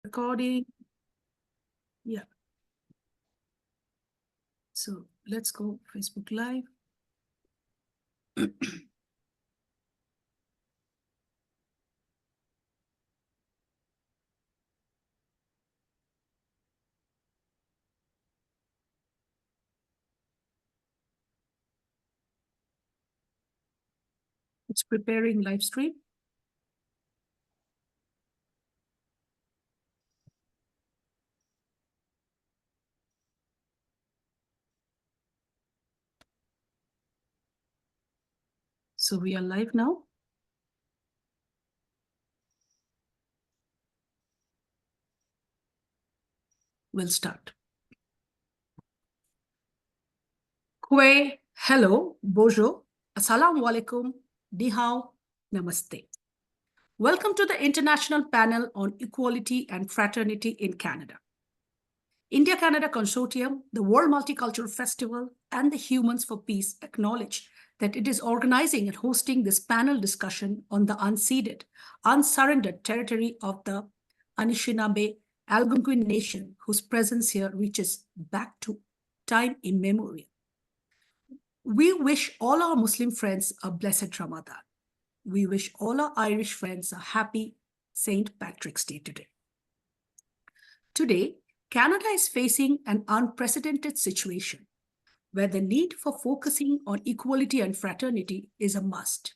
Recording. Yeah. So let's go Facebook Live. It's preparing live stream. So we are live now. We'll start. Kwe, hello, bonjour, assalamu alaikum, ni hao, namaste. Welcome to the International Panel on Equality and Fraternity in Canada. India-Canada Consortium, the World Multicultural Festival, and the Humans for Peace acknowledge that it is organizing and hosting this panel discussion on the unceded, unsurrendered territory of the Anishinaabe Algonquin Nation, whose presence here reaches back to time immemorial. We wish all our Muslim friends a blessed Ramadan. We wish all our Irish friends a happy St. Patrick's Day today. Today, Canada is facing an unprecedented situation where the need for focusing on equality and fraternity is a must.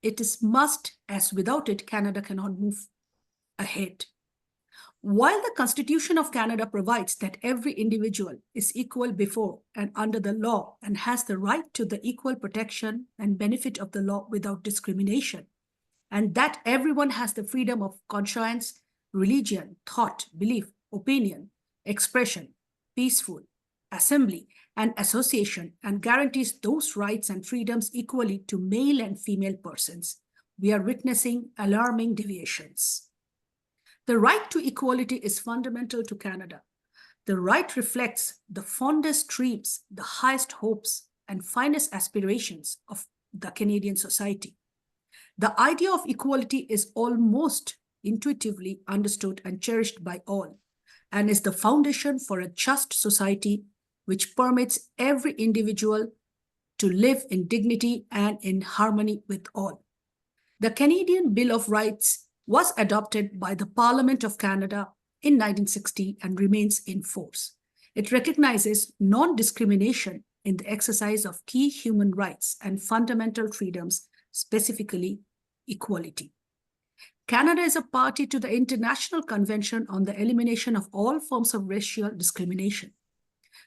It is must, as without it, Canada cannot move ahead. While the Constitution of Canada provides that every individual is equal before and under the law and has the right to the equal protection and benefit of the law without discrimination, and that everyone has the freedom of conscience, religion, thought, belief, opinion, expression, peaceful, assembly, and association, and guarantees those rights and freedoms equally to male and female persons, we are witnessing alarming deviations. The right to equality is fundamental to Canada. The right reflects the fondest dreams, the highest hopes, and finest aspirations of the Canadian society. The idea of equality is almost intuitively understood and cherished by all, and is the foundation for a just society which permits every individual to live in dignity and in harmony with all. The Canadian Bill of Rights was adopted by the Parliament of Canada in 1960 and remains in force. It recognizes non-discrimination in the exercise of key human rights and fundamental freedoms, specifically equality. Canada is a party to the International Convention on the Elimination of All Forms of Racial Discrimination.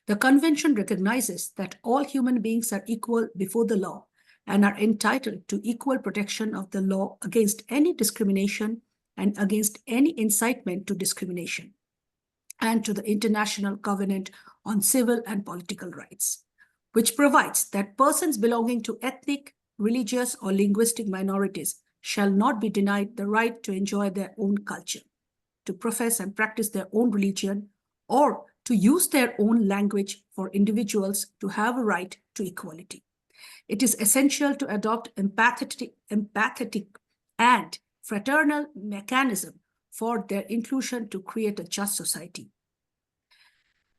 The convention recognizes that all human beings are equal before the law and are entitled to equal protection of the law against any discrimination and against any incitement to discrimination, and to the International Covenant on Civil and Political Rights, which provides that persons belonging to ethnic, religious, or linguistic minorities shall not be denied the right to enjoy their own culture, to profess and practice their own religion, or to use their own language for individuals to have a right to equality. It is essential to adopt empathetic and fraternal mechanism for their inclusion to create a just society.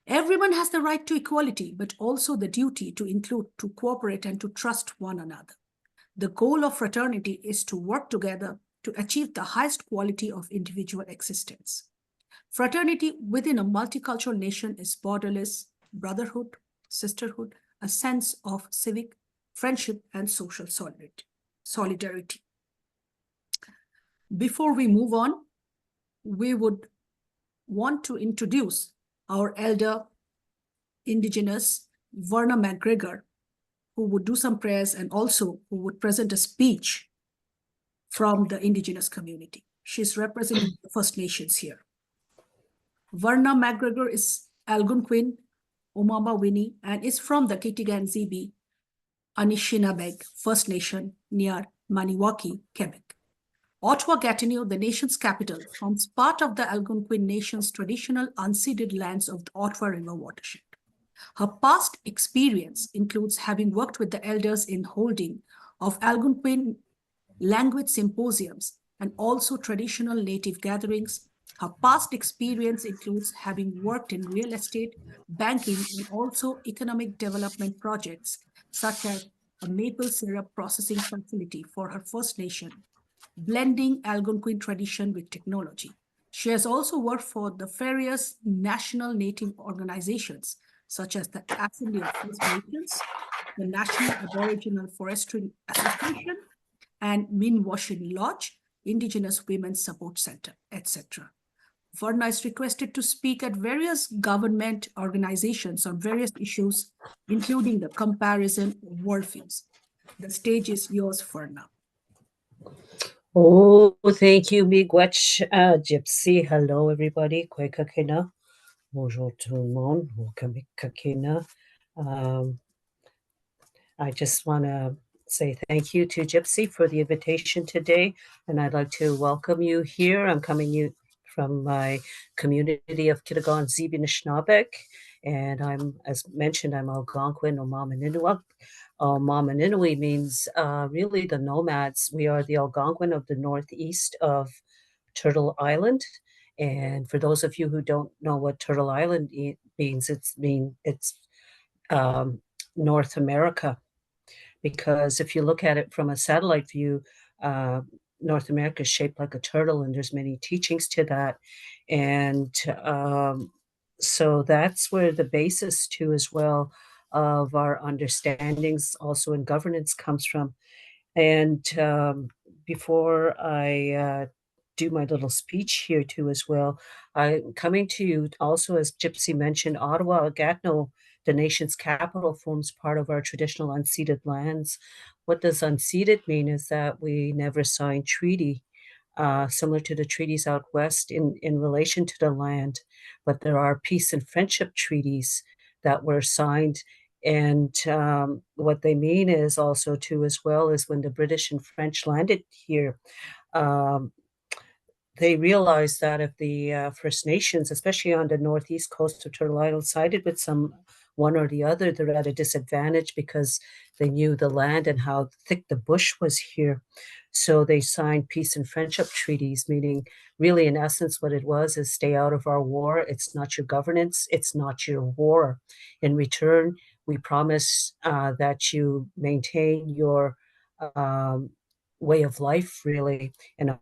Everyone has the right to equality, but also the duty to include, to cooperate, and to trust one another. The goal of fraternity is to work together to achieve the highest quality of individual existence. Fraternity within a multicultural nation is borderless brotherhood, sisterhood, a sense of civic friendship, and social solidarity. Before we move on, we would want to introduce our elder Indigenous, Verna McGregor, who would do some prayers and also who would present a speech from the Indigenous community. She's representing the First Nations here. Verna McGregor is Algonquin, Omama Winnie, and is from the Kitigan Zibi Anishinaabe First Nation near Maniwaki, Quebec. Ottawa-Gatineau, the nation's capital, forms part of the Algonquin Nation's traditional unceded lands of the Ottawa River watershed. Her past experience includes having worked with the elders in holding of Algonquin language symposiums and also traditional native gatherings, Her past experience includes having worked in real estate, banking, and also economic development projects, such as a maple syrup processing facility for her First Nation, blending Algonquin tradition with technology. She has also worked for the various national native organizations, such as the Assembly of First Nations, the National Aboriginal Forestry Association, and Minwashin Lodge, Indigenous Women's Support Center, etc. Varna is requested to speak at various government organizations on various issues, including the comparison of worldviews. The stage is yours, Varna. Oh, thank you, Miigwech Gypsy. Hello, everybody. Kwe kakina. Bonjour tout le monde. Welcome, kakina. Um, I just want to say thank you to Gypsy for the invitation today, and I'd like to welcome you here. I'm coming you from my community of Kitagon Zibi and as mentioned, I'm Algonquin or Mamaninua. Mamaninui means really the nomads. We are the Algonquin of the northeast of Turtle Island. And for those of you who don't know what Turtle Island means, it's um, North America, because if you look at it from a satellite view, uh, North America is shaped like a turtle, and there's many teachings to that. And so that's where the basis too as well of our understandings also in governance comes from. And before I do my little speech here too as well, I'm coming to you also, as Gypsy mentioned, Ottawa, Gatineau, the nation's capital, forms part of our traditional unceded lands. What does unceded mean is that we never signed treaty, similar to the treaties out west in relation to the land, but there are peace and friendship treaties that were signed. And what they mean is also too as well is when the British and French landed here, um, they realized that if the First Nations, especially on the northeast coast of Turtle Island, sided with some one or the other, they're at a disadvantage because they knew the land and how thick the bush was here. So they signed peace and friendship treaties, meaning really in essence what it was is stay out of our war. It's not your governance. It's not your war. In return, we promise that you maintain your um, way of life, really, and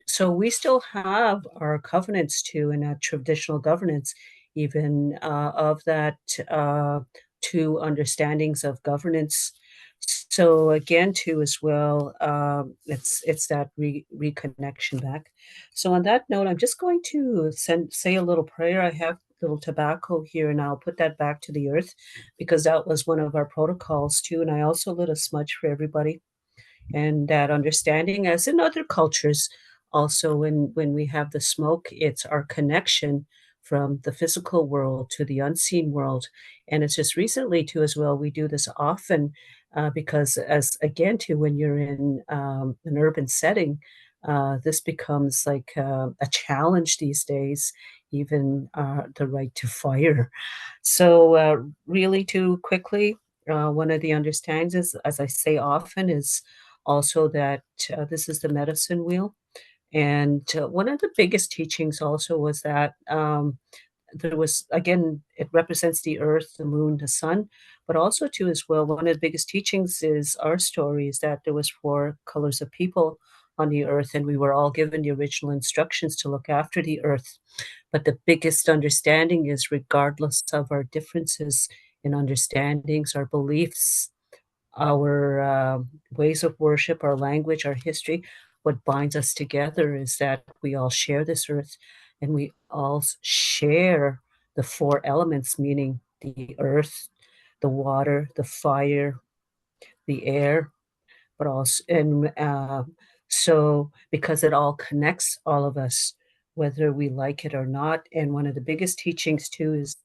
so we still have our covenants too, and a traditional governance, even of that two understandings of governance. So again, too, as well, it's that reconnection back. So on that note, I'm just going to say a little prayer. I have a little tobacco here, and I'll put that back to the earth because that was one of our protocols too. And I also lit a smudge for everybody, and that understanding, as in other cultures also, when we have the smoke, it's our connection from the physical world to the unseen world. And it's just recently too as well, we do this often because as again too, when you're in an urban setting, this becomes like a challenge these days, even the right to fire. So really too quickly, one of the understandings is, as I say often, is also that this is the medicine wheel. And one of the biggest teachings also was that there was, again, it represents the earth, the moon, the sun, but also too as well, one of the biggest teachings is our story is that there was four colors of people on the earth, and we were all given the original instructions to look after the earth. But the biggest understanding is regardless of our differences in understandings, our beliefs, our ways of worship, our language, our history, what binds us together is that we all share this earth and we all share the four elements, meaning the earth, the water, the fire, the air, but also, and so because it all connects all of us, whether we like it or not. And one of the biggest teachings too is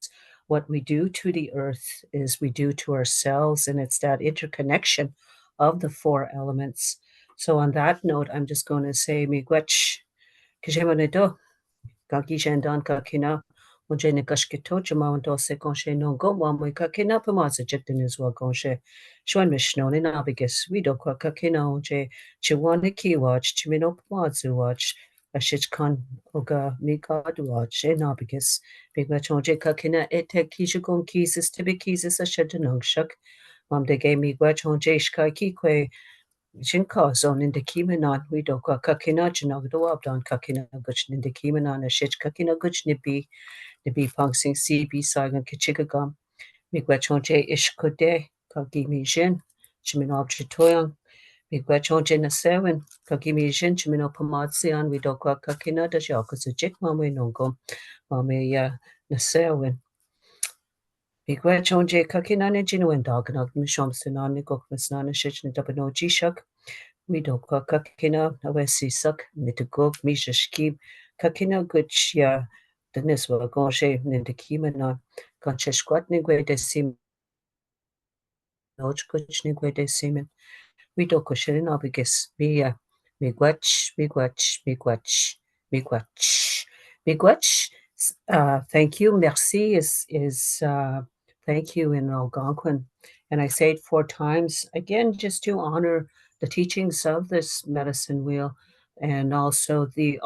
what we do to the earth is we do to ourselves, and it's that interconnection of the four elements. So on that note, I'm just going to say miigwech Gaki Shandan Kakina, Mojene Kashkito, Jamawanto Sekonshe Nongo, Wamwe Kakina, Pamaza Jektiniswa Gonshe, Shwan Mishnoni Navigus, Wido Kakina, Je, Chiwani Ki watch, Chimino Pamazu watch, Ashitkan Oga Migadua Nabigus, Big Machonje Kakina Ete Kishugon Kisis Tibikisis Ashetanungshuk, de Game Miguachonje Shkai Jinka zone in the Kimanon, we do Kakina Janagdo Kakina Guch in the Kimanon, a shit Kakina Guch Nibi Punksing CB Sagan Kichigagam, Miguachonje Ishkode, Kagimi Jin, Chiminob Chitoyan, Miguachonje Nasewen, Kagimi Jin, Chimino Pamatsian, we do Kakina, the Jakas, a Jik Mame Nongum, Mame Nasewen. Miguachonje Kakinane Jinuan Dognog, Mishomsinan, Gokmasnana Shichin Dabano Jishak. We do kakina awesi suck mitugog mishashkim kakina guchya deniswa gonshe nindikimana gancheshquat nigwe de sim kuch nigwe de simen. We do kushin obigus mia migwach migwach migwach migwach migwach. Thank you. Merci is thank you in Algonquin. And I say it 4 times again just to honor the teachings of this medicine wheel, and also the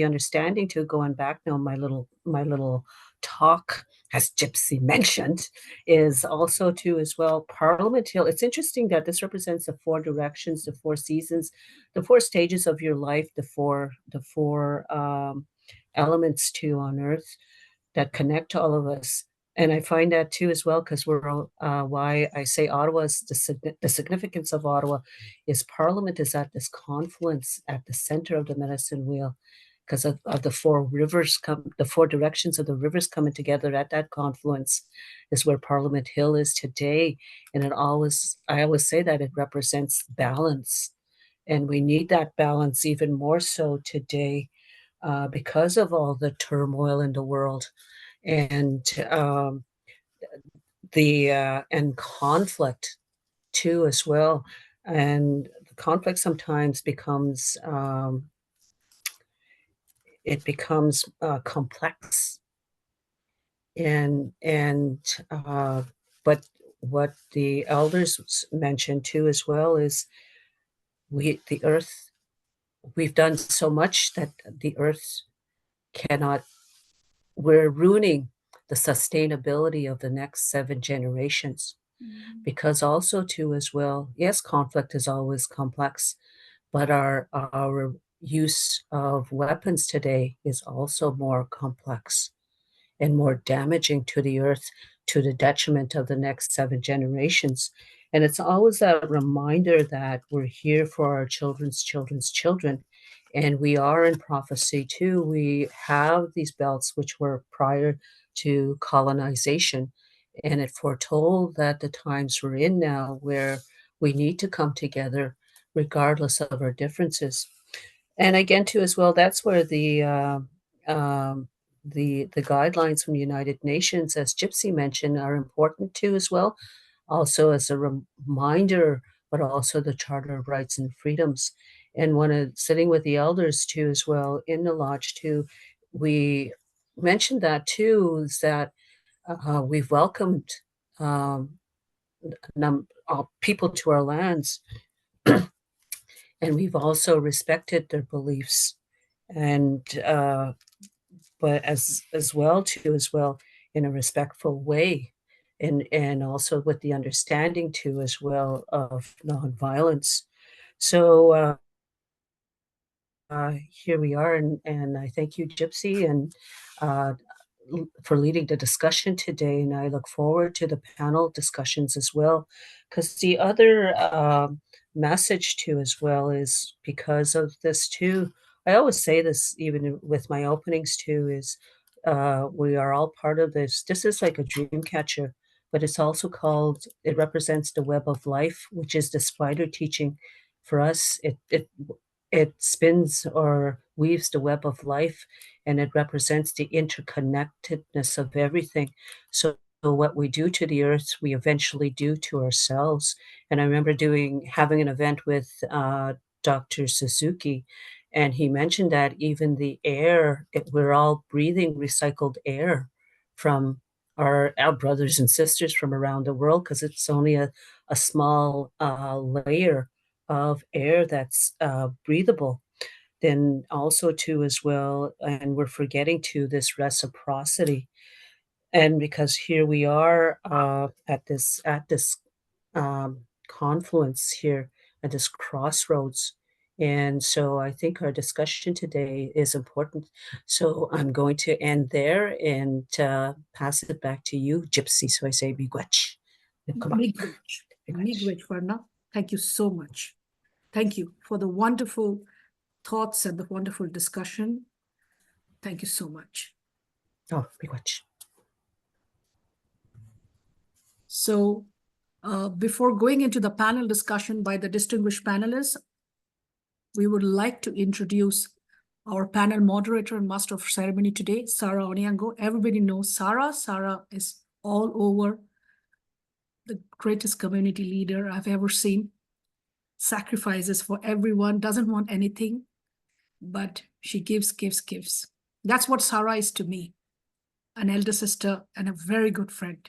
understanding to going back now. My little talk, as Gypsy mentioned, is also to as well Parliament Hill. It's interesting that this represents the 4 directions, the 4 seasons, the 4 stages of your life, the four elements too on Earth that connect all of us. And I find that too as well, because we're why I say Ottawa's the significance of Ottawa is Parliament is at this confluence at the center of the medicine wheel, because of the 4 rivers the 4 directions of the rivers coming together at that confluence is where Parliament Hill is today. And I always say that it represents balance, and we need that balance even more so today, because of all the turmoil in the world, and and conflict too as well. And the conflict sometimes becomes complex, and but what the elders mentioned too as well is the earth. We've done so much that the earth cannot. We're ruining the sustainability of the next 7 generations, because also too as well, yes, conflict is always complex, but our use of weapons today is also more complex and more damaging to the earth, to the detriment of the next 7 generations. And it's always that reminder that we're here for our children's children's children. And we are in prophecy too. We have these belts which were prior to colonization. And it foretold that the times we're in now, where we need to come together regardless of our differences. And again, too, as well, that's where the guidelines from the United Nations, as Gypsy mentioned, are important too, as well. Also as a reminder, but also the Charter of Rights and Freedoms. And when sitting with the elders too, as well, in the lodge too, we mentioned that too, is that we've welcomed um, people to our lands, and we've also respected their beliefs, and but as well too as well in a respectful way, and also with the understanding too as well of nonviolence. So here we are, and I thank you, Gypsy, and uh, for leading the discussion today. And I look forward to the panel discussions as well, because the other message too as well is because of this too. I always say this even with my openings too, is we are all part of this. This is like a dream catcher, but it's also called, it represents the web of life, which is the spider teaching. For us, it spins or weaves the web of life, and it represents the interconnectedness of everything. So what we do to the earth, we eventually do to ourselves. And I remember having an event with Dr. Suzuki, and he mentioned that even the air, we're all breathing recycled air from our brothers and sisters from around the world, because it's only a small layer of air that's breathable. then also too as well, and we're forgetting to this reciprocity. And because here we are at this confluence here, at this crossroads. And so I think our discussion today is important. So I'm going to end there and pass it back to you, Gypsy. So I say miigwech. Miigwech. Miigwech, Varna. Thank you so much. Thank you for the wonderful thoughts and the wonderful discussion. Thank you so much. Oh, miigwech. So before going into the panel discussion by the distinguished panelists, we would like to introduce our panel moderator and master of ceremony today, Sarah Onyango. Everybody knows Sarah. Sarah is all over, the greatest community leader I've ever seen. Sacrifices for everyone, doesn't want anything, but she gives. That's what Sarah is to me, an elder sister and a very good friend.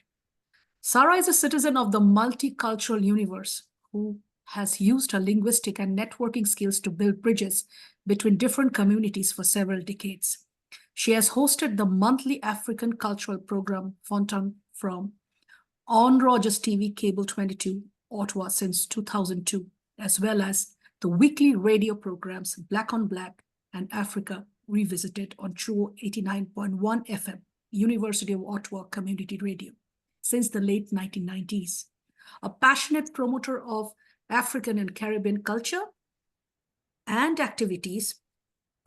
Sarah is a citizen of the multicultural universe who has used her linguistic and networking skills to build bridges between different communities for several decades. She has hosted the monthly African cultural program Fontan from on Rogers TV Cable 22, Ottawa since 2002, as well as the weekly radio programs Black on Black and Africa Revisited on True 89.1 FM, University of Ottawa Community Radio, since the late 1990s. A passionate promoter of African and Caribbean culture and activities,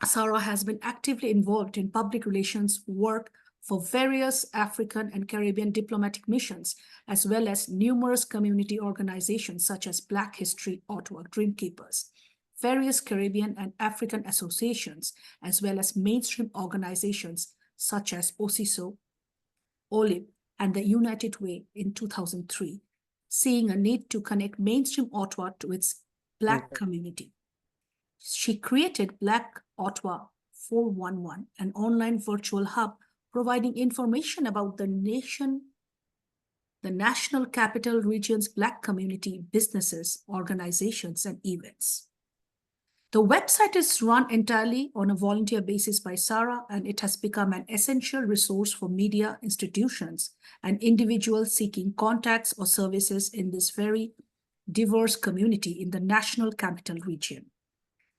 Sarah has been actively involved in public relations work for various African and Caribbean diplomatic missions, as well as numerous community organizations such as Black History Ottawa Dreamkeepers, various Caribbean and African associations, as well as mainstream organizations such as OCISO, OLIP, and the United Way in 2003, seeing a need to connect mainstream Ottawa to its Black community. She created Black Ottawa 411, an online virtual hub providing information about the National Capital Region's Black community, businesses, organizations, and events. The website is run entirely on a volunteer basis by Sarah, and it has become an essential resource for media institutions and individuals seeking contacts or services in this very diverse community in the National Capital Region.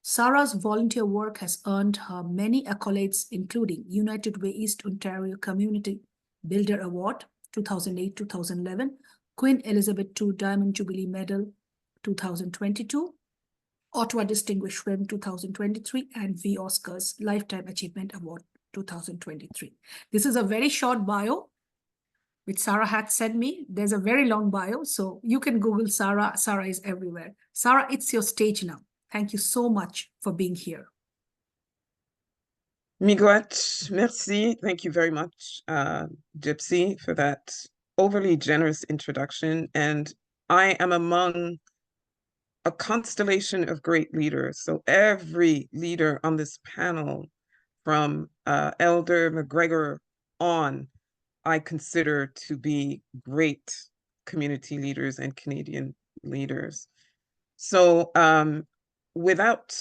Sarah's volunteer work has earned her many accolades, including United Way East Ontario Community Builder Award 2008-2011, Queen Elizabeth II Diamond Jubilee Medal 2022, Ottawa Distinguished Swim 2023, and V. Oscars Lifetime Achievement Award 2023. This is a very short bio, which Sarah had sent me. There's a very long bio, so you can Google Sarah. Sarah is everywhere. Sarah, it's your stage now. Thank you so much for being here. Miigwech, merci. Thank you very much, Gypsy, for that overly generous introduction. And I am among a constellation of great leaders. So every leader on this panel, from Elder McGregor on, I consider to be great community leaders and Canadian leaders. So without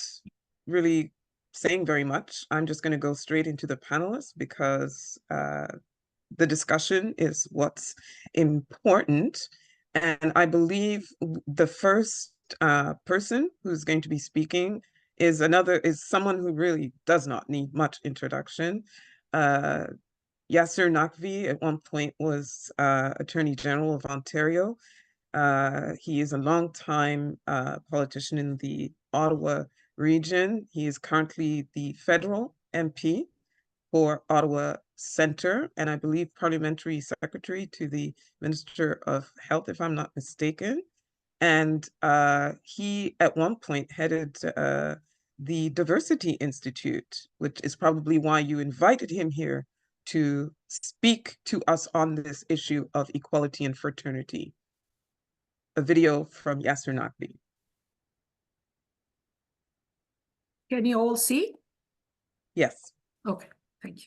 really saying very much, I'm just going to go straight into the panelists because the discussion is what's important. And I believe the first person who's going to be speaking is someone who really does not need much introduction. Yasser Naqvi at one point was Attorney General of Ontario. He is a longtime politician in the Ottawa region. He is currently the federal MP for Ottawa Centre, and I believe parliamentary secretary to the Minister of Health, if I'm not mistaken. And he at one point headed the Diversity Institute, which is probably why you invited him here to speak to us on this issue of equality and fraternity. A video from Yasser Naqvi. Can you all see? Yes. Okay, thank you.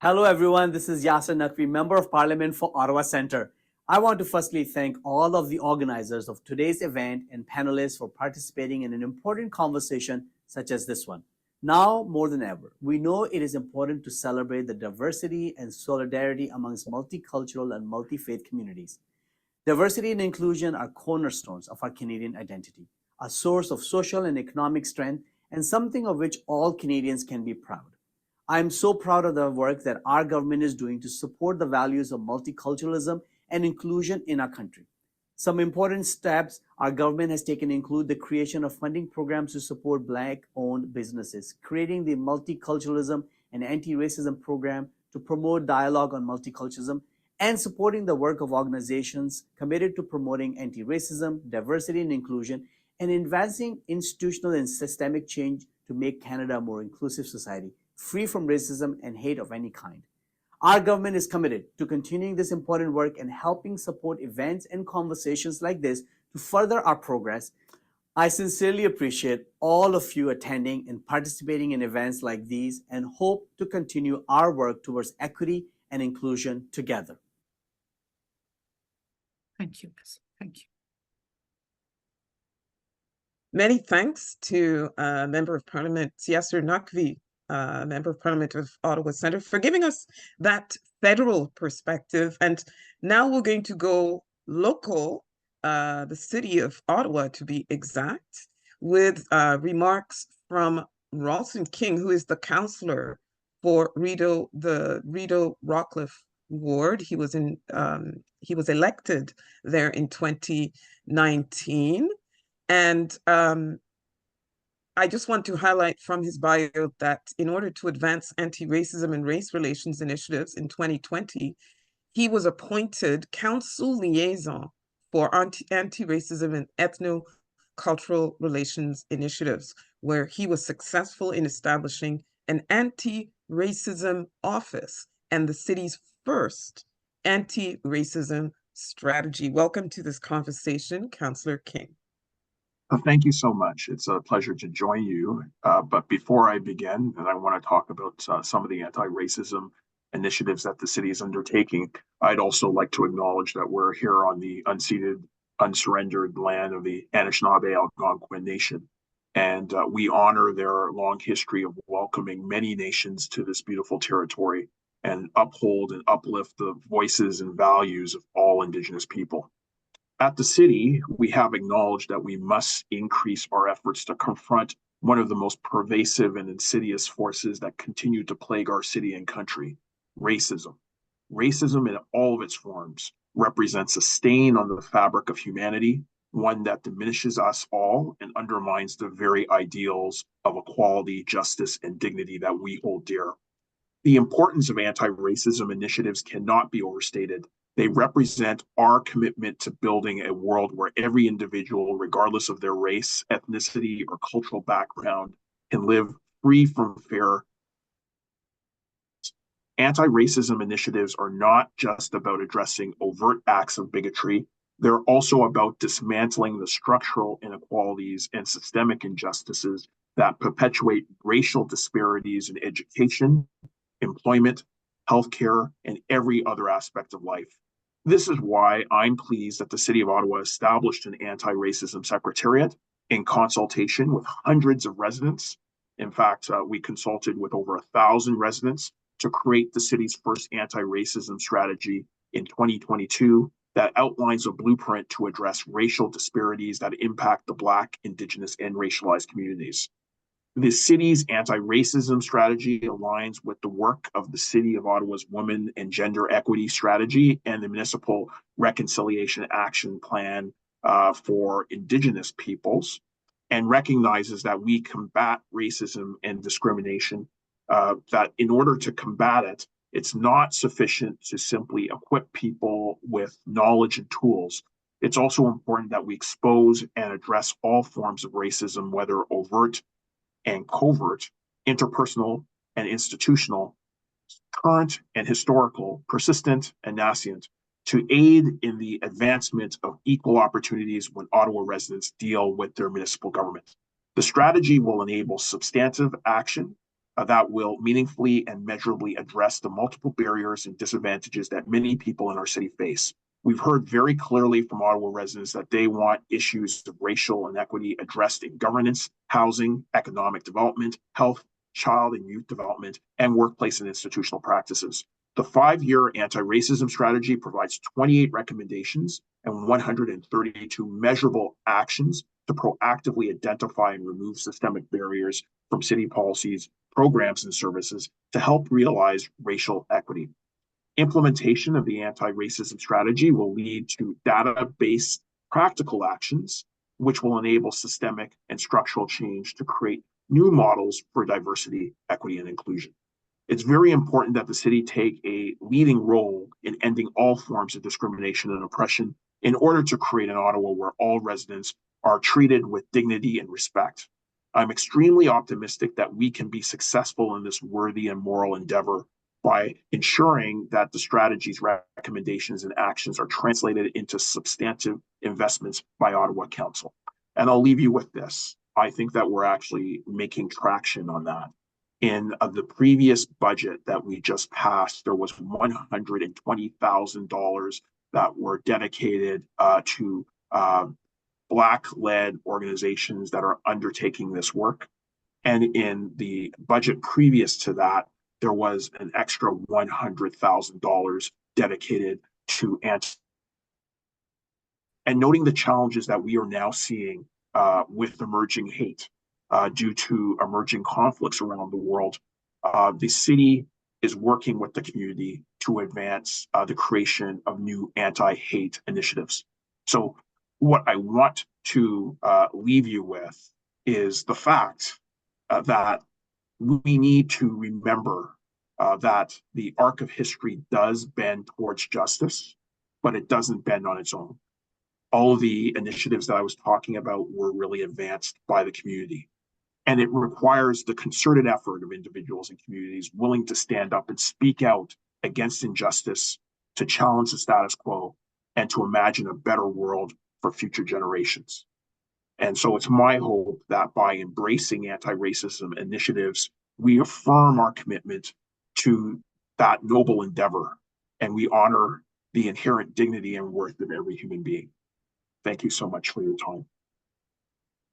Hello everyone, this is Yasser Naqvi, Member of Parliament for Ottawa Centre. I want to firstly thank all of the organizers of today's event and panelists for participating in an important conversation such as this one. Now more than ever, we know it is important to celebrate the diversity and solidarity amongst multicultural and multi-faith communities. Diversity and inclusion are cornerstones of our Canadian identity, a source of social and economic strength, and something of which all Canadians can be proud. I am so proud of the work that our government is doing to support the values of multiculturalism and inclusion in our country. Some important steps our government has taken include the creation of funding programs to support Black-owned businesses, creating the Multiculturalism and Anti-Racism Program to promote dialogue on multiculturalism, and supporting the work of organizations committed to promoting anti-racism, diversity and inclusion, and advancing institutional and systemic change to make Canada a more inclusive society, free from racism and hate of any kind. Our government is committed to continuing this important work and helping support events and conversations like this to further our progress. I sincerely appreciate all of you attending and participating in events like these and hope to continue our work towards equity and inclusion together. Thank you, Miss. Thank you. Many thanks to Member of Parliament Siasser Naqvi, Member of Parliament of Ottawa Centre, for giving us that federal perspective. And now we're going to go local, the city of Ottawa to be exact, with remarks from Ralston King, who is the councillor for the Rideau Rockcliffe ward. He was elected there in 2019. And I just want to highlight from his bio that in order to advance anti-racism and race relations initiatives in 2020, he was appointed council liaison for anti-racism and ethno-cultural relations initiatives, where he was successful in establishing an anti-racism office and the city's first anti-racism strategy. Welcome to this conversation, Councillor King. Thank you so much. It's a pleasure to join you. But before I begin, and I want to talk about some of the anti-racism initiatives that the city is undertaking, I'd also like to acknowledge that we're here on the unceded, unsurrendered land of the Anishinaabe Algonquin Nation. And we honor their long history of welcoming many nations to this beautiful territory and uphold and uplift the voices and values of all Indigenous people. At the city, we have acknowledged that we must increase our efforts to confront one of the most pervasive and insidious forces that continue to plague our city and country, racism. Racism in all of its forms represents a stain on the fabric of humanity, one that diminishes us all and undermines the very ideals of equality, justice, and dignity that we hold dear. The importance of anti-racism initiatives cannot be overstated. They represent our commitment to building a world where every individual, regardless of their race, ethnicity, or cultural background, can live free from fear. Anti-racism initiatives are not just about addressing overt acts of bigotry. They're also about dismantling the structural inequalities and systemic injustices that perpetuate racial disparities in education, employment, healthcare, and every other aspect of life. This is why I'm pleased that the City of Ottawa established an anti-racism secretariat in consultation with hundreds of residents. In fact, we consulted with over 1,000 residents to create the city's first anti-racism strategy in 2022 that outlines a blueprint to address racial disparities that impact the Black, Indigenous, and racialized communities. The city's anti-racism strategy aligns with the work of the City of Ottawa's Women and Gender Equity Strategy and the Municipal Reconciliation Action Plan for Indigenous peoples, and recognizes that we combat racism and discrimination, that in order to combat it, it's not sufficient to simply equip people with knowledge and tools. It's also important that we expose and address all forms of racism, whether overt and covert, interpersonal and institutional, current and historical, persistent and nascent, to aid in the advancement of equal opportunities when Ottawa residents deal with their municipal government. The strategy will enable substantive action that will meaningfully and measurably address the multiple barriers and disadvantages that many people in our city face. We've heard very clearly from Ottawa residents that they want issues of racial inequity addressed in governance, housing, economic development, health, child and youth development, and workplace and institutional practices. The 5-year anti-racism strategy provides 28 recommendations and 132 measurable actions to proactively identify and remove systemic barriers from city policies, programs, and services to help realize racial equity. Implementation of the anti-racism strategy will lead to data-based practical actions, which will enable systemic and structural change to create new models for diversity, equity, and inclusion. It's very important that the city take a leading role in ending all forms of discrimination and oppression in order to create an Ottawa where all residents are treated with dignity and respect. I'm extremely optimistic that we can be successful in this worthy and moral endeavor by ensuring that the strategies, recommendations, and actions are translated into substantive investments by Ottawa Council. And I'll leave you with this. I think that we're actually making traction on that. In the previous budget that we just passed, there was $120,000 that were dedicated to Black-led organizations that are undertaking this work. And in the budget previous to that, there was an extra $100,000 dedicated to and noting the challenges that we are now seeing with emerging hate due to emerging conflicts around the world. The city is working with the community to advance the creation of new anti-hate initiatives. So what I want to leave you with is the fact that we need to remember that the arc of history does bend towards justice, but it doesn't bend on its own. All of the initiatives that I was talking about were really advanced by the community. And it requires the concerted effort of individuals and communities willing to stand up and speak out against injustice, to challenge the status quo, and to imagine a better world for future generations. And so it's my hope that by embracing anti-racism initiatives, we affirm our commitment to that noble endeavor, and we honor the inherent dignity and worth of every human being. Thank you so much for your time.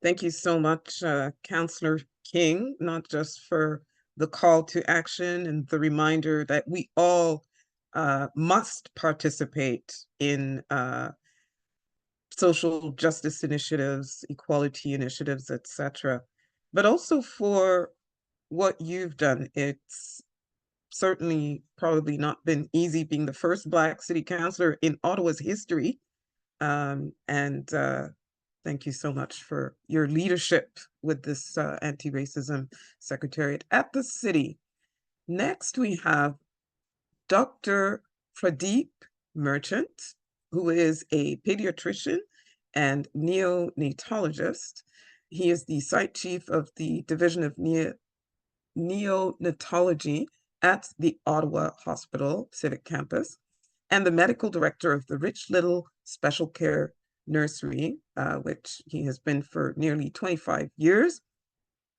Thank you so much, Councillor King, not just for the call to action and the reminder that we all must participate in social justice initiatives, equality initiatives, etc., but also for what you've done. It's certainly probably not been easy being the first Black city councillor in Ottawa's history. Thank you so much for your leadership with this anti-racism secretariat at the city. Next, we have Dr. Pradeep Merchant, who is a pediatrician and neonatologist. He is the site chief of the Division of Neonatology at the Ottawa Hospital Civic Campus, and the medical director of the Rich Little Special Care Nursery, which he has been for nearly 25 years.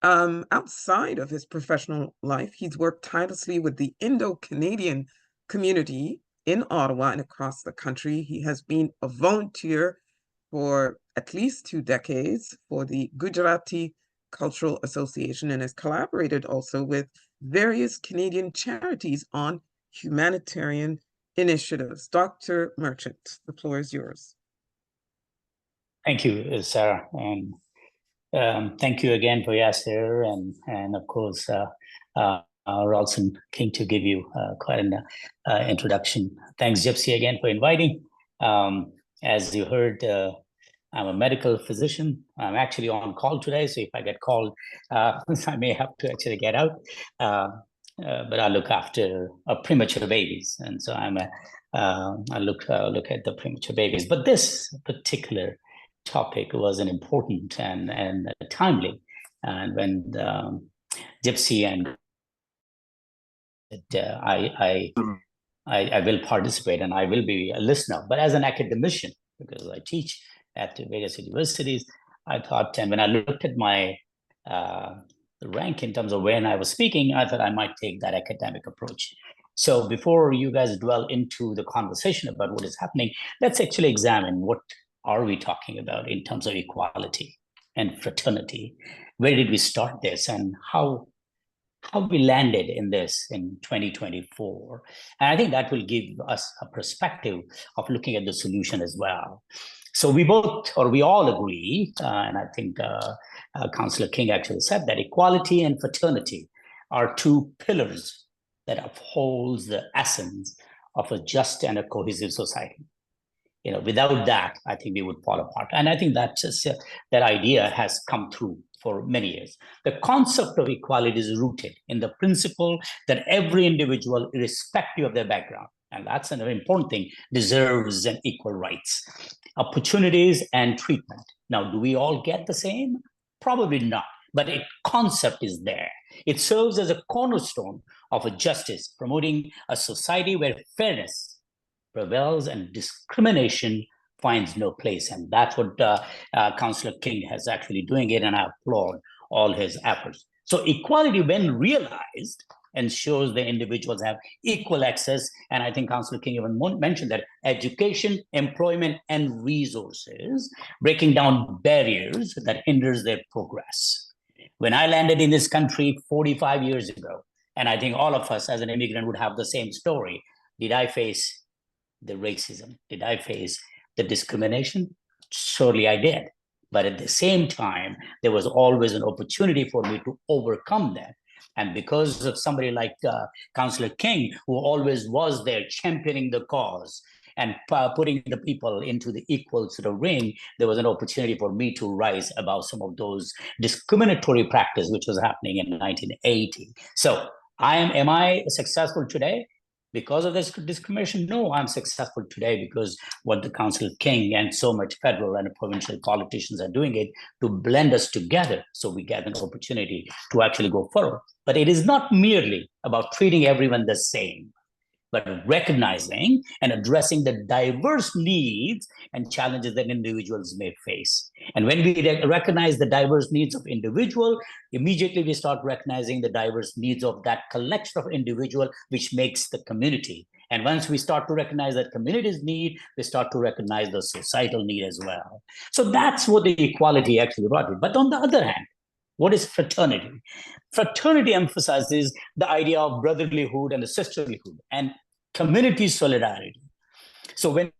Outside of his professional life, he's worked tirelessly with the Indo-Canadian community in Ottawa and across the country. He has been a volunteer for at least 2 decades for the Gujarati Cultural Association and has collaborated also with various Canadian charities on humanitarian initiatives. Dr. Merchant, the floor is yours. Thank you, Sarah, and thank you again for Yasser and of course Ralston King to give you quite an introduction. Thanks, Gypsy, again for inviting. As you heard, I'm a medical physician. I'm actually on call today, so if I get called, I may have to actually get out. But I look after premature babies, and so I look at the premature babies. But this particular topic was an important and timely, and when Gypsy and I will participate and I will be a listener, but as an academician, because I teach at various universities, I thought, and when I looked at my rank in terms of when I was speaking, I thought I might take that academic approach. So before you guys dwell into the conversation about what is happening, let's actually examine what are we talking about in terms of equality and fraternity. Where did we start this, and how we landed in this in 2024? And I think that will give us a perspective of looking at the solution as well. So we all agree, and I think Councillor King actually said that equality and fraternity are two pillars that upholds the essence of a just and a cohesive society. Without that, I think we would fall apart. And I think that idea has come through for many years. The concept of equality is rooted in the principle that every individual, irrespective of their background, and that's an important thing, deserves an equal rights, opportunities, and treatment. Now, do we all get the same? Probably not, but a concept is there. It serves as a cornerstone of a justice, promoting a society where fairness prevails and discrimination finds no place. And that's what Councillor King has actually doing it, and I applaud all his efforts. So equality, when realized, ensures the individuals have equal access. And I think Councillor King even mentioned that education, employment, and resources, breaking down barriers that hinders their progress. When I landed in this country 45 years ago, and I think all of us as an immigrant would have the same story, did I face the racism? Did I face the discrimination? Surely I did. But at the same time, there was always an opportunity for me to overcome that. And because of somebody like Councillor King, who always was there championing the cause and putting the people into the equal sort of ring, there was an opportunity for me to rise above some of those discriminatory practice which was happening in 1980. So am I successful today because of this discrimination? No, I'm successful today because what the Councillor King and so much federal and provincial politicians are doing it to blend us together so we get an opportunity to actually go forward. But it is not merely about treating everyone the same, but recognizing and addressing the diverse needs and challenges that individuals may face. And when we recognize the diverse needs of individual, immediately we start recognizing the diverse needs of that collection of individual, which makes the community. And once we start to recognize that community's need, we start to recognize the societal need as well. So that's what the equality actually brought it. But on the other hand, what is fraternity? Fraternity emphasizes the idea of brotherlyhood and the sisterlyhood and community solidarity. So when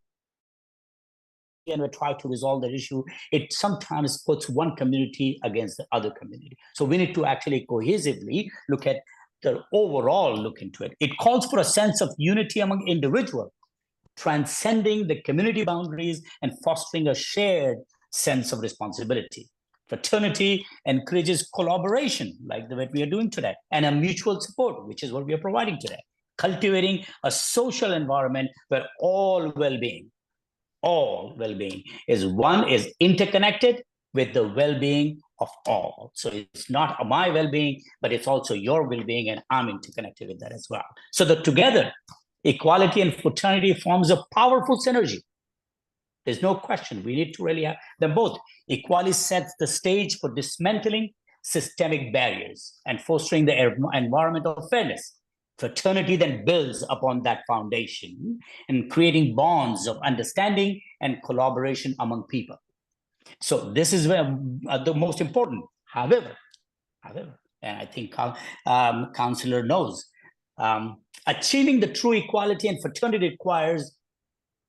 we try to resolve that issue, it sometimes puts one community against the other community. So we need to actually cohesively look at the overall look into it. It calls for a sense of unity among individuals, transcending the community boundaries and fostering a shared sense of responsibility. Fraternity encourages collaboration, like what we are doing today, and a mutual support, which is what we are providing today, cultivating a social environment where all well-being is interconnected with the well-being of all. So it's not my well-being, but it's also your well-being, and I'm interconnected with that as well. So that together, equality and fraternity forms a powerful synergy. There's no question. We need to really have them both. Equality sets the stage for dismantling systemic barriers and fostering the environment of fairness. Fraternity then builds upon that foundation and creating bonds of understanding and collaboration among people. So this is where the most important. However, and I think Councillor knows, achieving the true equality and fraternity requires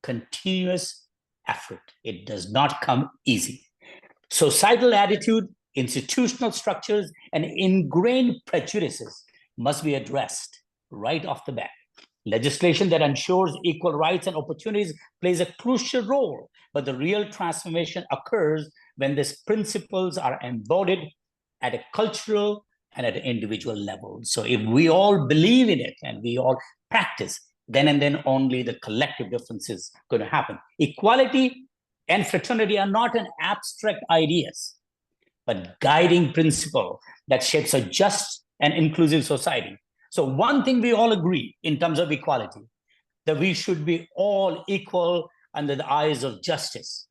continuous effort. It does not come easy. Societal attitude, institutional structures, and ingrained prejudices must be addressed right off the bat. Legislation that ensures equal rights and opportunities plays a crucial role, but the real transformation occurs when these principles are embodied at a cultural and at an individual level. So if we all believe in it and we all practice, then and then only the collective difference is going to happen. Equality and fraternity are not an abstract ideas, but guiding principle that shapes a just and inclusive society. So one thing we all agree in terms of equality, that we should be all equal under the eyes of justice.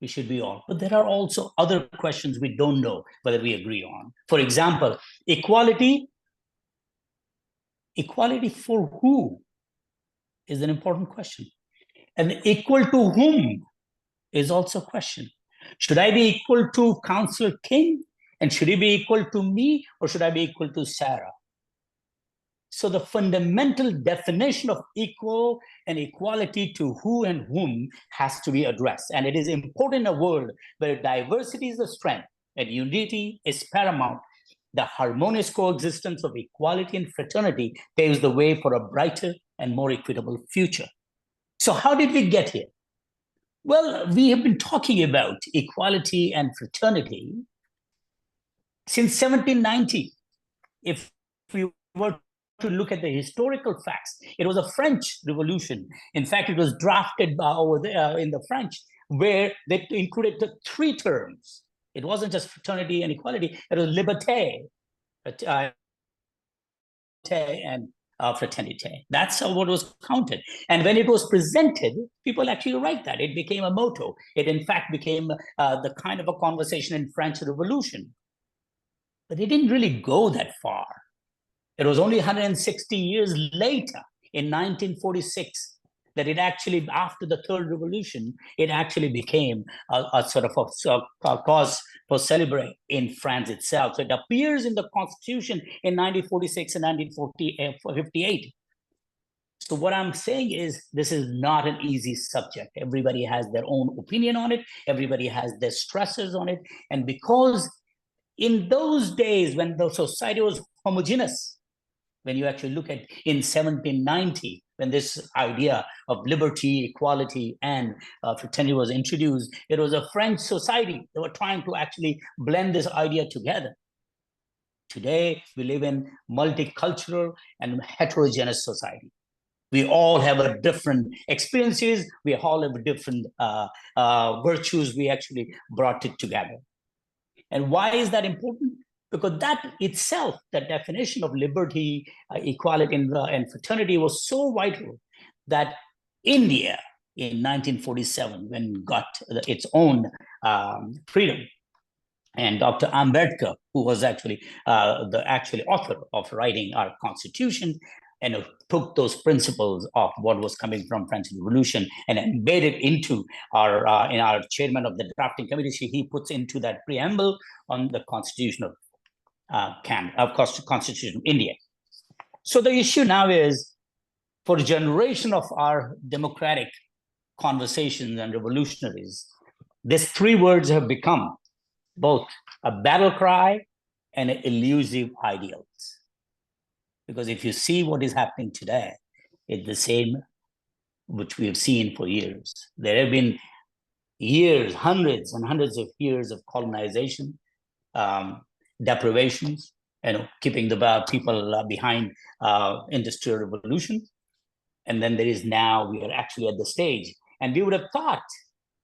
We should be all. But there are also other questions we don't know whether we agree on. For example, equality Equality for who is an important question. And equal to whom is also a question. Should I be equal to Councillor King? And should he be equal to me? Or should I be equal to Sarah? So the fundamental definition of equal and equality to who and whom has to be addressed. And it is important in a world where diversity is a strength and unity is paramount. The harmonious coexistence of equality and fraternity paves the way for a brighter and more equitable future. So how did we get here? Well, we have been talking about equality and fraternity since 1790. If we were to look at the historical facts, it was a French Revolution. In fact, it was drafted over there in the French, where they included the 3 terms. It wasn't just fraternity and equality, it was liberté and fraternité. That's how what was counted. And when it was presented, people actually write that. It became a motto. It, in fact, became the kind of a conversation in French Revolution. But it didn't really go that far. It was only 160 years later, in 1946, that it actually, after the Third Revolution, it actually became a sort of a cause for celebrate in France itself. So it appears in the Constitution in 1946 and 1958. So what I'm saying is, this is not an easy subject. Everybody has their own opinion on it. Everybody has their stresses on it. And because in those days when the society was homogeneous, when you actually look at in 1790, when this idea of liberty, equality, and fraternity was introduced, it was a French society. They were trying to actually blend this idea together. Today, we live in multicultural and heterogeneous society. We all have a different experiences. We all have different virtues. We actually brought it together. And why is that important? Because that itself, the definition of liberty, equality, and fraternity was so vital that India in 1947, when it got its own freedom, and Dr. Ambedkar, who was actually the actual author of writing our constitution, and took those principles of what was coming from French Revolution and embedded into our in our chairman of the drafting committee. He puts into that preamble on the constitution of Canada, of course, Constitution of India. So the issue now is, for a generation of our democratic conversations and revolutionaries, these 3 words have become both a battle cry and an elusive ideals. Because if you see what is happening today, it's the same which we have seen for years. There have been years, hundreds and hundreds of years of colonization, deprivations, keeping the people behind industrial revolution. And then there is now, we are actually at the stage. And we would have thought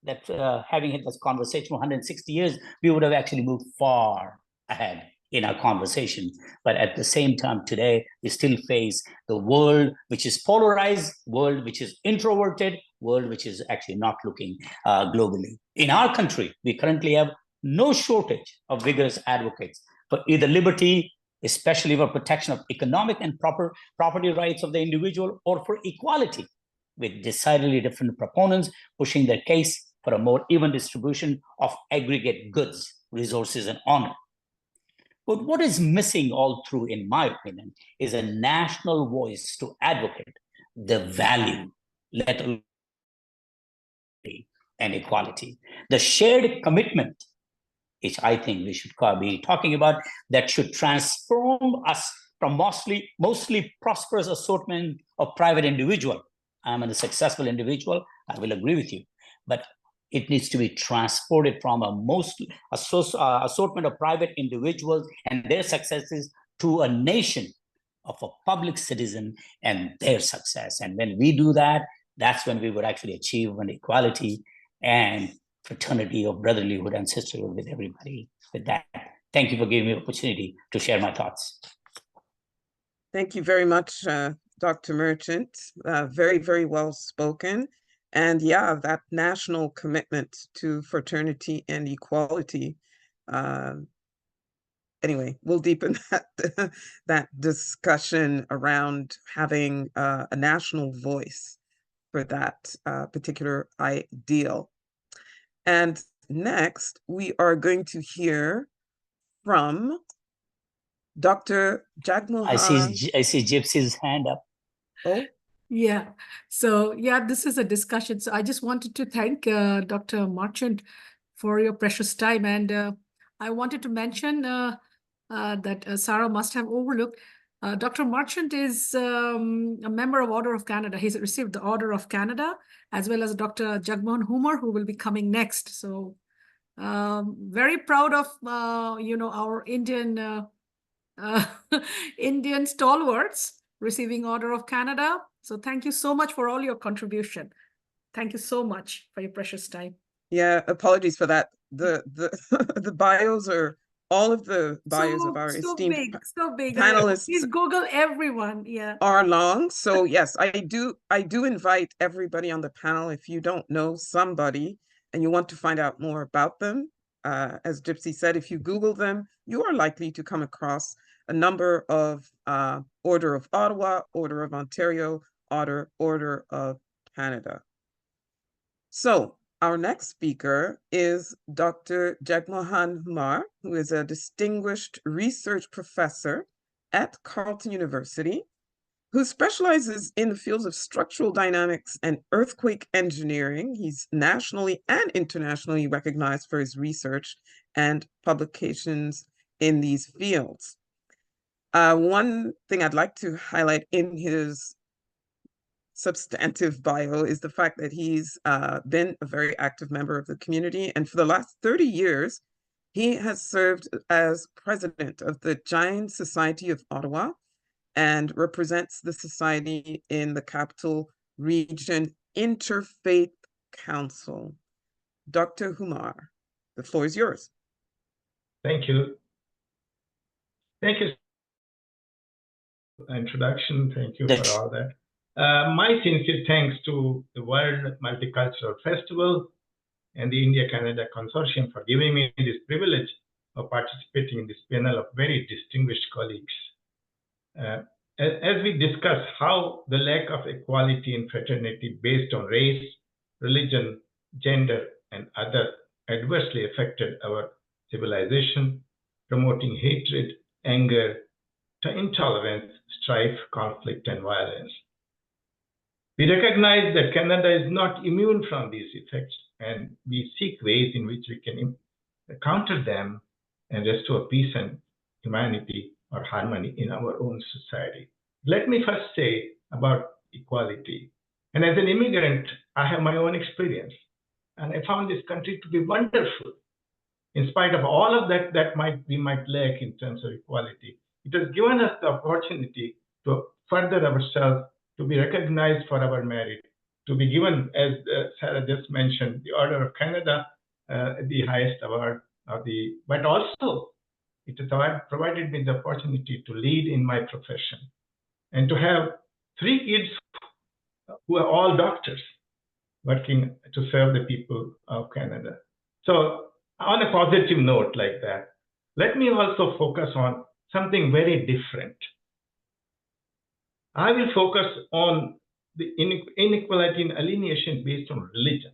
that having had this conversation for 160 years, we would have actually moved far ahead in our conversation. But at the same time, today, we still face the world which is polarized, world which is introverted, world which is actually not looking globally. In our country, we currently have no shortage of vigorous advocates for either liberty, especially for protection of economic and property rights of the individual, or for equality, with decidedly different proponents pushing their case for a more even distribution of aggregate goods, resources, and honor. But what is missing all through, in my opinion, is a national voice to advocate the value, let alone and equality. The shared commitment, which I think we should be talking about, that should transform us from mostly prosperous assortment of private individual. I'm a successful individual, I will agree with you, but it needs to be transported from a assortment of private individuals and their successes to a nation of a public citizen and their success. And when we do that, that's when we would actually achieve an equality and fraternity of brotherlyhood and sisterhood with everybody. With that, thank you for giving me the opportunity to share my thoughts. Thank you very much, Dr. Merchant. Very, very well spoken. And yeah, that national commitment to fraternity and equality anyway, we'll deepen that discussion around having a national voice for that particular ideal. And next, we are going to hear from Dr. Jagmohan. I see Gypsy's hand up. Oh, yeah. So yeah, this is a discussion. So I just wanted to thank Dr. Marchant for your precious time. And I wanted to mention that Sarah must have overlooked. Dr. Marchant is a member of Order of Canada. He's received the Order of Canada, as well as Dr. Jagmohan Humar, who will be coming next. So very proud of our Indian Indian stalwarts receiving Order of Canada. So thank you so much for all your contribution. Thank you so much for your precious time. yeah, apologies for that. The the bios are all of the bios of our esteemed so big. panelists. Please Google everyone. Yeah. Are long. So yes, I do invite everybody on the panel, if you don't know somebody and you want to find out more about them, as Gypsy said, if you Google them, you are likely to come across a number of Order of Ottawa, Order of Ontario, Order of Canada. So our next speaker is Dr. Jagmohan Humar, who is a distinguished research professor at Carleton University, who specializes in the fields of structural dynamics and earthquake engineering. He's nationally and internationally recognized for his research and publications in these fields. One thing I'd like to highlight in his substantive bio is the fact that he's been a very active member of the community. And for the last 30 years, he has served as president of the Jain Society of Ottawa and represents the society in the Capital Region Interfaith Council. Dr. Humar, the floor is yours. Thank you. Thank you. Introduction. Thank you for all that. My sincere thanks to the World Multicultural Festival and the India-Canada Consortium for giving me this privilege of participating in this panel of very distinguished colleagues. As we discuss how the lack of equality in fraternity based on race, religion, gender, and other adversely affected our civilization, promoting hatred, anger, to intolerance, strife, conflict, and violence. We recognize that Canada is not immune from these effects, and we seek ways in which we can counter them and restore peace and humanity or harmony in our own society. Let me first say about equality. And as an immigrant, I have my own experience, and I found this country to be wonderful. In spite of all of that we might lack in terms of equality, it has given us the opportunity to further ourselves, to be recognized for our merit, to be given, as Sarah just mentioned, the Order of Canada, the highest award of the, but also it has provided me the opportunity to lead in my profession and to have 3 kids who are all doctors working to serve the people of Canada. So on a positive note like that, let me also focus on something very different. I will focus on the inequality and alienation based on religion,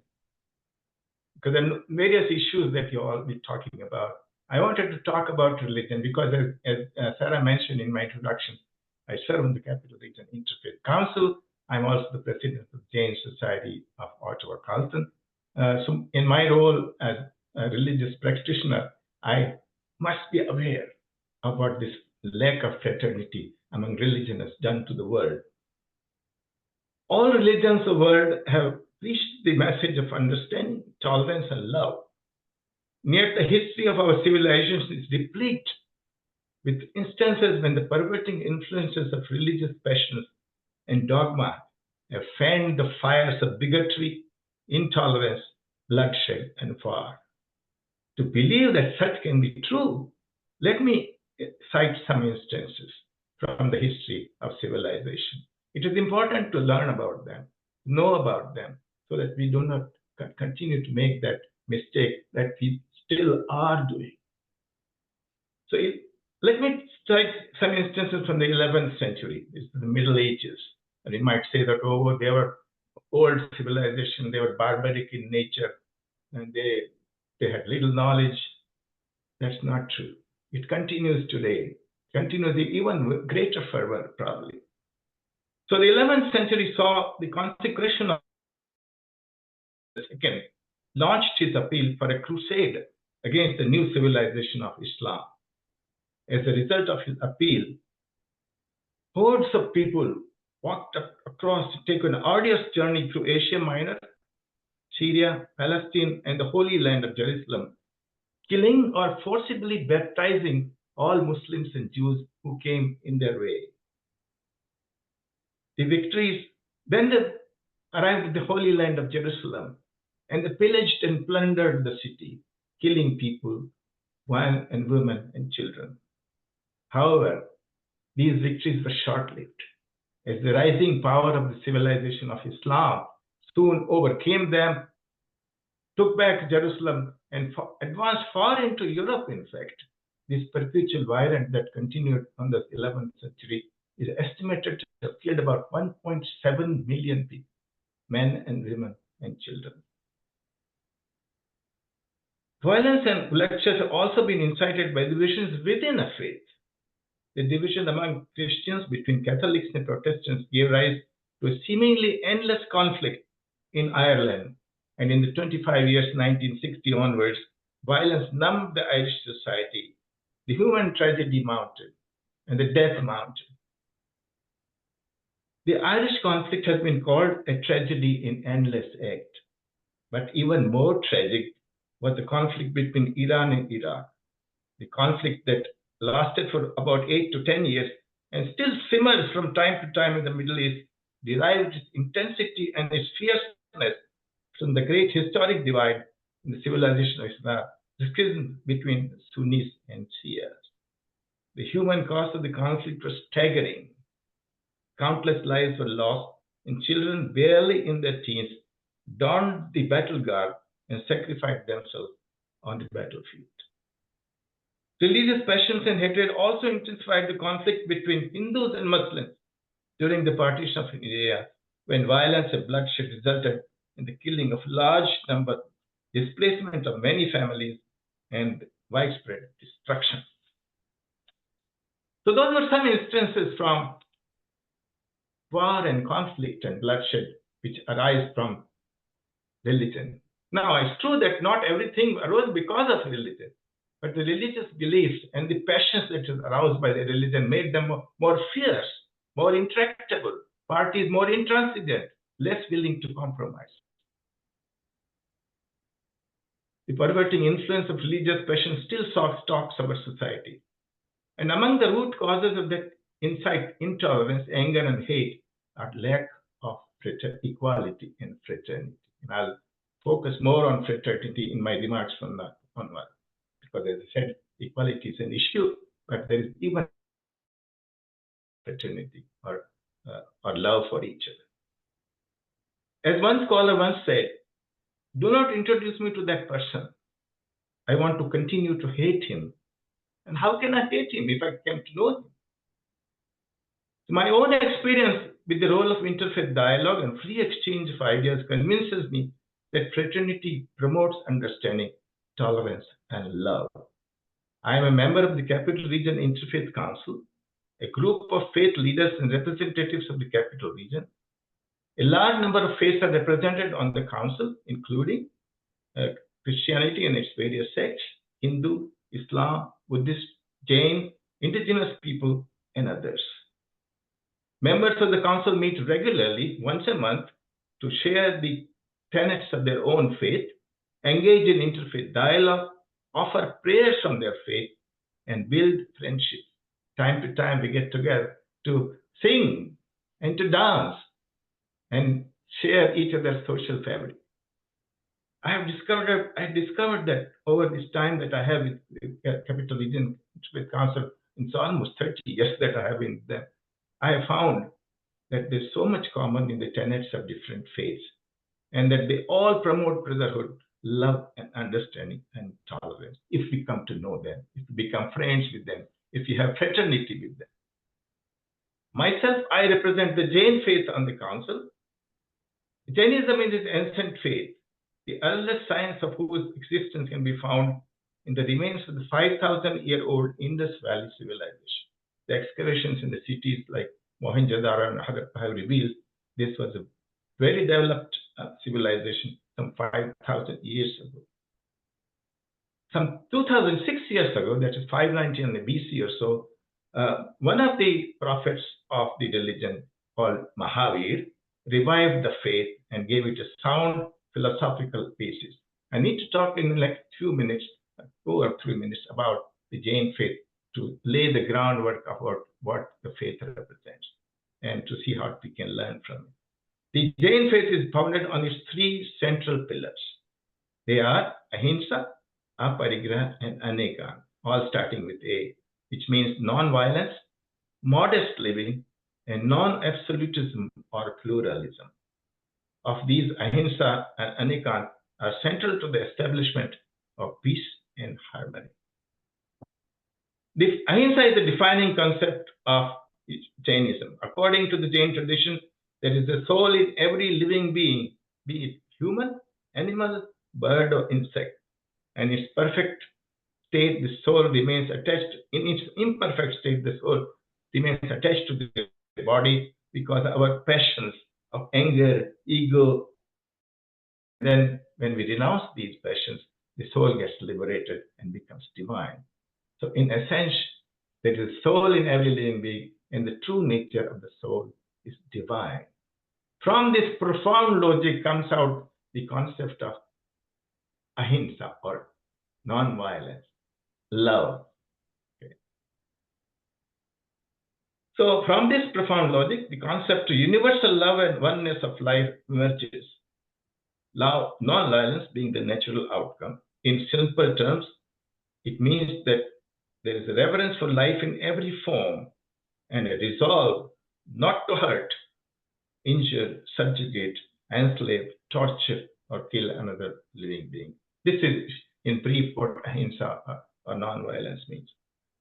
because there are various issues that you all be talking about. I wanted to talk about religion because, as Sarah mentioned in my introduction, I serve in the Capital Region Interfaith Council. I'm also the president of Jain Society of Ottawa Carleton. So in my role as a religious practitioner, I must be aware of what this lack of fraternity among religions has done to the world. All religions of the world have preached the message of understanding, tolerance, and love. And yet the history of our civilization is replete with instances when the perverting influences of religious passions and dogma have fanned the fires of bigotry, intolerance, bloodshed, and war. To believe that such can be true, let me cite some instances from the history of civilization. It is important to learn about them, know about them, so that we do not continue to make that mistake that we still are doing. So Let me cite some instances from the 11th century, the Middle Ages. And you might say that, oh, they were old civilization, they were barbaric in nature, and they had little knowledge. That's not true. It continues today, continues even with greater fervor, probably. So the 11th century saw the consecration of II launched his appeal for a crusade against the new civilization of Islam. As a result of his appeal, hordes of people walked across to take an arduous journey through Asia Minor, Syria, Palestine, and the Holy Land of Jerusalem, killing or forcibly baptizing all Muslims and Jews who came in their way. The victories then arrived at the Holy Land of Jerusalem, and they pillaged and plundered the city, killing people, men and women and children. However, these victories were short-lived, as the rising power of the civilization of Islam soon overcame them, took back Jerusalem, and advanced far into Europe, in fact. This perpetual violence that continued on the 11th century is estimated to have killed about 1.7 million people, men and women and children. Violence and bloodshed have also been incited by divisions within a faith. The division among Christians between Catholics and Protestants gave rise to a seemingly endless conflict in Ireland. And in the 25 years 1960 onwards, violence numbed the Irish society. The human tragedy mounted and the death mounted. The Irish conflict has been called a tragedy in endless act. But even more tragic was the conflict between Iran and Iraq. The conflict that lasted for about 8 to 10 years and still simmers from time to time in the Middle East, derived its intensity and its fierceness from the great historic divide in the civilization of Islam, the schism between Sunnis and Shias. The human cost of the conflict was staggering. Countless lives were lost, and children barely in their teens donned the battle garb and sacrificed themselves on the battlefield. Religious passions and hatred also intensified the conflict between Hindus and Muslims during the partition of India, when violence and bloodshed resulted in the killing of large numbers, displacement of many families, and widespread destruction. So those were some instances from war and conflict and bloodshed which arise from religion. Now, it's true that not everything arose because of religion, but the religious beliefs and the passions that were aroused by the religion made them more fierce, more intractable, parties more intransigent, less willing to compromise. The perverting influence of religious passion still stalks our society. And among the root causes of that incite intolerance, anger, and hate are lack of equality and fraternity. And I'll focus more on fraternity in my remarks from that onward, because as I said, equality is an issue, but there is even fraternity or love for each other. As one scholar once said, do not introduce me to that person. I want to continue to hate him. And how can I hate him if I came to know him? My own experience with the role of interfaith dialogue and free exchange of ideas convinces me that fraternity promotes understanding, tolerance, and love. I am a member of the Capital Region Interfaith Council, a group of faith leaders and representatives of the Capital Region. A large number of faiths are represented on the council, including Christianity and its various sects, Hindu, Islam, Buddhist, Jain, Indigenous people, and others. Members of the council meet regularly once a month to share the tenets of their own faith, engage in interfaith dialogue, offer prayers from their faith, and build friendship. Time to time, we get together to sing and to dance and share each other's social fabric. I discovered that over this time that I have with the Capital Region Interfaith Council, it's almost 30 years that I have been there, I have found that there's so much common in the tenets of different faiths, and that they all promote brotherhood, love, and understanding and tolerance if we come to know them, if we become friends with them, if you have fraternity with them. Myself, I represent the Jain faith on the council. Jainism is its ancient faith, the earliest signs of whose existence can be found in the remains of the 5,000-year-old Indus Valley civilization. The excavations in the cities like Mohenjo-daro and Harappa have revealed this was a very developed civilization some 5,000 years ago. Some 2,006 years ago, that is 590 in the BC or so, one of the prophets of the religion called Mahavir revived the faith and gave it a sound philosophical basis. I need to talk in like 2 minutes, 2 or 3 minutes about the Jain faith to lay the groundwork about what the faith represents and to see how we can learn from it. The Jain faith is founded on its 3 central pillars. They are Ahimsa, Aparigraha, and Anekan, all starting with A, which means non-violence, modest living, and non-absolutism or pluralism. Of these, Ahimsa and Anekan are central to the establishment of peace and harmony. Ahimsa is the defining concept of Jainism. According to the Jain tradition, there is a soul in every living being, be it human, animal, bird, or insect. And its perfect state, the soul remains attached. In its imperfect state, the soul remains attached to the body because our passions of anger, ego, then when we renounce these passions, the soul gets liberated and becomes divine. So in essence, there is a soul in every living being, and the true nature of the soul is divine. From this profound logic comes out the concept of ahimsa or non-violence, love. Okay. So from this profound logic, the concept of universal love and oneness of life emerges. Love, non-violence being the natural outcome. In simple terms, it means that there is a reverence for life in every form and a resolve not to hurt, injure, subjugate, enslave, torture, or kill another living being. This is in brief what ahimsa or non-violence means.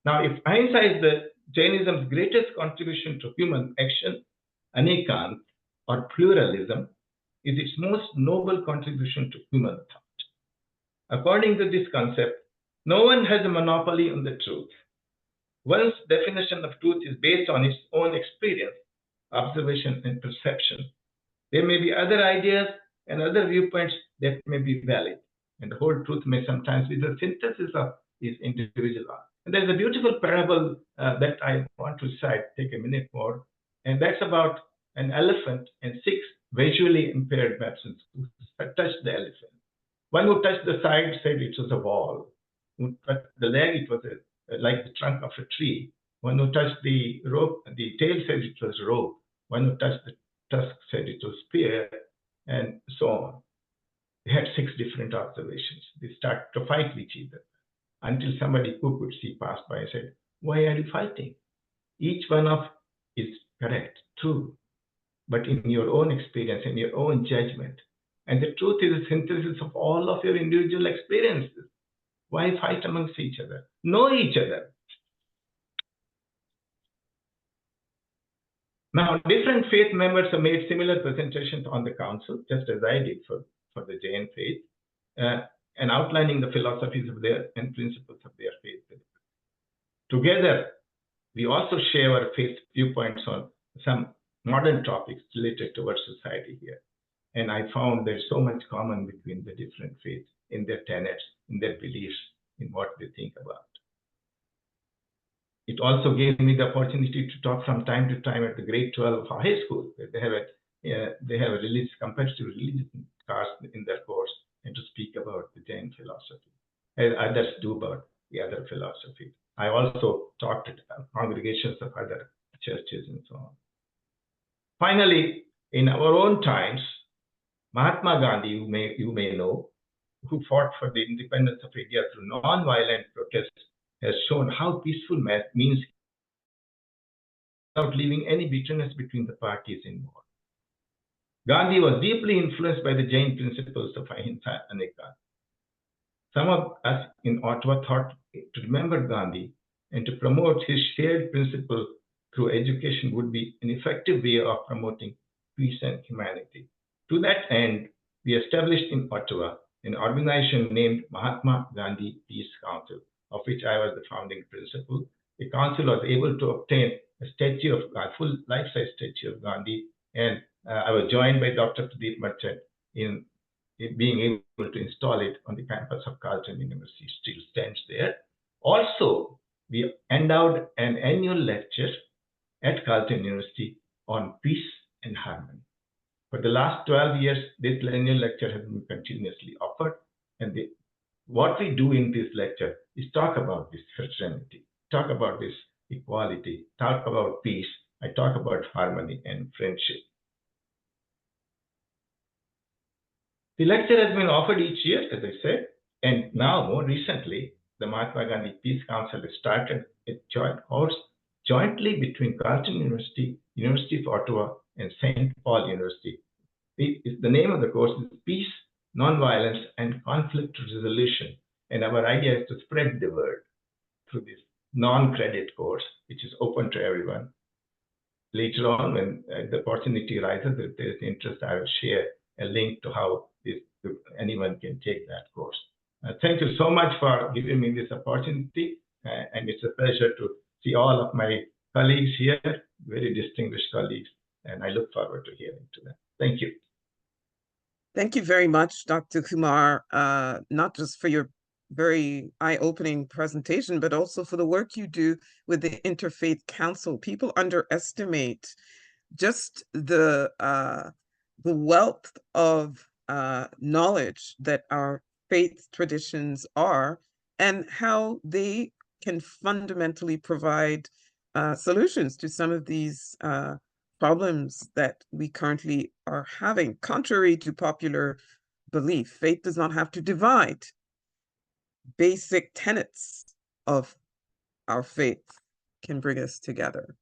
Now, if ahimsa is the Jainism's greatest contribution to human action, Anekan or pluralism is its most noble contribution to human thought. According to this concept, no one has a monopoly on the truth. One's definition of truth is based on its own experience, observation, and perception. There may be other ideas and other viewpoints that may be valid, and the whole truth may sometimes be the synthesis of these individual. And there's a beautiful parable that I want to cite, take a minute more, and that's about an elephant and 6 visually impaired persons who touched the elephant. One who touched the side said it was a wall. Who touched the leg, it was like the trunk of a tree. One who touched the rope, the tail said it was rope. One who touched the tusk said it was spear, and so on. They had 6 different observations. They started to fight with each other until somebody who could see passed by and said, "Why are you fighting? Each one of is correct, true, but in your own experience, in your own judgment. And the truth is a synthesis of all of your individual experiences. Why fight amongst each other? Know each other." Now, different faith members have made similar presentations on the council, just as I did for the Jain faith, and outlining the philosophies of their and principles of their faith. Together, we also share our faith viewpoints on some modern topics related to our society here. And I found there's so much common between the different faiths in their tenets, in their beliefs, in what they think about. It also gave me the opportunity to talk from time to time at the grade 12 of high school, where they have a religious, competitive religion class in their course, and to speak about the Jain philosophy, as others do about the other philosophy. I also talked at congregations of other churches and so on. Finally, in our own times, Mahatma Gandhi, you may know, who fought for the independence of India through non-violent protests, has shown how peaceful means without leaving any bitterness between the parties involved. Gandhi was deeply influenced by the Jain principles of Ahimsa and Anekan. Some of us in Ottawa thought to remember Gandhi and to promote his shared principle through education would be an effective way of promoting peace and humanity. To that end, we established in Ottawa an organization named Mahatma Gandhi Peace Council, of which I was the founding principal. The council was able to obtain a statue of a full life-size statue of Gandhi, and I was joined by Dr. Pradeep Merchant in being able to install it on the campus of Carleton University. Still stands there. Also, we endowed an annual lecture at Carleton University on peace and harmony. For the last 12 years, this annual lecture has been continuously offered. And what we do in this lecture is talk about this fraternity, talk about this equality, talk about peace, I talk about harmony and friendship. The lecture has been offered each year, as I said, and now more recently, the Mahatma Gandhi Peace Council has started a joint course jointly between Carleton University, University of Ottawa, and St. Paul University. The name of the course is Peace, Nonviolence, and Conflict Resolution. And our idea is to spread the word through this non-credit course, which is open to everyone. Later on, when the opportunity arises, if there is interest, I will share a link to how anyone can take that course. Thank you so much for giving me this opportunity. And it's a pleasure to see all of my colleagues here, very distinguished colleagues, and I look forward to hearing to them. Thank you. Thank you very much, Dr. Kumar, not just for your very eye-opening presentation, but also for the work you do with the Interfaith Council. People underestimate just the wealth of knowledge that our faith traditions are and how they can fundamentally provide solutions to some of these problems that we currently are having. Contrary to popular belief, faith does not have to divide. Basic tenets of our faith can bring us together.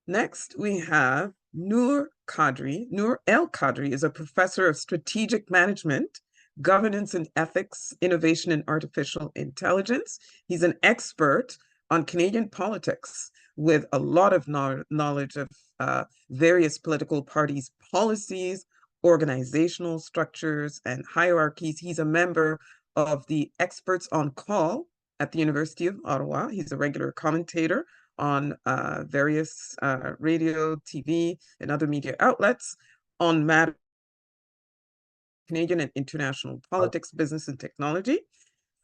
Next, we have Noor Qadri. Noor El Qadri is a professor of strategic management, governance and ethics, innovation and artificial intelligence. He's an expert on Canadian politics with a lot of knowledge of various political parties' policies, organizational structures, and hierarchies. He's a member of the Experts on Call at the University of Ottawa. He's a regular commentator on various radio, TV, and other media outlets on matters Canadian and international politics, business, and technology.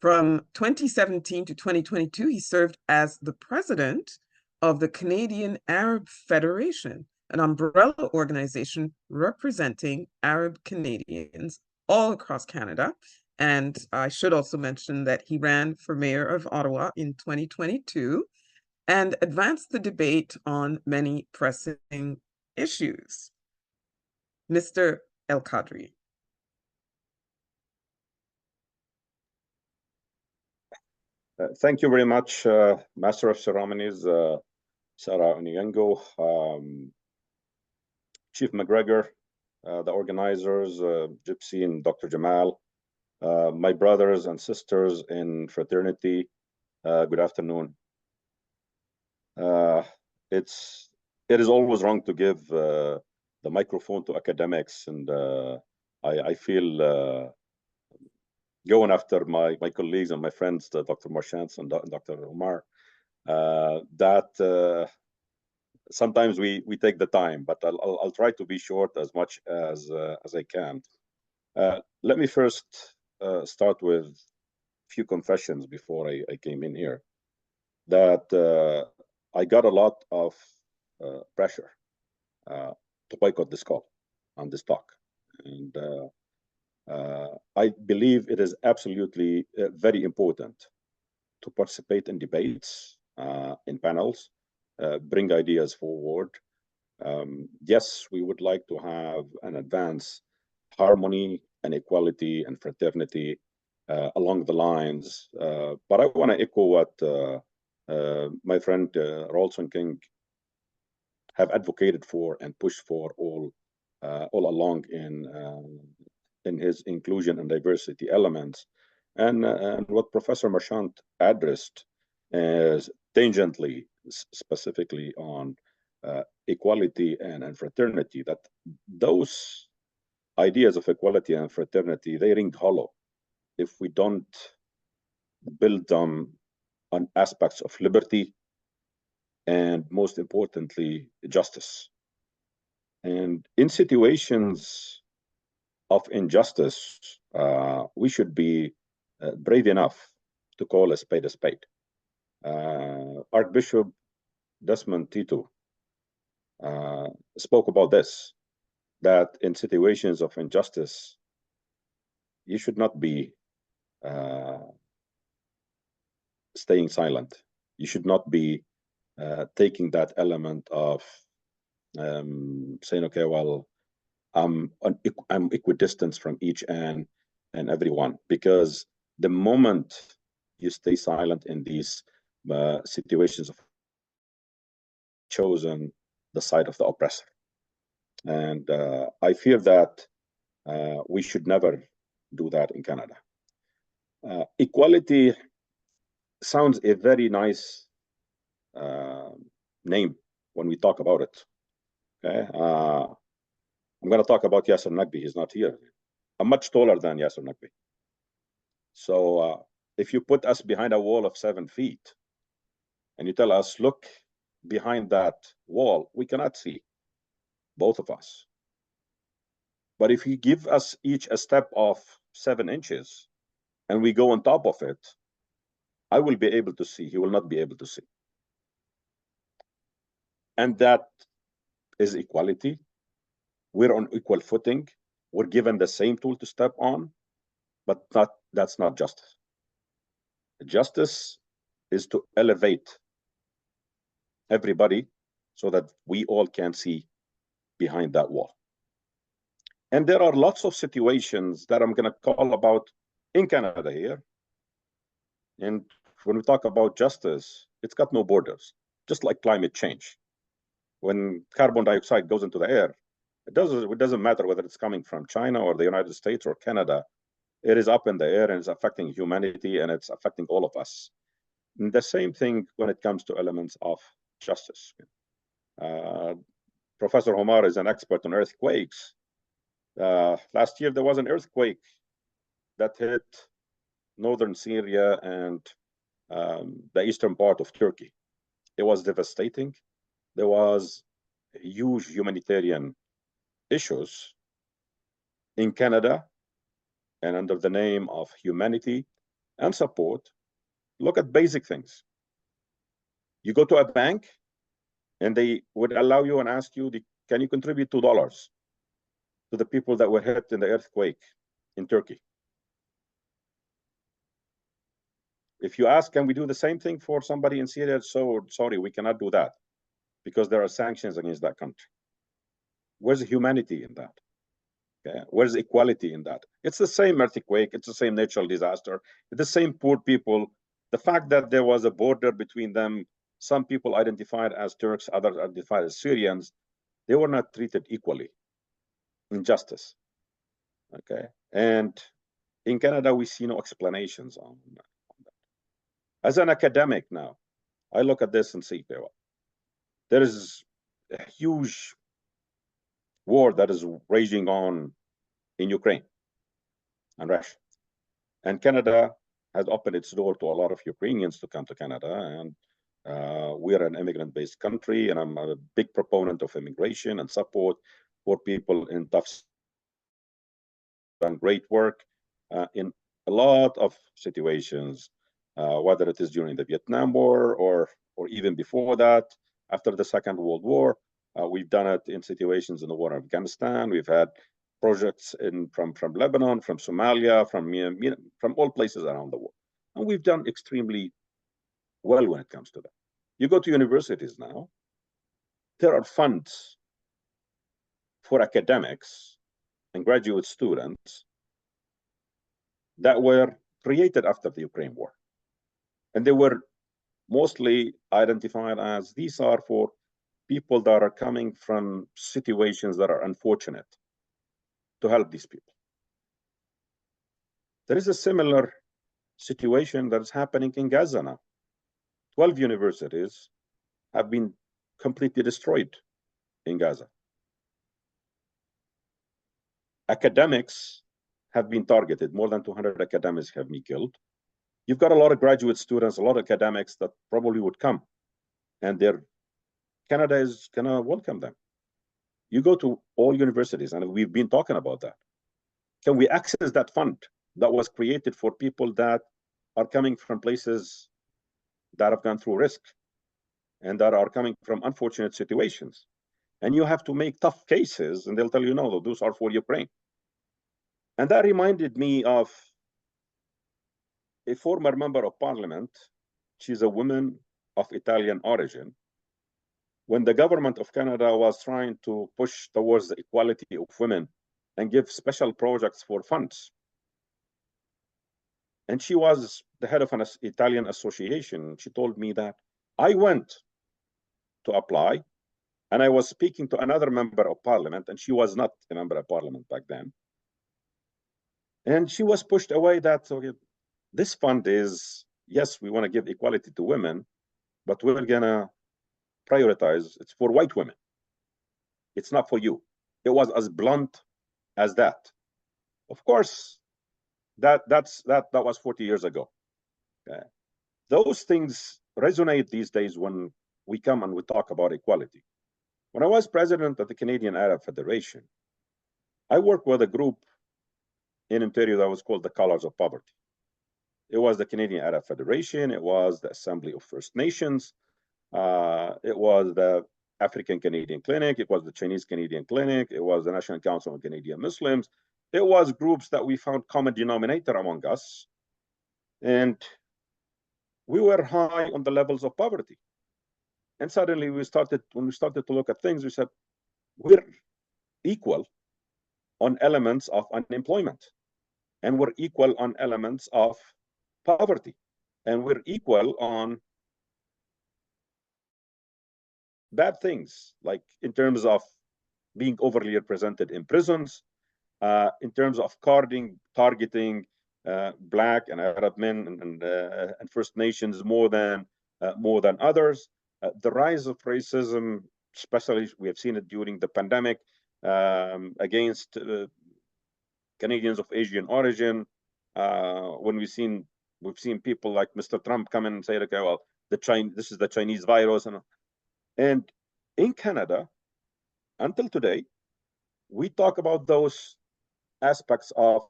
From 2017 to 2022, he served as the president of the Canadian Arab Federation, an umbrella organization representing Arab Canadians all across Canada. And I should also mention that he ran for mayor of Ottawa in 2022 and advanced the debate on many pressing issues. Mr. El Qadri. Thank you very much, Master of Ceremonies, Sarah Onyango, Chief McGregor, the organizers, Gypsy and Dr. Jamal, my brothers and sisters in fraternity, good afternoon. It is always wrong to give the microphone to academics, and I feel going after my colleagues and my friends, Dr. Marchant and Dr. Omar, that sometimes we take the time, but I'll try to be short as much as I can. Let me first start with a few confessions before I came in here. That I got a lot of pressure to boycott this call on this talk, and I believe it is absolutely very important to participate in debates, in panels, bring ideas forward. Yes, we would like to have and advance harmony and equality and fraternity along the lines, but I want to echo what my friend Ralston King have advocated for and pushed for all along in his inclusion and diversity elements, and what Professor Marchant addressed as tangentially, specifically on equality and fraternity, that those ideas of equality and fraternity, they ring hollow if we don't build them on aspects of liberty and, most importantly, justice. And in situations of injustice, we should be brave enough to call a spade a spade. Archbishop Desmond Tutu spoke about this, that in situations of injustice, you should not be staying silent. You should not be taking that element of saying, okay, well, I'm equidistant from each and everyone, because the moment you stay silent in these situations of chosen the side of the oppressor. And I fear that we should never do that in Canada. Equality sounds a very nice name when we talk about it. Okay, I'm going to talk about Yasser Naqvi. He's not here. I'm much taller than Yasser Naqvi. So if you put us behind a wall of 7 feet and you tell us, look behind that wall, we cannot see, both of us. But if you give us each a step of 7 inches and we go on top of it, I will be able to see. He will not be able to see. And that is equality. We're on equal footing. We're given the same tool to step on, but that's not justice. Justice is to elevate everybody so that we all can see behind that wall. And there are lots of situations that I'm going to call about in Canada here. And when we talk about justice, it's got no borders, just like climate change. When carbon dioxide goes into the air, it doesn't matter whether it's coming from China or the United States or Canada. It is up in the air and it's affecting humanity and it's affecting all of us. And the same thing when it comes to elements of justice. Professor Homar is an expert on earthquakes. Last year, there was an earthquake that hit northern Syria and the eastern part of Turkey. It was devastating. There was huge humanitarian issues in Canada, and under the name of humanity and support, look at basic things. You go to a bank and they would allow you and ask you, can you contribute $2 to the people that were hit in the earthquake in Turkey? If you ask, can we do the same thing for somebody in Syria? So sorry, we cannot do that because there are sanctions against that country. Where's the humanity in that? Okay. Where's equality in that? It's the same earthquake, it's the same natural disaster, it's the same poor people. The fact that there was a border between them, some people identified as Turks, others identified as Syrians, they were not treated equally in justice. Okay. And in Canada, we see no explanations on that. As an academic now, I look at this and see, well, there is a huge war that is raging on in Ukraine and Russia. And Canada has opened its door to a lot of Ukrainians to come to Canada. And we are an immigrant-based country, and I'm a big proponent of immigration and support for people in tough and great work in a lot of situations, whether it is during the Vietnam War or even before that, after the Second World War. We've done it in situations in the war in Afghanistan. We've had projects from Lebanon, from Somalia, from all places around the world. And we've done extremely well when it comes to that. You go to universities now, there are funds for academics and graduate students that were created after the Ukraine war. And they were mostly identified as these are for people that are coming from situations that are unfortunate, to help these people. There is a similar situation that is happening in Gaza now. 12 universities have been completely destroyed in Gaza. Academics have been targeted. More than 200 academics have been killed. You've got a lot of graduate students, a lot of academics that probably would come, and Canada is gonna welcome them. You go to all universities, and we've been talking about that. Can we access that fund that was created for people that are coming from places that have gone through risk and that are coming from unfortunate situations? And you have to make tough cases, and they'll tell you, no, those are for Ukraine. And that reminded me of a former member of parliament. She's a woman of Italian origin. When the government of Canada was trying to push towards the equality of women and give special projects for funds, and she was the head of an Italian association, she told me that I went to apply, and I was speaking to another member of parliament, and she was not a member of parliament back then. And she was pushed away that, okay, this fund is, yes, we want to give equality to women, but we're gonna prioritize, it's for white women. It's not for you. It was as blunt as that. Of course, that was 40 years ago. Those things resonate these days when we come and we talk about equality. When I was president of the Canadian Arab Federation, I worked with a group in Ontario that was called the Colors of Poverty. It was the Canadian Arab Federation, it was the Assembly of First Nations, it was the African Canadian Clinic, it was the Chinese Canadian Clinic, it was the National Council of Canadian Muslims. It was groups that we found common denominator among us, and we were high on the levels of poverty. And suddenly when we started to look at things, we said, we're equal on elements of unemployment, and we're equal on elements of poverty, and we're equal on bad things, like in terms of being overly represented in prisons, in terms of targeting Black and Arab men and First Nations more than others. The rise of racism, especially we have seen it during the pandemic, against Canadians of Asian origin. When we've seen people like Mr. Trump come in and say, okay, well, this is the Chinese virus, and in Canada, until today, we talk about those aspects of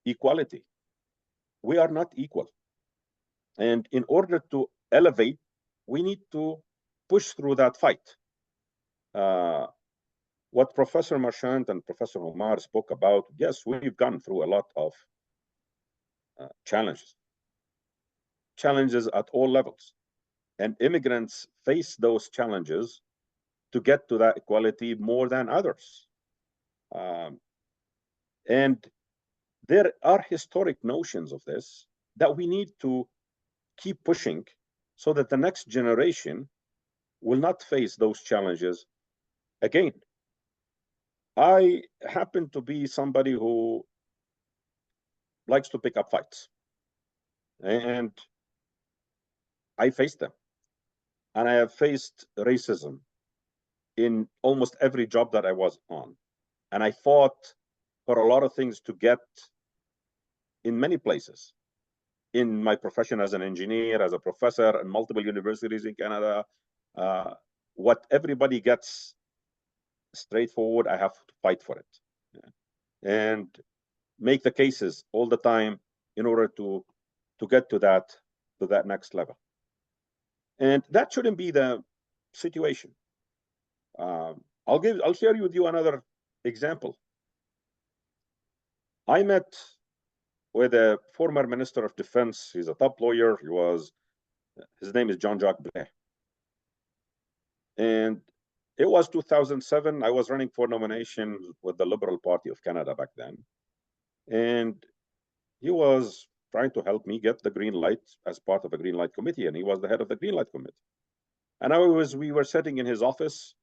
equality. We are not equal. And in order to elevate, we need to push through that fight. What Professor Marchand and Professor Omar spoke about, yes, we've gone through a lot of challenges at all levels. And immigrants face those challenges to get to that equality more than others. And there are historic notions of this that we need to keep pushing so that the next generation will not face those challenges again. I happen to be somebody who likes to pick up fights, and I faced them. And I have faced racism in almost every job that I was on. And I fought for a lot of things to get in many places. In my profession as an engineer, as a professor in multiple universities in Canada, what everybody gets straightforward, I have to fight for it. And make the cases all the time in order to get to that next level. And that shouldn't be the situation. I'll share with you another example. I met with a former Minister of Defense. He's a top lawyer. His name is Jean-Jacques Blais. And it was 2007. I was running for nomination with the Liberal Party of Canada back then. And he was trying to help me get the green light as part of a green light committee. And he was the head of the green light committee. And we were sitting in his office.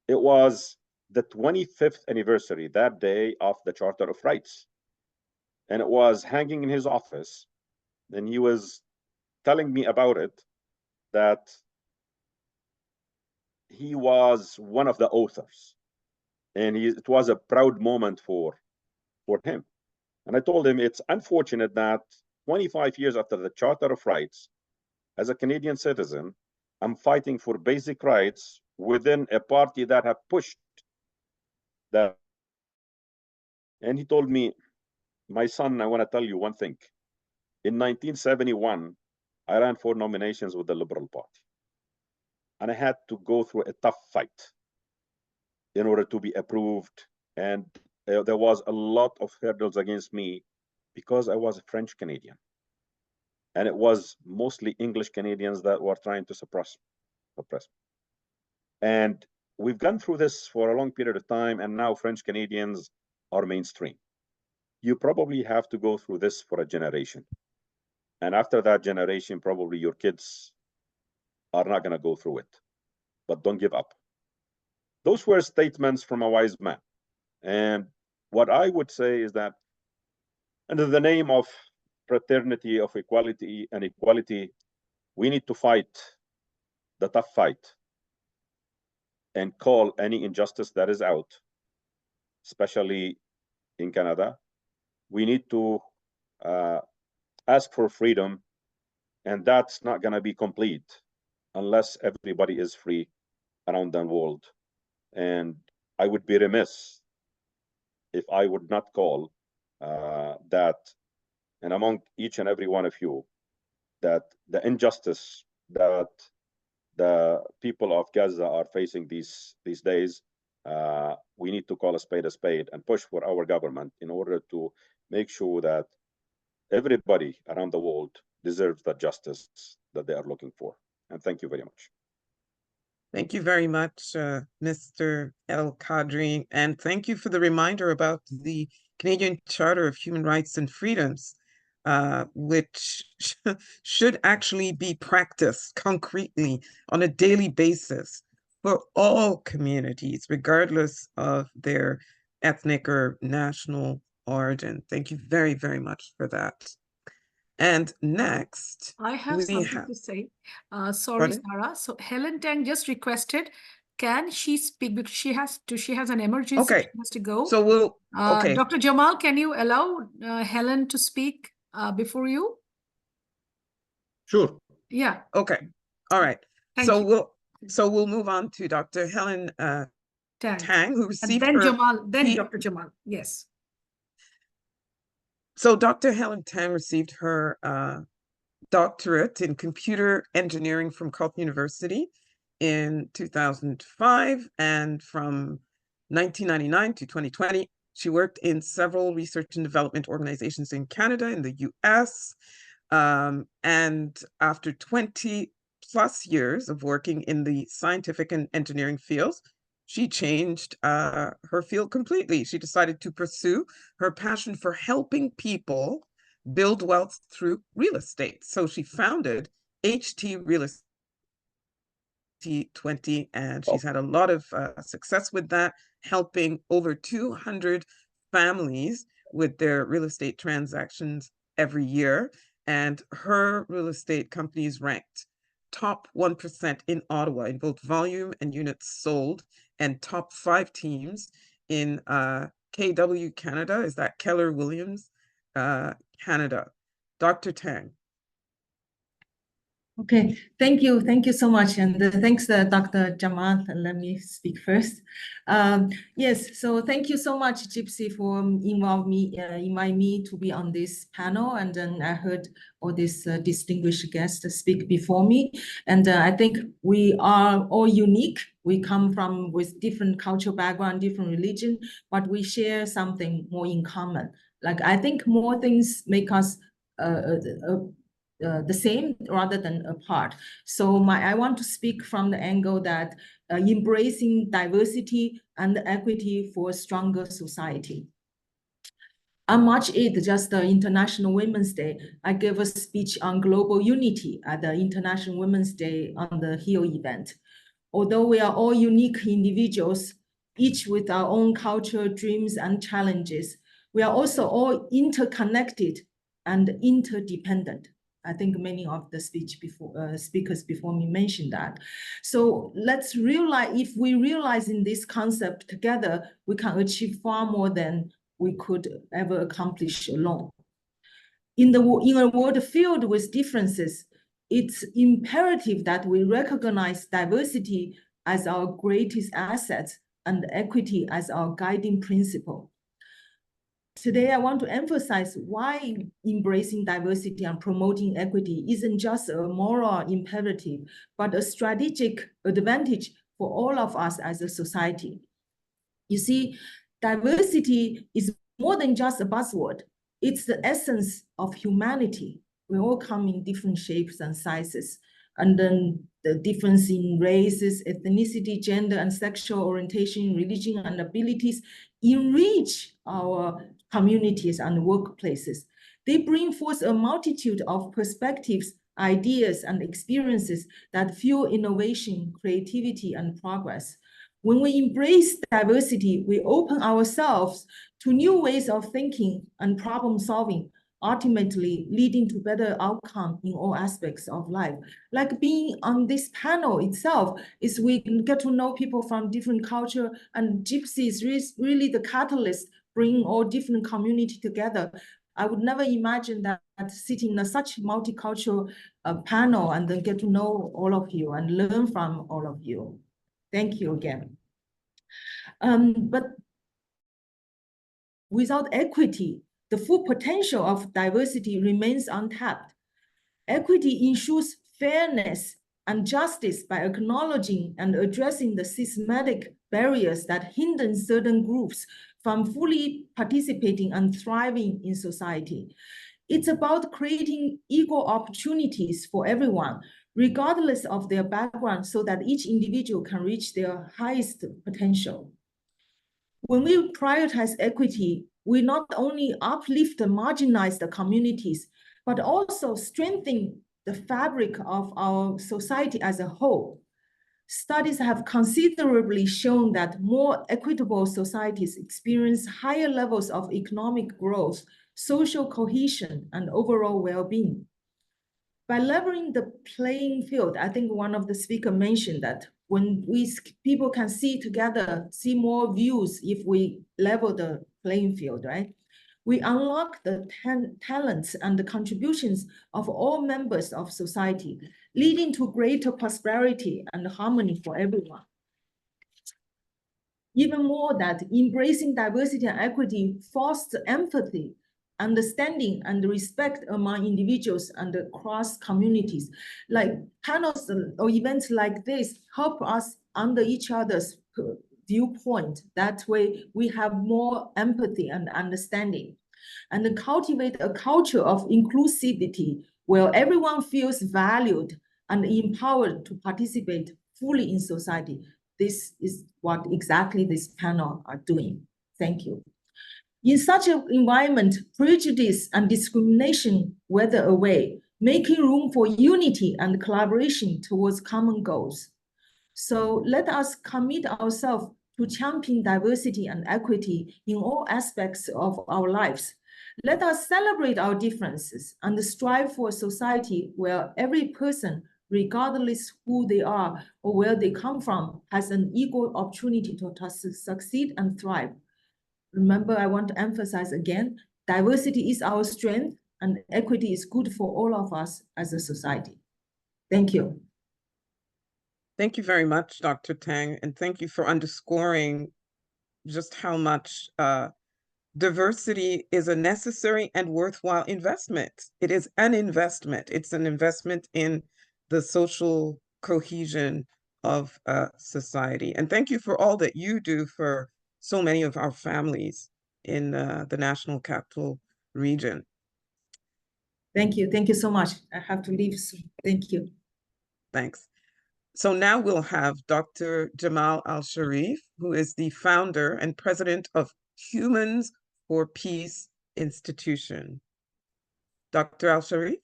It was the 25th anniversary that day of the Charter of Rights. And it was hanging in his office. And he was telling me about it, that he was one of the authors, and it was a proud moment for him. And I told him it's unfortunate that 25 years after the Charter of Rights, as a Canadian citizen, I'm fighting for basic rights within a party that have pushed that. And he told me, my son, I want to tell you one thing. In 1971, I ran 4 nominations with the Liberal Party. And I had to go through a tough fight in order to be approved. And there was a lot of hurdles against me because I was a French Canadian. And it was mostly English Canadians that were trying to suppress me. And we've gone through this for a long period of time, and now French Canadians are mainstream. You probably have to go through this for a generation. And after that generation, probably your kids are not going to go through it. But don't give up. Those were statements from a wise man. And what I would say is that under the name of fraternity, of equality and equality, we need to fight the tough fight and call any injustice that is out, especially in Canada. We need to ask for freedom, and that's not going to be complete unless everybody is free around the world. And I would be remiss if I would not call that, and among each and every one of you, that the injustice that the people of Gaza are facing these days, we need to call a spade and push for our government in order to make sure that everybody around the world deserves the justice that they are looking for. And thank you very much. Thank you very much, Mr. El Kadri, and thank you for the reminder about the Canadian Charter of Human Rights and Freedoms, which should actually be practiced concretely on a daily basis for all communities, regardless of their ethnic or national origin. Thank you very, very much for that. And next, I have something to say. Sorry, Pardon? Sarah. So Helen Tang just requested, can she speak because she has an emergency. Okay. She has to go. So we'll, okay. Dr. Jamal, can you allow Helen to speak before you? Sure. Yeah. Okay. All right. Thank you. We'll move on to Dr. Helen Tang, who And received then her Jamal, then Dr. Jamal. Yes. So Dr. Helen Tang received her doctorate in computer engineering from Carleton University in 2005, and from 1999 to 2020, she worked in several research and development organizations in Canada and the US. And after 20 plus years of working in the scientific and engineering fields, she changed her field completely. She decided to pursue her passion for helping people build wealth through real estate. So she founded HT Real Estate 2020, and she's had a lot of success with that, helping over 200 families with their real estate transactions every year. And her real estate company is ranked top 1% in Ottawa in both volume and units sold, and top 5 teams in KW Canada. Is that Keller Williams Canada? Dr. Tang. Okay, thank you so much, and thanks, Dr. Jamal. Let me speak first. Yes, so thank you so much, Gypsy, for inviting me to be on this panel, and then I heard all these distinguished guests speak before me, and I think we are all unique. We come from with different cultural background, different religion, but we share something more in common. Like I think more things make us the same rather than apart. So I want to speak from the angle that embracing diversity and equity for a stronger society. On March 8th, just the International Women's Day, I gave a speech on global unity at the International Women's Day on the Hill event. Although we are all unique individuals, each with our own culture, dreams, and challenges, we are also all interconnected and interdependent. I think many of the speakers before me mentioned that. So let's realize, if we realize in this concept together, we can achieve far more than we could ever accomplish alone. In a world filled with differences, it's imperative that we recognize diversity as our greatest asset and equity as our guiding principle. Today, I want to emphasize why embracing diversity and promoting equity isn't just a moral imperative, but a strategic advantage for all of us as a society. You see, diversity is more than just a buzzword. It's the essence of humanity. We all come in different shapes and sizes. And then the difference in races, ethnicity, gender, and sexual orientation, religion, and abilities enrich our communities and workplaces. They bring forth a multitude of perspectives, ideas, and experiences that fuel innovation, creativity, and progress. When we embrace diversity, we open ourselves to new ways of thinking and problem solving, ultimately leading to better outcome in all aspects of life. Like being on this panel itself is we get to know people from different culture, and Gypsy is really the catalyst, bringing all different community together. I would never imagine that sitting in such multicultural panel and then get to know all of you and learn from all of you. Thank you again. But without equity, the full potential of diversity remains untapped. Equity ensures fairness and justice by acknowledging and addressing the systematic barriers that hinder certain groups from fully participating and thriving in society. It's about creating equal opportunities for everyone, regardless of their background, so that each individual can reach their highest potential. When we prioritize equity, we not only uplift the marginalized communities, but also strengthen the fabric of our society as a whole. Studies have considerably shown that more equitable societies experience higher levels of economic growth, social cohesion, and overall well-being. By leveling the playing field, I think one of the speakers mentioned that when people can see together, see more views if we level the playing field, right? We unlock the talents and the contributions of all members of society, leading to greater prosperity and harmony for everyone. Even more that embracing diversity and equity fosters empathy, understanding, and respect among individuals and across communities. Like panels or events like this help us under each other's viewpoint. That way we have more empathy and understanding, and cultivate a culture of inclusivity where everyone feels valued and empowered to participate fully in society. This is what exactly this panel are doing. Thank you. In such an environment, prejudice and discrimination wither away, making room for unity and collaboration towards common goals. So let us commit ourselves to champion diversity and equity in all aspects of our lives. Let us celebrate our differences and strive for a society where every person, regardless who they are or where they come from, has an equal opportunity to succeed and thrive. Remember, I want to emphasize again, diversity is our strength and equity is good for all of us as a society. Thank you. Thank you very much, Dr. Tang, and thank you for underscoring just how much diversity is a necessary and worthwhile investment. It is an investment. It's an investment in the social cohesion of society. And thank you for all that you do for so many of our families in the National Capital Region. Thank you. Thank you so much. I have to leave soon. Thank you. Thanks. So now we'll have Dr. Jamal Al-Sharif, who is the founder and president of Humans for Peace Institution. Dr. Al-Sharif?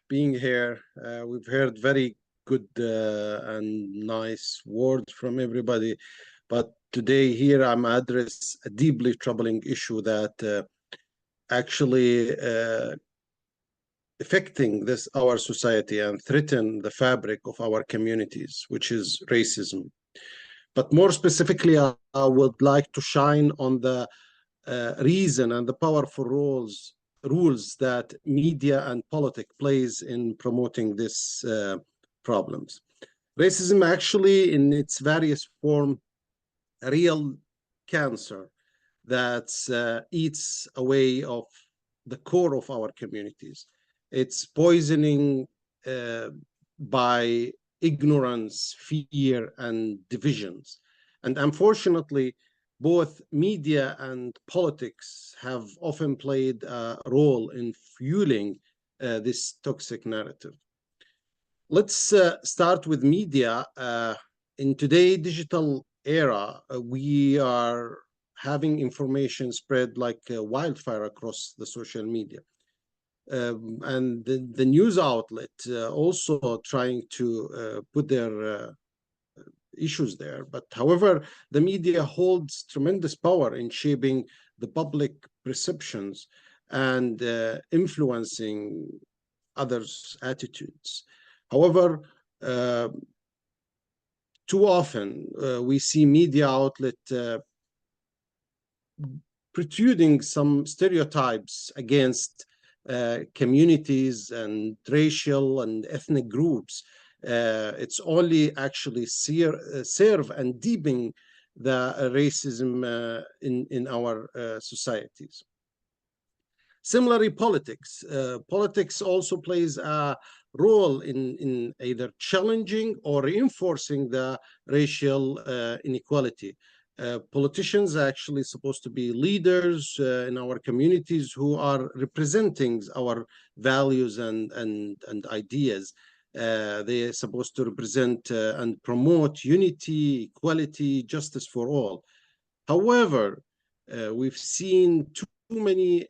Being here, we've heard very good and nice words from everybody, but today here I'm address a deeply troubling issue that actually affecting our society and threaten the fabric of our communities, which is racism. But more specifically, I would like to shine on the reason and the powerful rules that media and politics plays in promoting these problems. Racism actually, in its various forms, a real cancer that eats away of the core of our communities. It's poisoning by ignorance, fear, and divisions. And unfortunately, both media and politics have often played a role in fueling this toxic narrative. Let's start with media. In today's digital era, we are having information spread like wildfire across the social media. And the news outlet also trying to put their issues there. But however, the media holds tremendous power in shaping the public perceptions and influencing others' attitudes. However, too often we see media outlet protruding some stereotypes against communities and racial and ethnic groups. It's only actually serve and deepen the racism in our societies. Similarly, politics. Politics also plays a role in either challenging or reinforcing the racial inequality. Politicians are actually supposed to be leaders in our communities who are representing our values and ideas. They are supposed to represent and promote unity, equality, justice for all. However, we've seen too many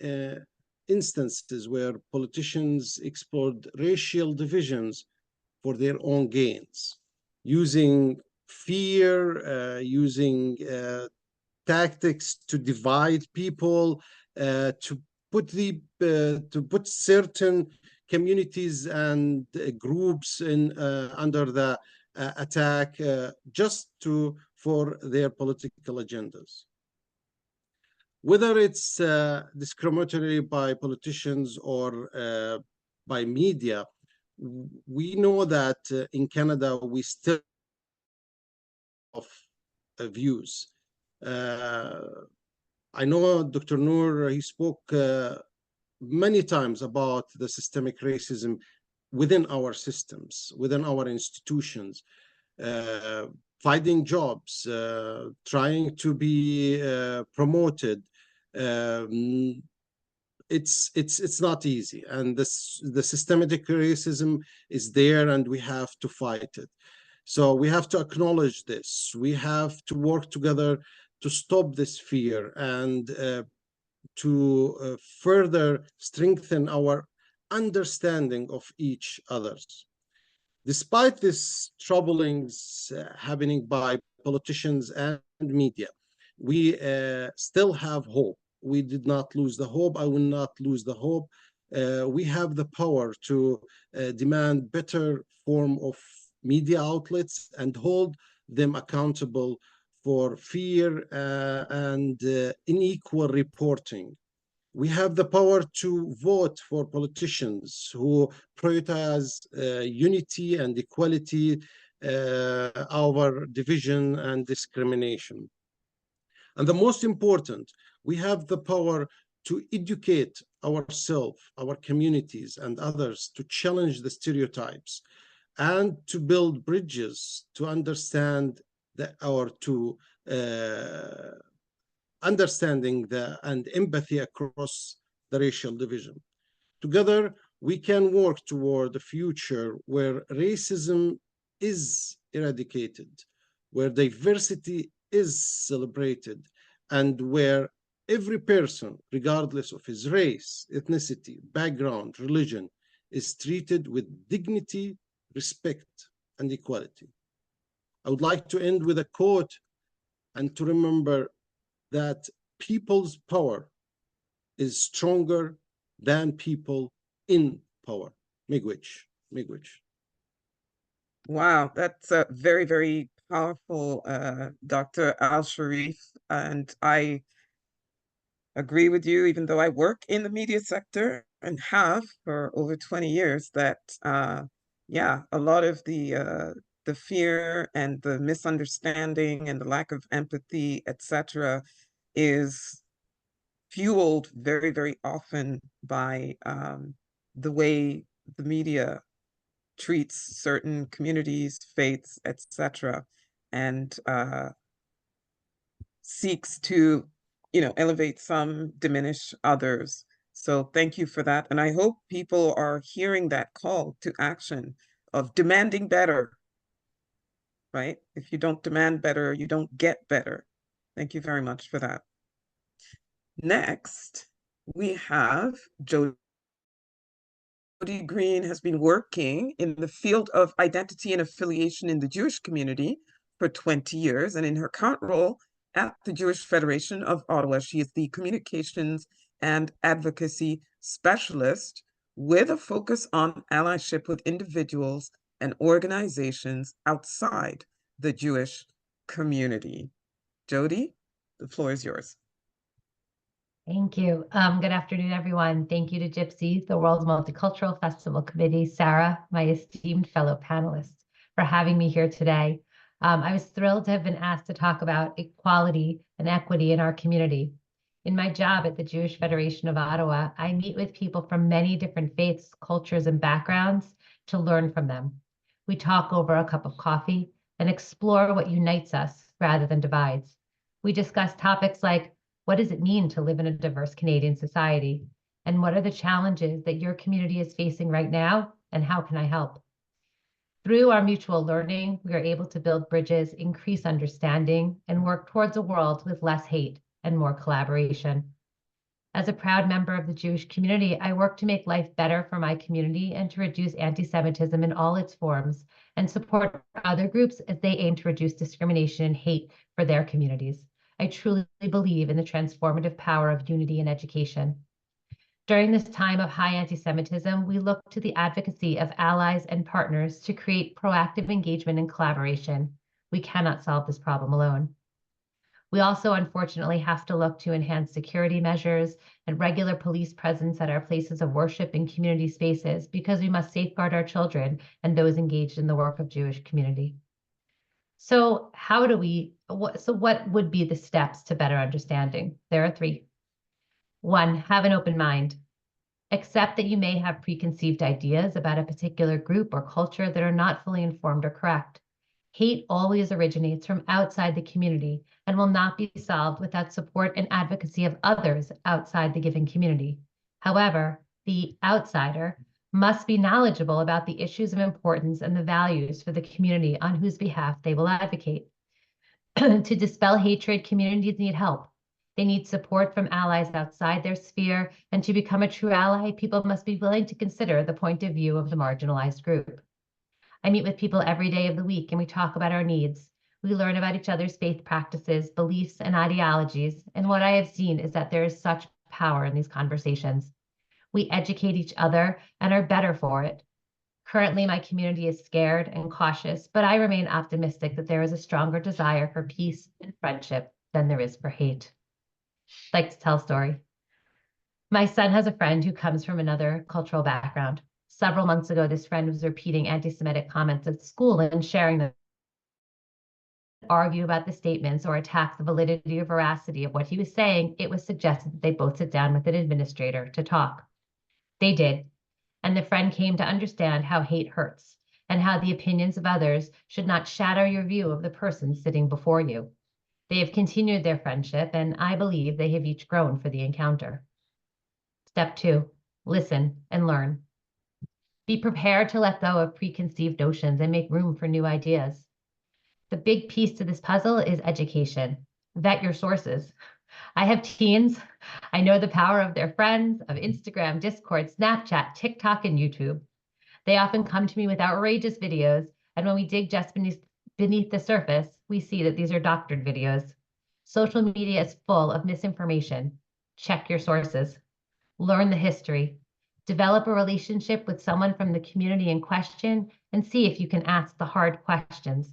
instances where politicians explored racial divisions for their own gains, using fear, using tactics to divide people, to put certain communities and groups in under the attack just for their political agendas. Whether it's discriminatory by politicians or by media, we know that in Canada we still have views. I know Dr. Noor, he spoke many times about the systemic racism within our systems, within our institutions, finding jobs, trying to be promoted. It's not easy, and the systematic racism is there, and we have to fight it. So we have to acknowledge this. We have to work together to stop this fear and to further strengthen our understanding of each other's. Despite this troublings happening by politicians and media, we still have hope. We did not lose the hope. I will not lose the hope. We have the power to demand better form of media outlets and hold them accountable for fear and unequal reporting. We have the power to vote for politicians who prioritize unity and equality over division and discrimination. And the most important, we have the power to educate ourselves, our communities, and others to challenge the stereotypes and to build bridges to understand understanding and empathy across the racial division. Together, we can work toward a future where racism is eradicated, where diversity is celebrated, and where every person, regardless of his race, ethnicity, background, religion, is treated with dignity, respect, and equality. I would like to end with a quote and to remember that people's power is stronger than people in power. Miigwech. Wow, that's very, very powerful, Dr. Al-Sharif. And I agree with you, even though I work in the media sector and have for over 20 years, that yeah, a lot of the fear and the misunderstanding and the lack of empathy, etc., is fueled very, very often by the way the media treats certain communities, faiths, etc., and seeks to, elevate some, diminish others. So thank you for that. And I hope people are hearing that call to action of demanding better, right? If you don't demand better, you don't get better. Thank you very much for that. Next, we have Jody Green has been working in the field of identity and affiliation in the Jewish community for 20 years. And in her current role at the Jewish Federation of Ottawa, she is the communications and advocacy specialist with a focus on allyship with individuals and organizations outside the Jewish community. Jody, the floor is yours. Thank you. Good afternoon, everyone. Thank you to Gypsy, the World's Multicultural Festival Committee, Sarah, my esteemed fellow panelists, for having me here today. I was thrilled to have been asked to talk about equality and equity in our community. In my job at the Jewish Federation of Ottawa, I meet with people from many different faiths, cultures, and backgrounds to learn from them. We talk over a cup of coffee and explore what unites us rather than divides. We discuss topics like, what does it mean to live in a diverse Canadian society? And what are the challenges that your community is facing right now? And how can I help? Through our mutual learning, we are able to build bridges, increase understanding, and work towards a world with less hate and more collaboration. As a proud member of the Jewish community, I work to make life better for my community and to reduce anti-Semitism in all its forms and support other groups as they aim to reduce discrimination and hate for their communities. I truly believe in the transformative power of unity in education. During this time of high anti-Semitism, we look to the advocacy of allies and partners to create proactive engagement and collaboration. We cannot solve this problem alone. We also, unfortunately, have to look to enhance security measures and regular police presence at our places of worship and community spaces because we must safeguard our children and those engaged in the work of Jewish community. So what would be the steps to better understanding? There are 3. 1, have an open mind. Accept that you may have preconceived ideas about a particular group or culture that are not fully informed or correct. Hate always originates from outside the community and will not be solved without support and advocacy of others outside the given community. However, the outsider must be knowledgeable about the issues of importance and the values for the community on whose behalf they will advocate. To dispel hatred, communities need help. They need support from allies outside their sphere, and to become a true ally, people must be willing to consider the point of view of the marginalized group. I meet with people every day of the week and we talk about our needs. We learn about each other's faith practices, beliefs, and ideologies. And what I have seen is that there is such power in these conversations. We educate each other and are better for it. Currently, my community is scared and cautious, but I remain optimistic that there is a stronger desire for peace and friendship than there is for hate. I'd like to tell a story. My son has a friend who comes from another cultural background. Several months ago, this friend was repeating anti-Semitic comments at school and sharing them, argue about the statements or attack the validity or veracity of what he was saying. It was suggested that they both sit down with an administrator to talk. They did, and the friend came to understand how hate hurts and how the opinions of others should not shadow your view of the person sitting before you. They have continued their friendship, and I believe they have each grown for the encounter. Step 2, listen and learn. Be prepared to let go of preconceived notions and make room for new ideas. The big piece to this puzzle is education. Vet your sources. I have teens. I know the power of their friends, of Instagram, Discord, Snapchat, TikTok, and YouTube. They often come to me with outrageous videos, and when we dig just beneath the surface, we see that these are doctored videos. Social media is full of misinformation. Check your sources. Learn the history. Develop a relationship with someone from the community in question and see if you can ask the hard questions.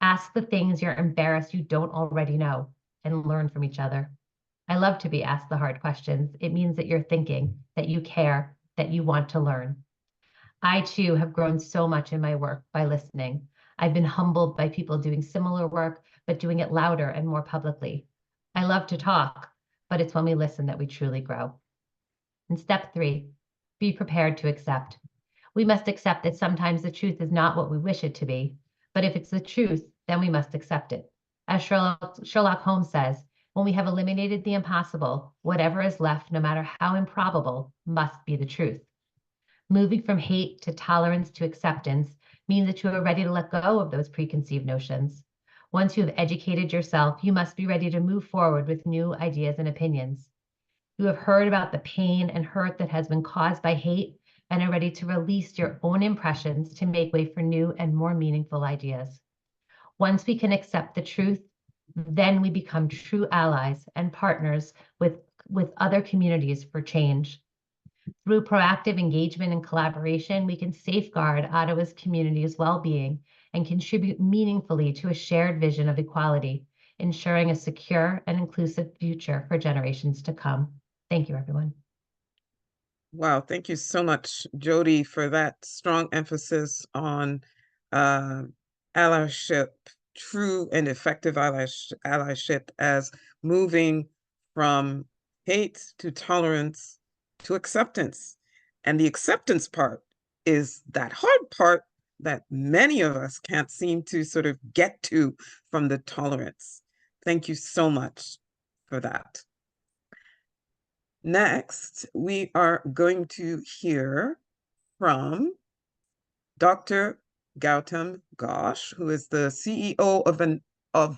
Ask the things you're embarrassed you don't already know and learn from each other. I love to be asked the hard questions. It means that you're thinking, that you care, that you want to learn. I too have grown so much in my work by listening. I've been humbled by people doing similar work, but doing it louder and more publicly. I love to talk, but it's when we listen that we truly grow. And step 3, be prepared to accept. We must accept that sometimes the truth is not what we wish it to be, but if it's the truth, then we must accept it. As Sherlock Holmes says, when we have eliminated the impossible, whatever is left, no matter how improbable, must be the truth. Moving from hate to tolerance to acceptance means that you are ready to let go of those preconceived notions. Once you have educated yourself, you must be ready to move forward with new ideas and opinions. You have heard about the pain and hurt that has been caused by hate and are ready to release your own impressions to make way for new and more meaningful ideas. Once we can accept the truth, then we become true allies and partners with other communities for change. Through proactive engagement and collaboration, we can safeguard Ottawa's community's well-being and contribute meaningfully to a shared vision of equality, ensuring a secure and inclusive future for generations to come. Thank you, everyone. Wow, thank you so much, Jody, for that strong emphasis on allyship, true and effective allyship as moving from hate to tolerance to acceptance. And the acceptance part is that hard part that many of us can't seem to sort of get to from the tolerance. Thank you so much for that. Next, we are going to hear from Dr. Gautam Ghosh, who is the CEO of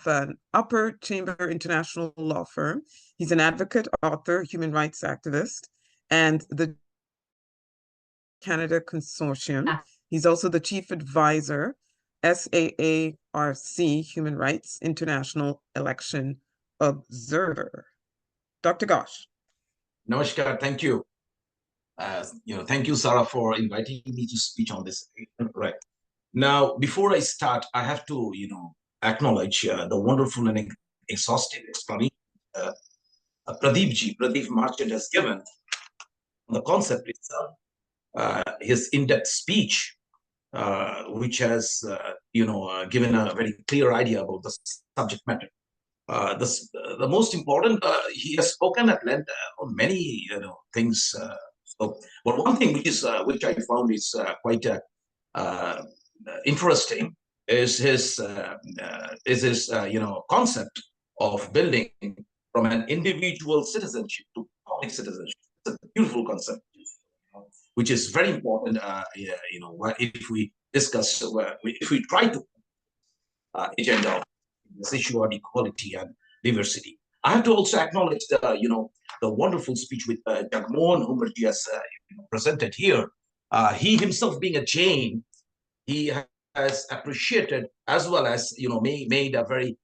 an upper chamber international law firm. He's an advocate, author, human rights activist, and the Canada Consortium. He's also the chief advisor, SAARC, Human Rights International Election Observer. Dr. Ghosh. Namaskar, thank you. Thank you, Sarah, for inviting me to speak on this. Right now, before I start, I have to, acknowledge the wonderful and exhaustive explanation Pradeep Marchand has given on the concept itself. His in-depth speech, which has, given a very clear idea about the subject matter. The most important, he has spoken at length on many things. But one thing which I found is quite interesting is his concept of building from an individual citizenship to public citizenship. It's a beautiful concept, which is very important. If we discuss, if we try to agenda of this issue of equality and diversity. I have to also acknowledge the wonderful speech with Jagmohan, whom he has presented here. He himself being a Jain, he has appreciated as well as made a very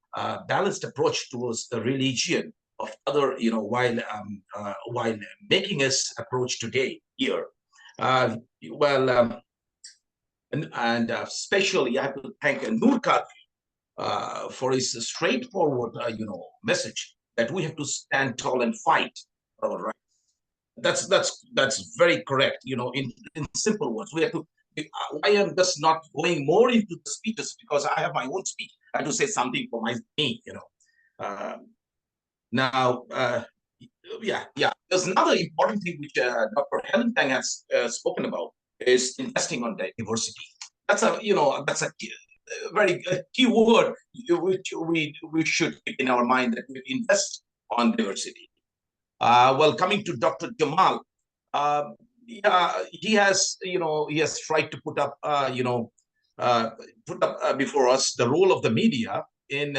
balanced approach towards the religion of other while making his approach today here. And especially I have to thank Noor Kadri for his straightforward, message that we have to stand tall and fight for our rights. That's very correct. In simple words, we have to. I am just not going more into the speeches because I have my own speech. I have to say something for me. There's another important thing which Dr. Helen Tang has spoken about is investing on diversity. That's a very key word which we should keep in our mind, that we invest on diversity. Coming to Dr. Jamal, he has tried to put up before us the role of the media in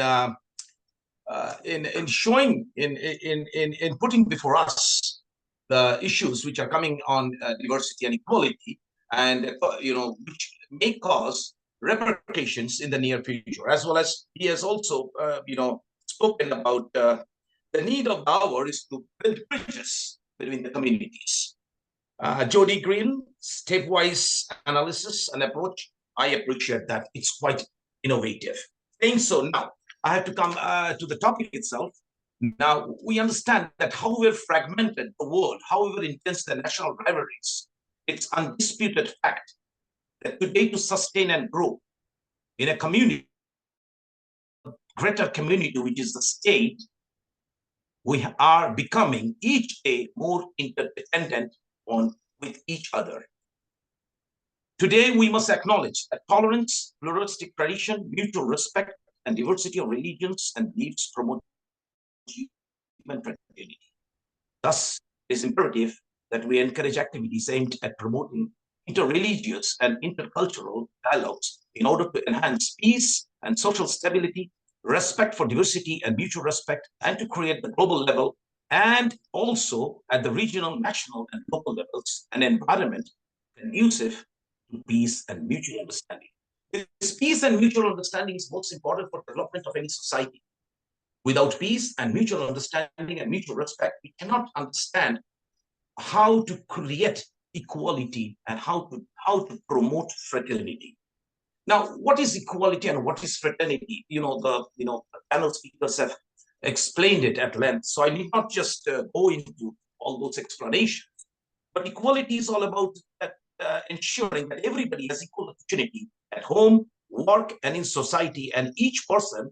showing in putting before us the issues which are coming on diversity and equality, and which may cause repercussions in the near future, as well as he has also spoken about the need of the hour is to build bridges between the communities. Jody Green, stepwise analysis and approach, I appreciate that. It's quite innovative. Saying so, now I have to come to the topic itself. Now, we understand that however fragmented the world, however intense the national rivalries, it's undisputed fact that today to sustain and grow in a community, greater community, which is the state, we are becoming each day more interdependent with each other. Today, we must acknowledge that tolerance, pluralistic tradition, mutual respect, and diversity of religions and beliefs promote human fraternity. Thus, it is imperative that we encourage activities aimed at promoting interreligious and intercultural dialogues in order to enhance peace and social stability, respect for diversity and mutual respect, and to create the global level and also at the regional, national, and local levels an environment conducive to peace and mutual understanding. This peace and mutual understanding is most important for development of any society. Without peace and mutual understanding and mutual respect, we cannot understand how to create equality and how to promote fraternity. Now, what is equality and what is fraternity? The panel speakers have explained it at length, so I need not just go into all those explanations. But equality is all about ensuring that everybody has equal opportunity at home, work, and in society, and each person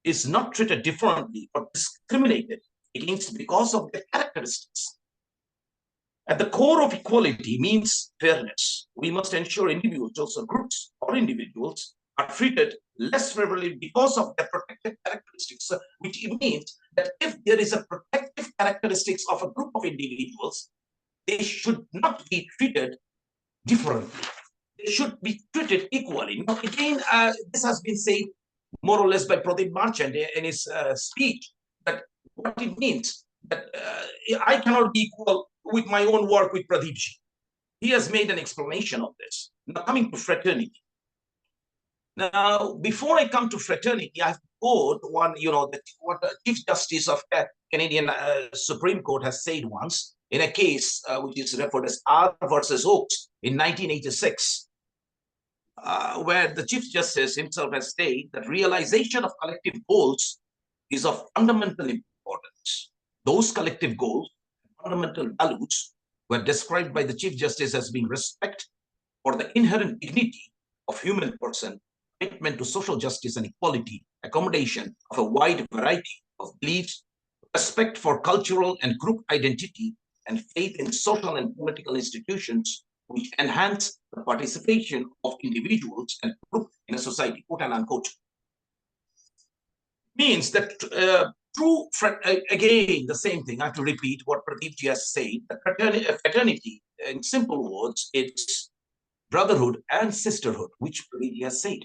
is not treated differently or discriminated against because of their characteristics. At the core of equality means fairness. We must ensure individuals or groups or individuals are treated less favorably because of their protective characteristics, which means that if there is a protective characteristics of a group of individuals, they should not be treated differently. They should be treated equally. Now, again, this has been said more or less by Pradeep Marchand in his speech, that what it means that I cannot be equal with my own work with Pradeepji. He has made an explanation of this. Now, coming to fraternity. Now, before I come to fraternity, I have to quote what the Chief Justice of Canadian Supreme Court has said once in a case which is referred as R versus Oakes in 1986, where the Chief Justice himself has stated that realization of collective goals is of fundamental importance. Those collective goals, fundamental values, were described by the Chief Justice as being respect for the inherent dignity of human person, commitment to social justice and equality, accommodation of a wide variety of beliefs, respect for cultural and group identity, and faith in social and political institutions which enhance the participation of individuals and groups in a society, quote and unquote. Means that again, the same thing, I have to repeat what Pradeepji has said, that fraternity, in simple words, it's brotherhood and sisterhood, which Pradeepji has said.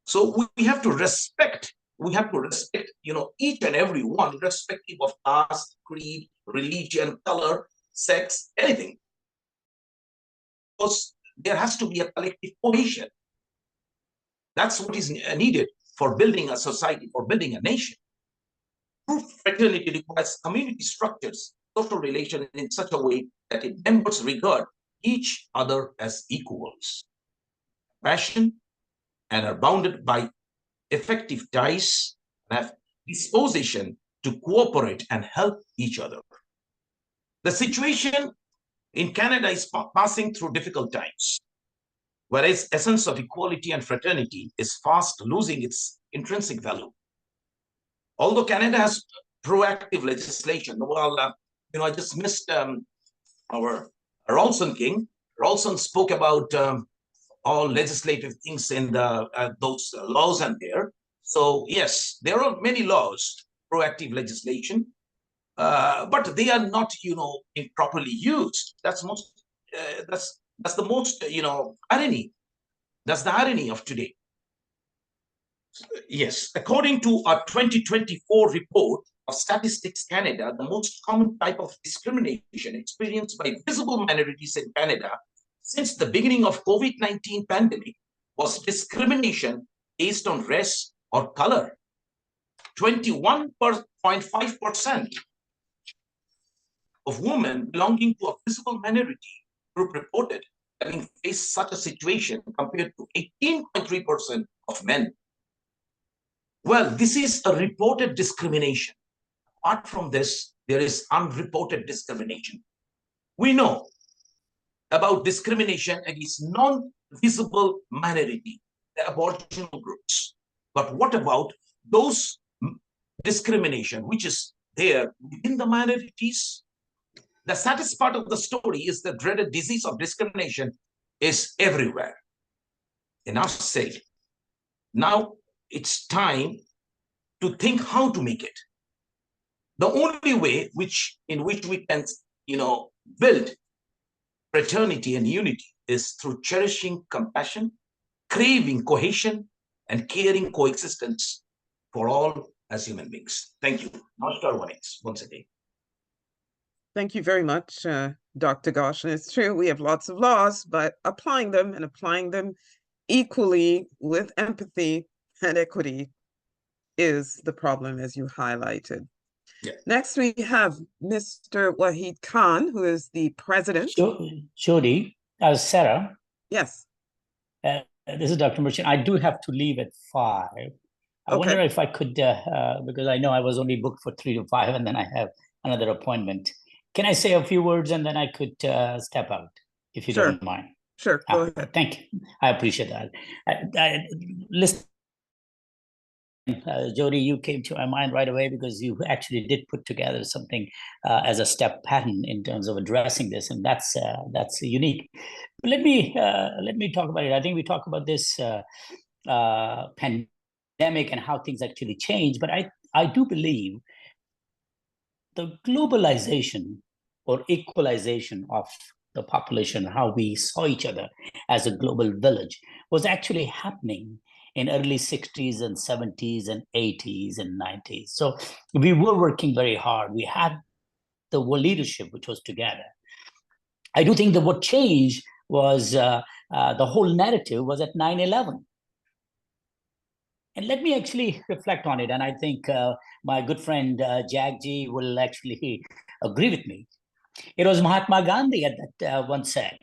So we have to respect, each and every one, irrespective of caste, creed, religion, color, sex, anything. Because there has to be a collective cohesion. That's what is needed for building a society, for building a nation. True fraternity requires community structures, social relations in such a way that its members regard each other as equals, passion, and are bounded by effective ties and have disposition to cooperate and help each other. The situation in Canada is passing through difficult times, whereas essence of equality and fraternity is fast losing its intrinsic value. Although Canada has proactive legislation, well, I just missed our Ralston King. Ralston spoke about all legislative things in those laws and there. So yes, there are many laws, proactive legislation, but they are not, improperly used. That's the most, irony. That's the irony of today. Yes, according to a 2024 report of Statistics Canada, the most common type of discrimination experienced by visible minorities in Canada since the beginning of COVID-19 pandemic was discrimination based on race or color. 21.5% of women belonging to a visible minority group reported having faced such a situation compared to 18.3% of men. Well, this is a reported discrimination. Apart from this, there is unreported discrimination. We know about discrimination against non-visible minority, the Aboriginal groups. But what about those discrimination which is there within the minorities? The saddest part of the story is the dreaded disease of discrimination is everywhere in our state. Now it's time to think how to make it. The only way in which we can, build fraternity and unity is through cherishing compassion, craving cohesion, and caring coexistence for all as human beings. Thank you. Namaskar once again. Thank you very much, Dr. Ghosh. And it's true, we have lots of laws, but applying them equally with empathy and equity is the problem, as you highlighted. Yeah. Next, we have Mr. Wahid Khan, who is the president. Jody, Sarah. Yes. This is Dr. Merchant. I do have to leave at 5. I wonder if I could, because I know I was only booked for 3 to 5, and then I have another appointment. Can I say a few words and then I could step out, if you don't mind? Sure, go ahead. Thank you. I appreciate that. Listen, Jody, you came to my mind right away because you actually did put together something as a step pattern in terms of addressing this, and that's unique. But let me talk about it. I think we talk about this pandemic and how things actually change, but I do believe the globalization or equalization of the population, how we saw each other as a global village, was actually happening in early 60s and 70s and 80s and 90s. So we were working very hard. We had the world leadership, which was together. I do think that what changed was the whole narrative was at 9/11. And let me actually reflect on it. And I think my good friend Jagji will actually agree with me. It was Mahatma Gandhi that once said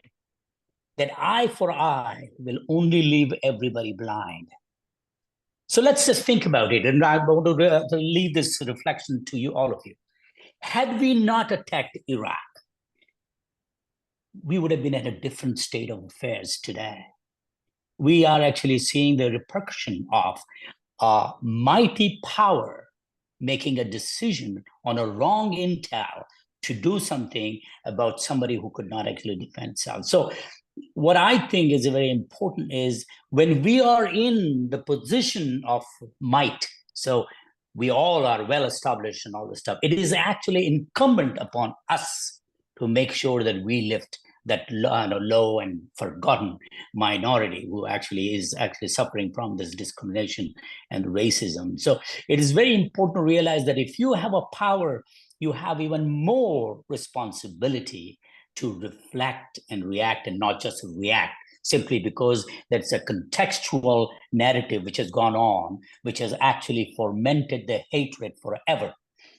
that eye for eye will only leave everybody blind. So let's just think about it. And I want to leave this reflection to you, all of you. Had we not attacked Iraq, we would have been at a different state of affairs today. We are actually seeing the repercussion of a mighty power making a decision on a wrong intel to do something about somebody who could not actually defend themselves. So what I think is very important is when we are in the position of might, so we all are well established and all this stuff, it is actually incumbent upon us to make sure that we lift that low and forgotten minority who actually is suffering from this discrimination and racism. So it is very important to realize that if you have a power, you have even more responsibility to reflect and react, and not just react simply because that's a contextual narrative which has gone on, which has actually fomented the hatred forever.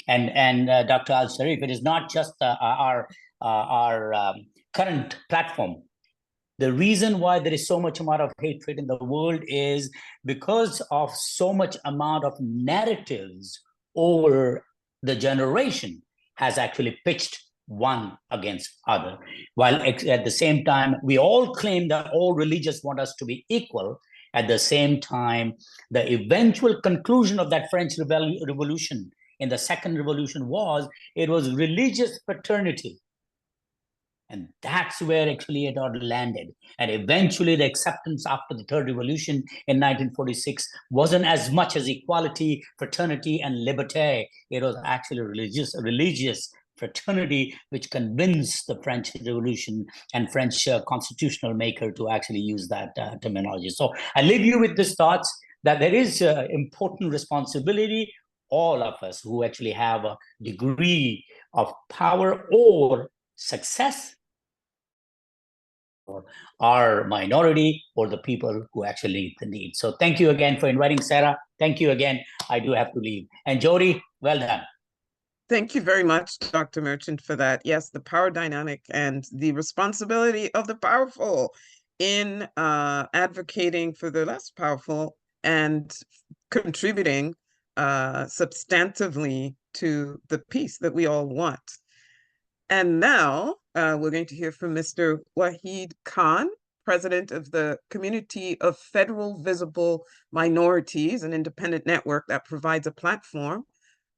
And Dr. Al-Sharif, it is not just our current platform. The reason why there is so much amount of hatred in the world is because of so much amount of narratives over the generation has actually pitched one against other. While at the same time, we all claim that all religions want us to be equal. At the same time, the eventual conclusion of that French Revolution in the Second Revolution was, it was religious fraternity. And that's where actually it all landed. And eventually the acceptance after the Third Revolution in 1946 wasn't as much as equality, fraternity, and liberté. It was actually religious fraternity which convinced the French Revolution and French constitutional maker to actually use that terminology. So I leave you with these thoughts that there is important responsibility, all of us who actually have a degree of power or success our minority or the people who actually need the need. So thank you again for inviting Sarah. Thank you again. I do have to leave. And Jody, well done. Thank you very much, Dr. Merchant, for that. Yes, the power dynamic and the responsibility of the powerful in advocating for the less powerful and contributing substantively to the peace that we all want. And now we're going to hear from Mr. Wahid Khan, president of the Community of Federal Visible Minorities, an independent network that provides a platform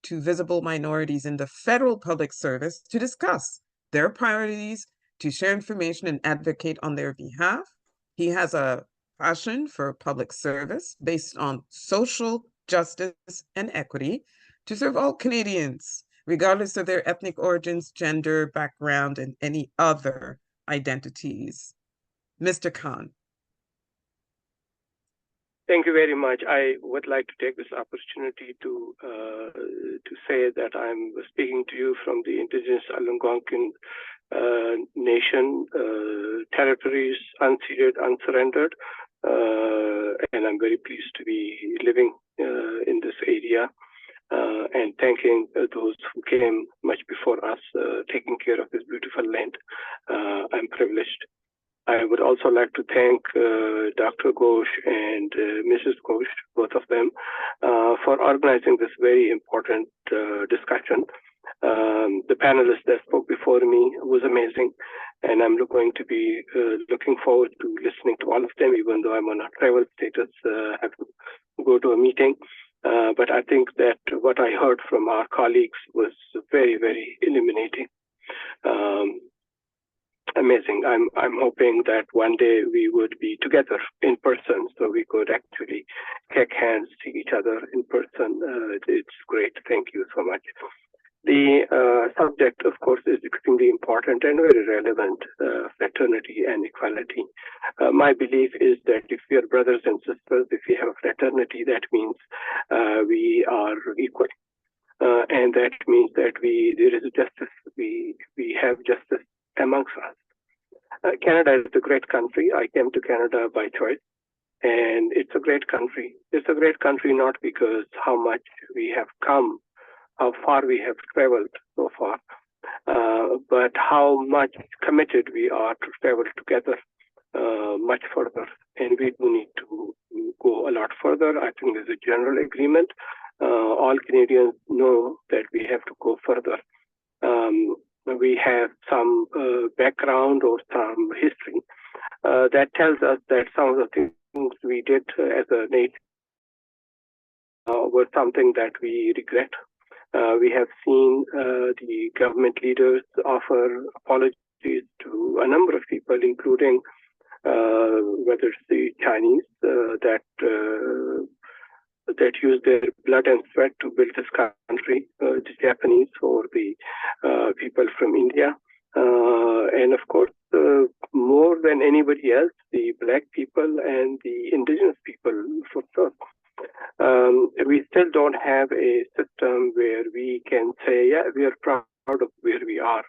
to visible minorities in the federal public service to discuss their priorities, to share information and advocate on their behalf. He has a passion for public service based on social justice and equity to serve all Canadians, regardless of their ethnic origins, gender, background, and any other identities. Mr. Khan. Thank you very much. I would like to take this opportunity to say that I'm speaking to you from the Indigenous Algonquin Nation territories, unceded, unsurrendered, and I'm very pleased to be living in this area and thanking those who came much before us, taking care of this beautiful land. I'm privileged. I would also like to thank Dr. Ghosh and Mrs. Ghosh, both of them, for organizing this very important discussion. The panelists that spoke before me was amazing, and I'm going to be looking forward to listening to all of them, even though I'm on a travel status, have to go to a meeting. But I think that what I heard from our colleagues was very, very illuminating. Amazing. I'm hoping that one day we would be together in person, so we could actually shake hands, see each other in person. It's great. Thank you so much. The subject, of course, is extremely important and very relevant, fraternity and equality. My belief is that if we are brothers and sisters, if we have a fraternity, that means we are equal. And that means that there is justice, we have justice amongst us. Canada is a great country. I came to Canada by choice, and it's a great country. It's a great country not because how much we have come, how far we have traveled so far, but how much committed we are to travel together much further. And we do need to go a lot further. I think there's a general agreement. All Canadians know that we have to go further. We have some background or some history that tells us that some of the things we did as a nation were something that we regret. We have seen the government leaders offer apologies to a number of people, including whether it's the Chinese that used their blood and sweat to build this country, the Japanese or the people from India, and of course, more than anybody else, the Black people and the Indigenous people, for sure. We still don't have a system where we can say, yeah, we are proud of where we are.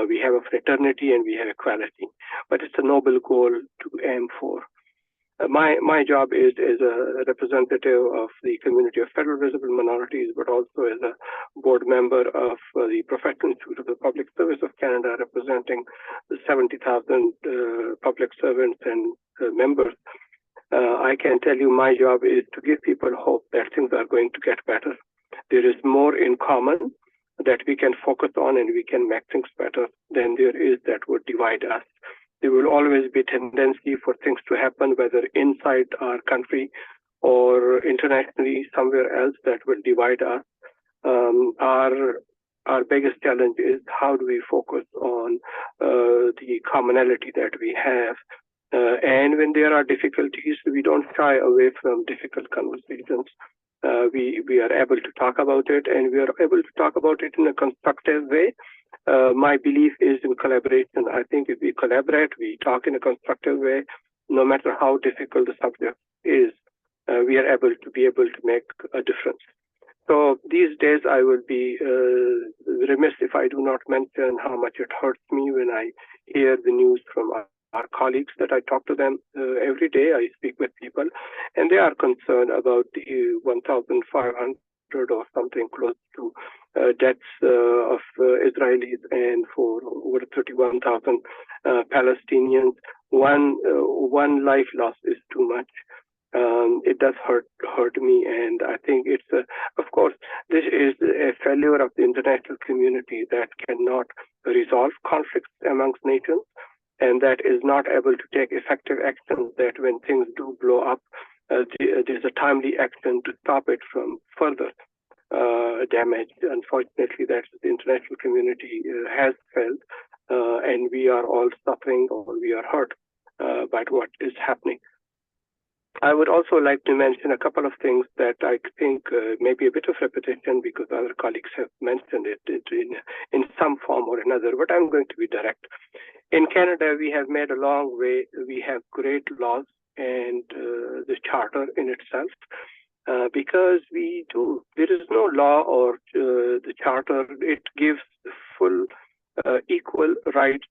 We have a fraternity and we have equality, but it's a noble goal to aim for. My job is as a representative of the Community of Federal Visible Minorities, but also as a board member of the Professional Institute of the Public Service of Canada, representing the 70,000 public servants and members. I can tell you my job is to give people hope that things are going to get better. There is more in common that we can focus on and we can make things better than there is that would divide us. There will always be a tendency for things to happen, whether inside our country or internationally somewhere else, that will divide us. Our biggest challenge is how do we focus on the commonality that we have. And when there are difficulties, we don't shy away from difficult conversations. We are able to talk about it, and we are able to talk about it in a constructive way. My belief is in collaboration. I think if we collaborate, we talk in a constructive way, no matter how difficult the subject is, we are able to make a difference. So these days, I will be remiss if I do not mention how much it hurts me when I hear the news from our colleagues that I talk to them every day. I speak with people, and they are concerned about the 1,500 or something close to deaths of Israelis, and for over 31,000 Palestinians. One life loss is too much. It does hurt me, and I think it's of course this is a failure of the international community that cannot resolve conflicts amongst nations, and that is not able to take effective action. That when things do blow up, there's a timely action to stop it from further damage. Unfortunately, that the international community has failed, and we are all suffering, or we are hurt by what is happening. I would also like to mention a couple of things that I think may be a bit of repetition because other colleagues have mentioned it in some form or another, but I'm going to be direct. In Canada, we have made a long way. We have great laws and the charter in itself, because there is no law or the charter. It gives full equal rights.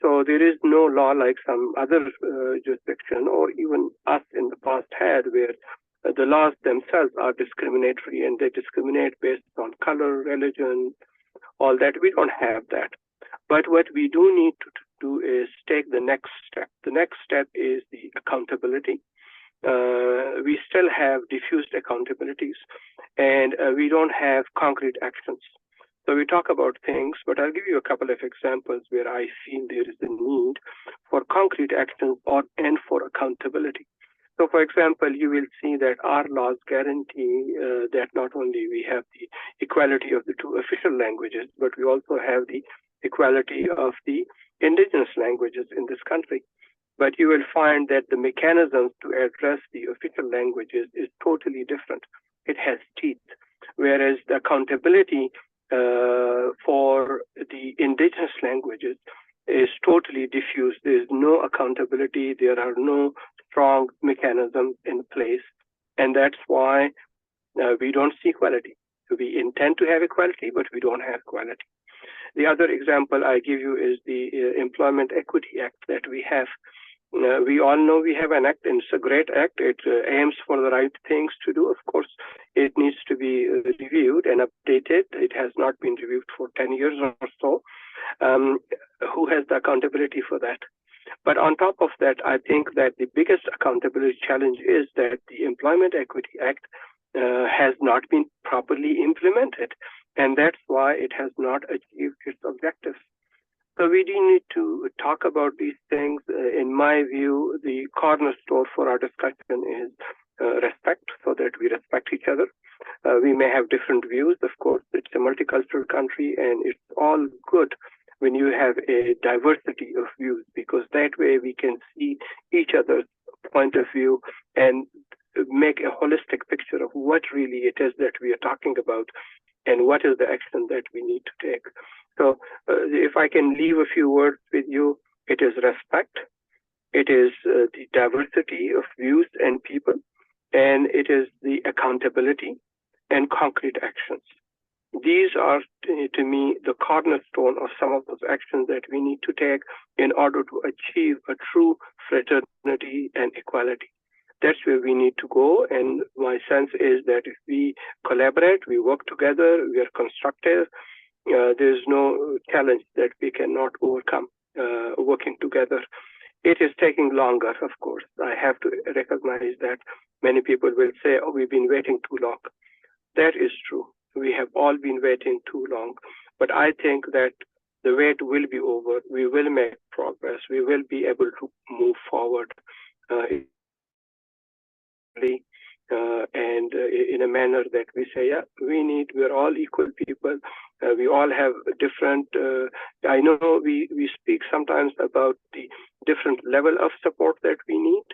So there is no law like some other jurisdiction or even us in the past had, where the laws themselves are discriminatory and they discriminate based on color, religion, all that. We don't have that. But what we do need to do is take the next step. The next step is the accountability. We still have diffused accountabilities, and we don't have concrete actions. So we talk about things, but I'll give you a couple of examples where I feel there is a need for concrete action and for accountability. So, for example, you will see that our laws guarantee that not only we have the equality of the two official languages, but we also have the equality of the indigenous languages in this country. But you will find that the mechanisms to address the official languages is totally different. It has teeth, whereas the accountability for the indigenous languages is totally diffuse. There is no accountability. There are no strong mechanisms in place. And that's why we don't see equality. We intend to have equality, but we don't have equality. The other example I give you is the Employment Equity Act that we have. We all know we have an act, and it's a great act. It aims for the right things to do. Of course, it needs to be reviewed and updated. It has not been reviewed for 10 years or so. Who has the accountability for that? But on top of that, I think that the biggest accountability challenge is that the Employment Equity Act has not been properly implemented, and that's why it has not achieved its objectives. So we do need to talk about these things. In my view, the cornerstone for our discussion is respect, so that we respect each other. We may have different views, of course. It's a multicultural country, and it's all good when you have a diversity of views, because that way we can see each other's point of view and make a holistic picture of what really it is that we are talking about and what is the action that we need to take. So if I can leave a few words with you, it is respect, it is the diversity of views and people, and it is the accountability and concrete actions. These are, to me, the cornerstone of some of those actions that we need to take in order to achieve a true fraternity and equality. That's where we need to go, and my sense is that if we collaborate, we work together, we are constructive, there's no challenge that we cannot overcome working together. It is taking longer, of course. I have to recognize that. Many people will say, oh, we've been waiting too long. That is true. We have all been waiting too long. But I think that the wait will be over. We will make progress. We will be able to move forward and in a manner that we say, yeah, we're all equal people. We all have different, I know we speak sometimes about the different level of support that we need,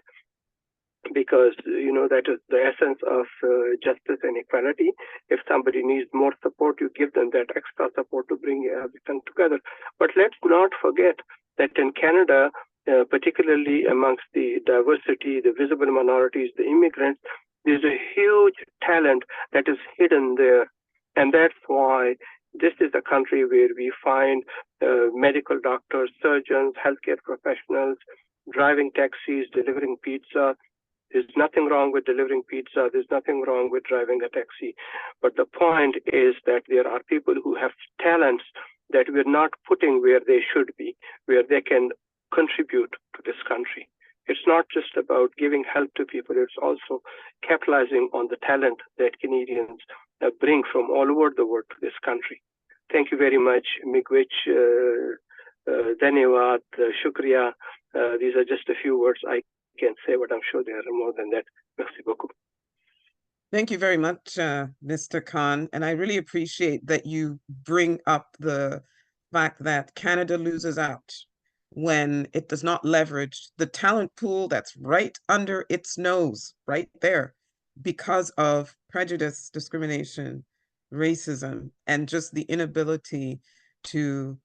because, you know, that is the essence of justice and equality. If somebody needs more support, you give them that extra support to bring everything together. But let's not forget that in Canada, particularly amongst the diversity, the visible minorities, the immigrants, there's a huge talent that is hidden there. And that's why This is a country where we find medical doctors, surgeons, healthcare professionals, driving taxis, delivering pizza. There's nothing wrong with delivering pizza. There's nothing wrong with driving a taxi. But the point is that there are people who have talents that we're not putting where they should be, where they can contribute to this country. It's not just about giving help to people, it's also capitalizing on the talent that Canadians bring from all over the world to this country. Thank you very much, Miigwech, Dhanyavad, Shukriya. These are just a few words I can say, but I'm sure there are more than that. Merci beaucoup. Thank you very much, Mr. Khan. And I really appreciate that you bring up the fact that Canada loses out when it does not leverage the talent pool that's right under its nose, right there, because of prejudice, discrimination, racism, and just the inability to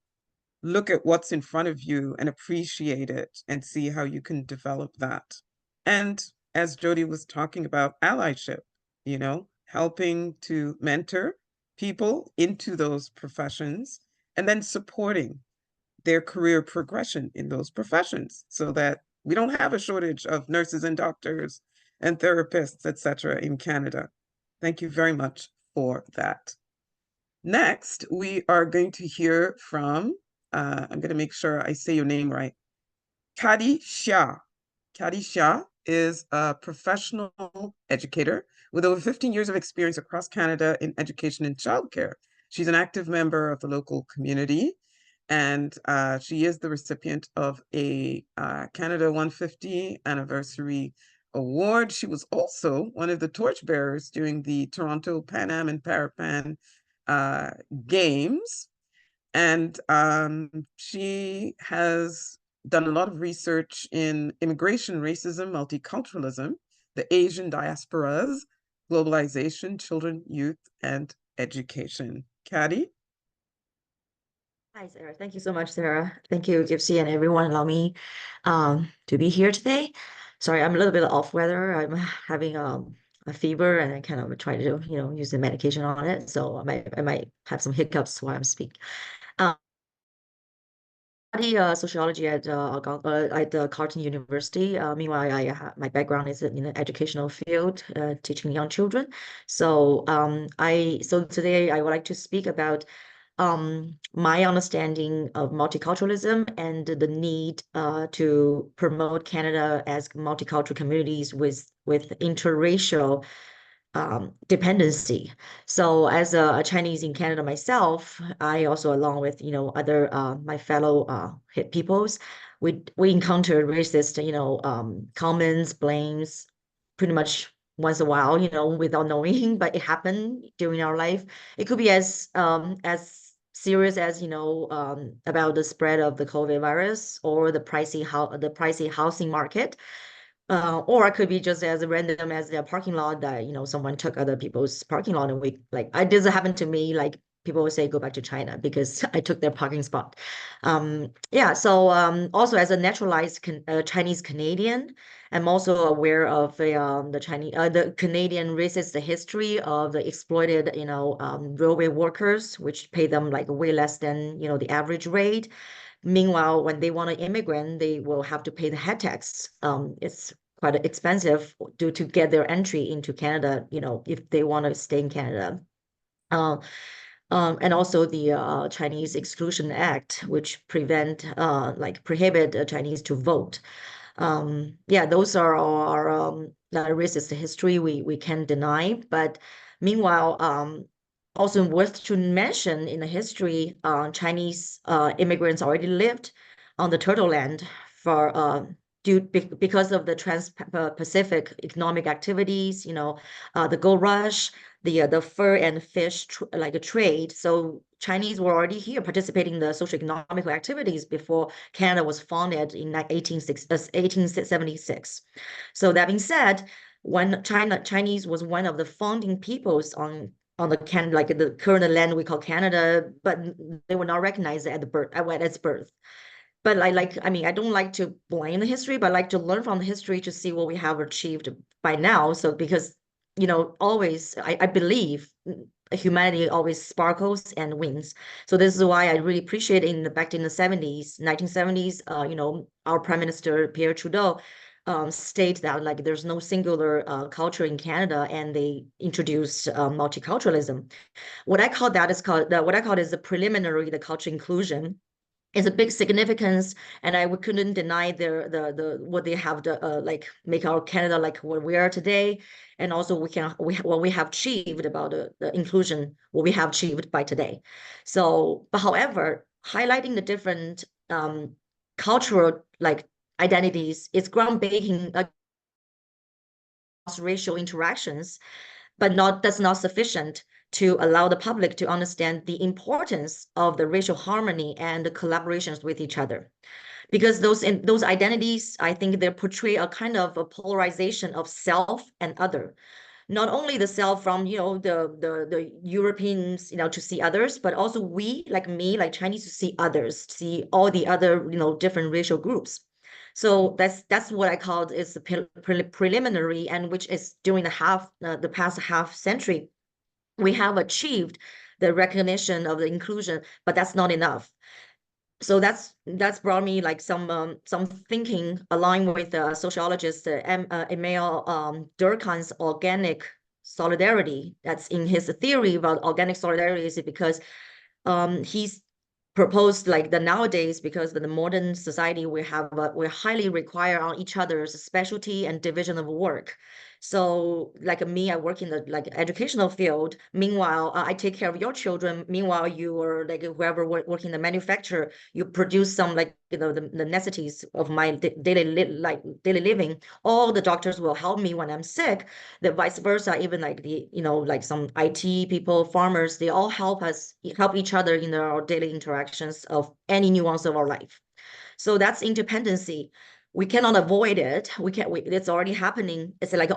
look at what's in front of you and appreciate it and see how you can develop that. And as Jody was talking about, allyship, you know, helping to mentor people into those professions and then supporting their career progression in those professions so that we don't have a shortage of nurses and doctors and therapists, etc. in Canada. Thank you very much for that. Next, we are going to hear from, I'm going to make sure I say your name right, Kadi Shah. Kadi Shah is a professional educator with over 15 years of experience across Canada in education and childcare. She's an active member of the local community, and she is the recipient of a Canada 150 anniversary award. She was also one of the torchbearers during the Toronto Pan Am and Parapan Games. And she has done a lot of research in immigration, racism, multiculturalism, the Asian diasporas, globalization, children, youth, and education. Kadi? Hi, Sarah. Thank you so much, Sarah. Thank you, Gypsy, and everyone. Allow me to be here today. Sorry, I'm a little bit off weather. I'm having a fever, and I kind of try to, use the medication on it. So I might have some hiccups while I'm speaking. I study sociology at Carleton University. Meanwhile, my background is in the educational field, teaching young children. So today I would like to speak about my understanding of multiculturalism and the need to promote Canada as multicultural communities with interracial dependency. So as a Chinese in Canada myself, I also, along with other my fellow hip peoples, we encountered racist comments, blames, pretty much once in a while, without knowing, but it happened during our life. It could be as serious as about the spread of the COVID virus or the pricey housing market. Or it could be just as random as the parking lot that someone took other people's parking lot, and it doesn't happen to me. Like people would say, go back to China because I took their parking spot. So also as a naturalized Chinese Canadian, I'm also aware of the Canadian racist history of the exploited railway workers, which pay them like way less than the average rate. Meanwhile, when they want to immigrant, they will have to pay the head tax. It's quite expensive to get their entry into Canada, if they want to stay in Canada. And also the Chinese Exclusion Act, which prohibit Chinese to vote. Those are our racist history we can't deny. But meanwhile, also worth to mention in the history, Chinese immigrants already lived on the Turtle Land because of the Trans-Pacific economic activities, the gold rush, the fur and fish trade. So Chinese were already here participating in the socio-economic activities before Canada was founded in 1876. So that being said, when Chinese was one of the founding peoples on the Canada, the current land we call Canada, but they were not recognized at its birth. But I don't like to blame the history, but I like to learn from the history to see what we have achieved by now. So because always I believe humanity always sparkles and wins. So this is why I really appreciate back in the 70s, 1970s, our Prime Minister Pierre Trudeau state that like there's no singular culture in Canada, and they introduced multiculturalism. What I call is the preliminary, the cultural inclusion. Is a big significance, and I couldn't deny the what they have like make our Canada like what we are today, and also what we have achieved about the inclusion, what we have achieved by today. So, but however, highlighting the different cultural like identities is groundbreaking racial interactions, but that's not sufficient to allow the public to understand the importance of the racial harmony and the collaborations with each other. Because those identities, I think they portray a kind of a polarization of self and other. Not only the self from, the Europeans, to see others, but also we, like me, like Chinese, to see others, see all the other, different racial groups. So that's what I called is the preliminary, and which is during the past half century, we have achieved the recognition of the inclusion, but that's not enough. So that's brought me like some thinking aligned with the sociologist Emile Durkheim's organic solidarity. That's in his theory about organic solidarity, is because he's proposed like the nowadays, because in the modern society we highly require on each other's specialty and division of work. So like me, I work in the like educational field. Meanwhile, I take care of your children. Meanwhile, you are like whoever working in the manufacturer, you produce some like the necessities of my daily living. All the doctors will help me when I'm sick. The vice versa, even like like some IT people, farmers, they all help each other in our daily interactions of any nuance of our life. So that's interdependency. We cannot avoid it. It's already happening. It's like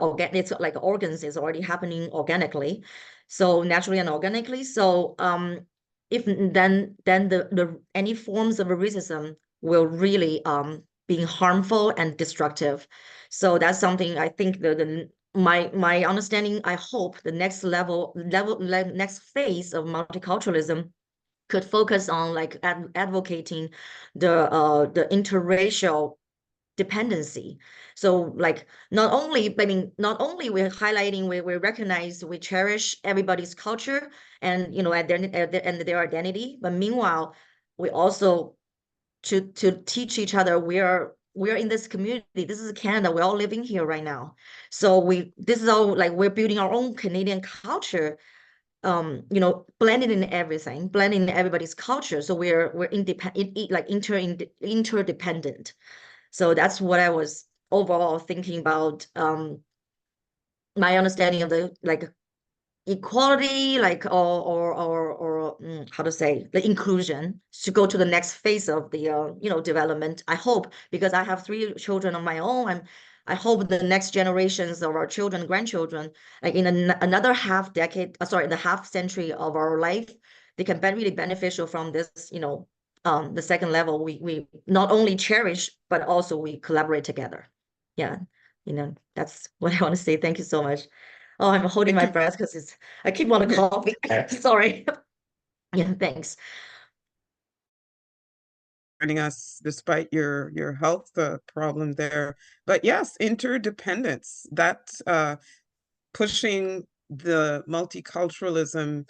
organs is already happening organically. So naturally and organically. So if then the any forms of racism will really being harmful and destructive. So that's something I think my understanding, I hope the next next phase of multiculturalism could focus on like advocating the interracial dependency. So like not only we're highlighting, we recognize, we cherish everybody's culture and and their identity, but meanwhile we also to teach each other we're in this community. This is Canada. We're all living here right now. So this is all like we're building our own Canadian culture, blending in everything, blending in everybody's culture. So we're independent, like interdependent. So that's what I was overall thinking about my understanding of the like equality, like or how to say, the inclusion to go to the next phase of the development. I hope, because I have 3 children of my own, I hope the next generations of our children, grandchildren, like in another half decade, the half century of our life, they can be really beneficial from this, the second level. We not only cherish, but also we collaborate together. Yeah, that's what I want to say. Thank you so much. Oh, I'm holding my breath because I keep on coughing. Sorry. Yeah, thanks. Joining us despite your health problem there. But yes, interdependence, that's pushing the multiculturalism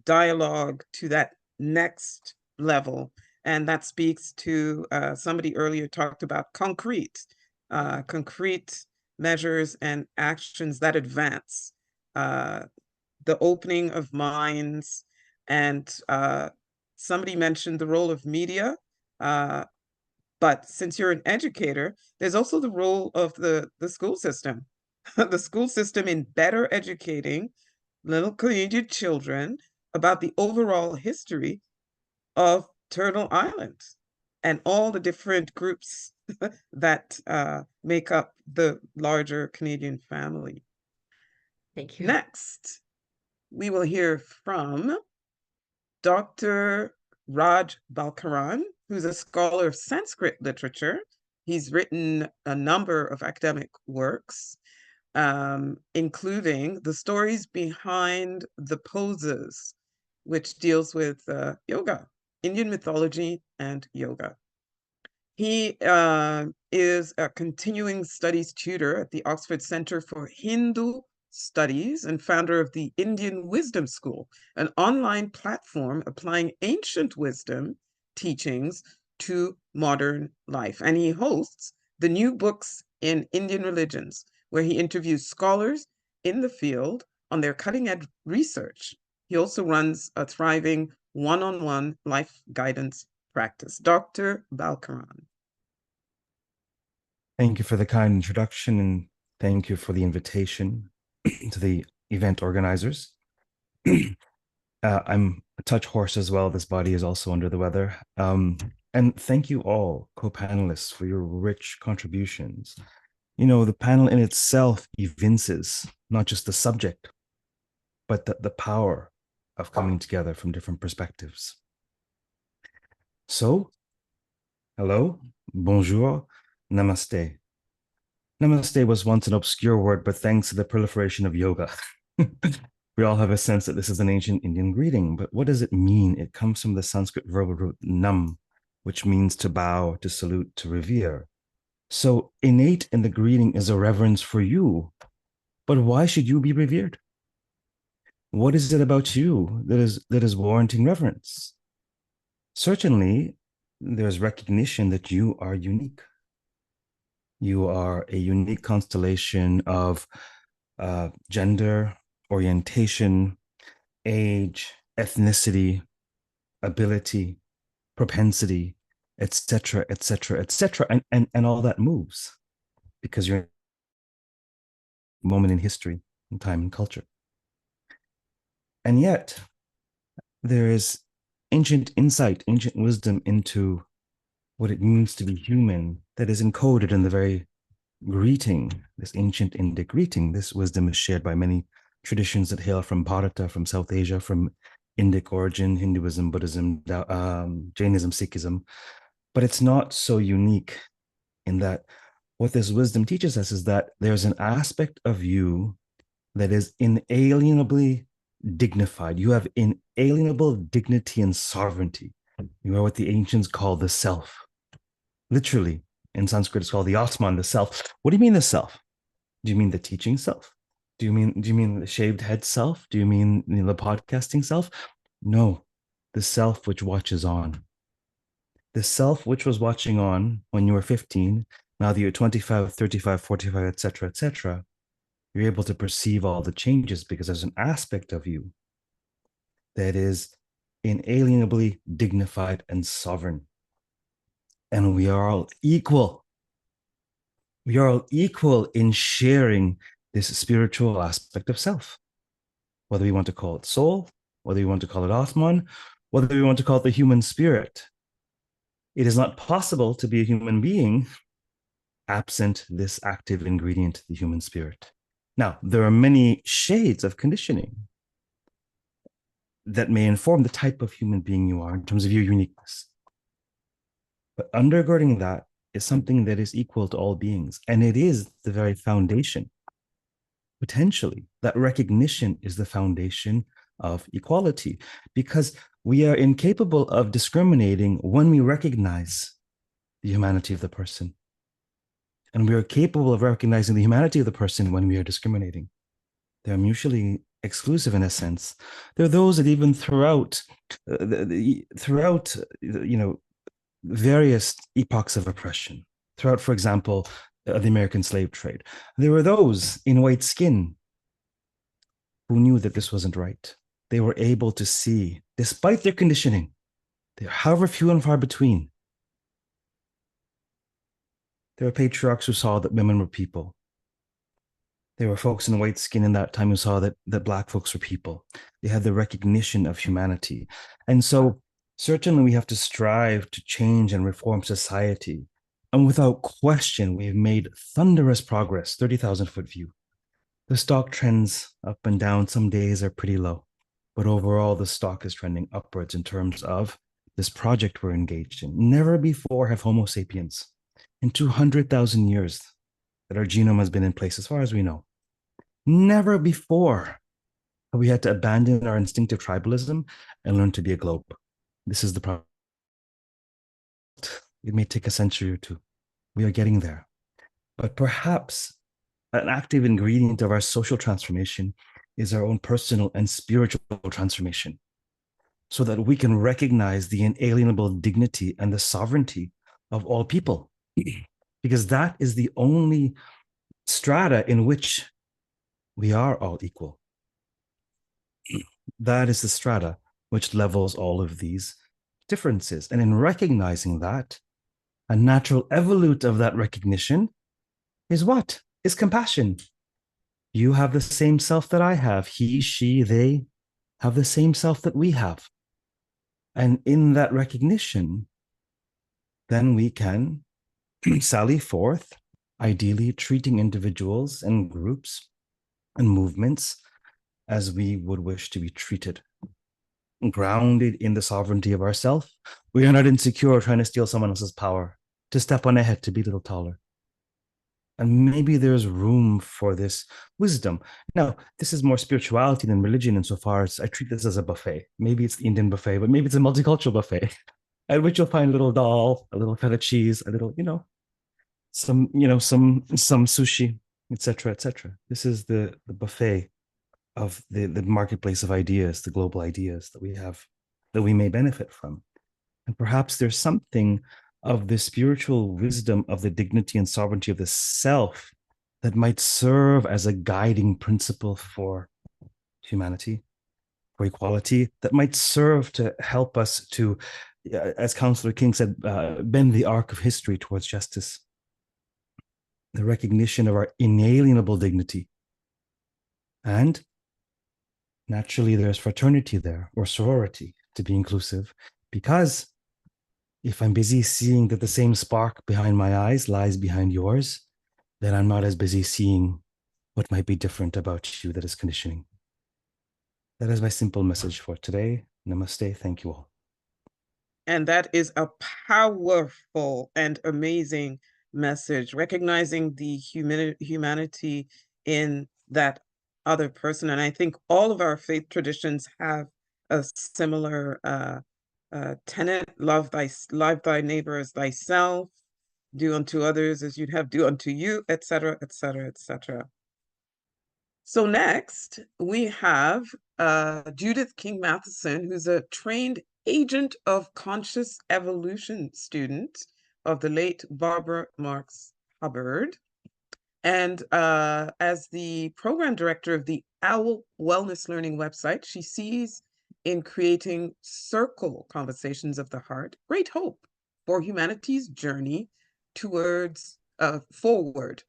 dialogue to that next level. And that speaks to somebody earlier talked about concrete measures and actions that advance the opening of minds. And somebody mentioned the role of media. But since you're an educator, there's also the role of the school system. The school system in better educating little Canadian children about the overall history of Turtle Island and all the different groups that make up the larger Canadian family. Thank you. Next, we will hear from Dr. Raj Balkaran, who's a scholar of Sanskrit literature. He's written a number of academic works. including the stories behind the poses, which deals with yoga, Indian mythology and yoga. He is a continuing studies tutor at the Oxford Centre for Hindu Studies and founder of the Indian Wisdom School, an online platform applying ancient wisdom teachings to modern life. And he hosts the New Books in Indian Religions, where he interviews scholars in the field on their cutting-edge research. He also runs a thriving one-on-one life guidance practice. Dr. Balkaran. Thank you for the kind introduction, and thank you for the invitation to the event organizers. I'm a touch hoarse as well. This body is also under the weather. And thank you all, co-panelists, for your rich contributions. You know, the panel in itself evinces not just the subject, but the power of coming together from different perspectives. So, hello, bonjour, namaste. Namaste was once an obscure word, but thanks to the proliferation of yoga, we all have a sense that this is an ancient Indian greeting. But what does it mean? It comes from the Sanskrit verbal root nam, which means to bow, to salute, to revere. So innate in the greeting is a reverence for you. But why should you be revered? What is it about you that is warranting reverence? Certainly, there's recognition that you are unique. You are a unique constellation of gender, orientation, age, ethnicity, ability, propensity, etc., etc., etc., and all that moves because you're a moment in history, in time, and culture. And yet, there is ancient insight, ancient wisdom into what it means to be human that is encoded in the very greeting, this ancient Indic greeting. This wisdom is shared by many traditions that hail from Bharata, from South Asia, from Indic origin, Hinduism, Buddhism, Jainism, Sikhism. But it's not so unique in that what this wisdom teaches us is that there's an aspect of you that is inalienably dignified. You have inalienable dignity and sovereignty. You are what the ancients call the self. Literally, in Sanskrit, it's called the Atman, the self. What do you mean the self? Do you mean the teaching self? Do you mean the shaved head self? Do you mean the podcasting self? No, the self which watches on. The self which was watching on when you were 15, now that you're 25, 35, 45, etc., etc., you're able to perceive all the changes because there's an aspect of you that is inalienably dignified and sovereign. And we are all equal. We are all equal in sharing this spiritual aspect of self, whether we want to call it soul, whether we want to call it Atman, whether we want to call it the human spirit. It is not possible to be a human being absent this active ingredient, the human spirit. Now, there are many shades of conditioning that may inform the type of human being you are in terms of your uniqueness. But undergirding that is something that is equal to all beings. And it is the very foundation. Potentially, that recognition is the foundation of equality, because we are incapable of discriminating when we recognize the humanity of the person. And we are capable of recognizing the humanity of the person when we are discriminating. They're mutually exclusive in a sense. There are those that even throughout various epochs of oppression, throughout, for example, the American slave trade, there were those in white skin who knew that this wasn't right. They were able to see, despite their conditioning, they're however few and far between. There were patriarchs who saw that women were people. There were folks in white skin in that time who saw that Black folks were people. They had the recognition of humanity. And so certainly we have to strive to change and reform society. And without question, we've made thunderous progress, 30,000-foot view. The stock trends up and down. Some days are pretty low. But overall, the stock is trending upwards in terms of this project we're engaged in. Never before have Homo sapiens, in 200,000 years that our genome has been in place, as far as we know, Never before have we had to abandon our instinctive tribalism and learn to be a globe. This is the problem. It may take a century or two. We are getting there. But perhaps an active ingredient of our social transformation is our own personal and spiritual transformation, so that we can recognize the inalienable dignity and the sovereignty of all people, because that is the only strata in which we are all equal. That is the strata which levels all of these differences. And in recognizing that, a natural evolute of that recognition is what? Is compassion. You have the same self that I have. He, she, they have the same self that we have. And in that recognition, then we can sally forth, ideally treating individuals and groups and movements as we would wish to be treated. Grounded in the sovereignty of ourself, we are not insecure trying to steal someone else's power, to step on ahead, to be a little taller. And maybe there's room for this wisdom. Now, this is more spirituality than religion insofar as I treat this as a buffet. Maybe it's the Indian buffet, but maybe it's a multicultural buffet at which you'll find a little dal, a little feta cheese, a little, some sushi, etc., etc. This is the buffet of the marketplace of ideas, the global ideas that we have, that we may benefit from. And perhaps there's something of the spiritual wisdom of the dignity and sovereignty of the self that might serve as a guiding principle for humanity, for equality, that might serve to help us to, as Councillor King said, bend the arc of history towards justice. The recognition of our inalienable dignity. And naturally, there's fraternity there, or sorority, to be inclusive, because if I'm busy seeing that the same spark behind my eyes lies behind yours, then I'm not as busy seeing what might be different about you that is conditioning. That is my simple message for today. Namaste. Thank you all. And that is a powerful and amazing message, recognizing the humanity in that other person. And I think all of our faith traditions have a similar tenet: love thy neighbor as thyself, do unto others as you'd have do unto you, etc., etc., etc. So next we have Judith King Matheson, who's a trained agent of conscious evolution student of the late Barbara Marx Hubbard. And as the program director of the OWL Wellness Learning website, she sees in creating circle conversations of the heart great hope for humanity's journey towards forward.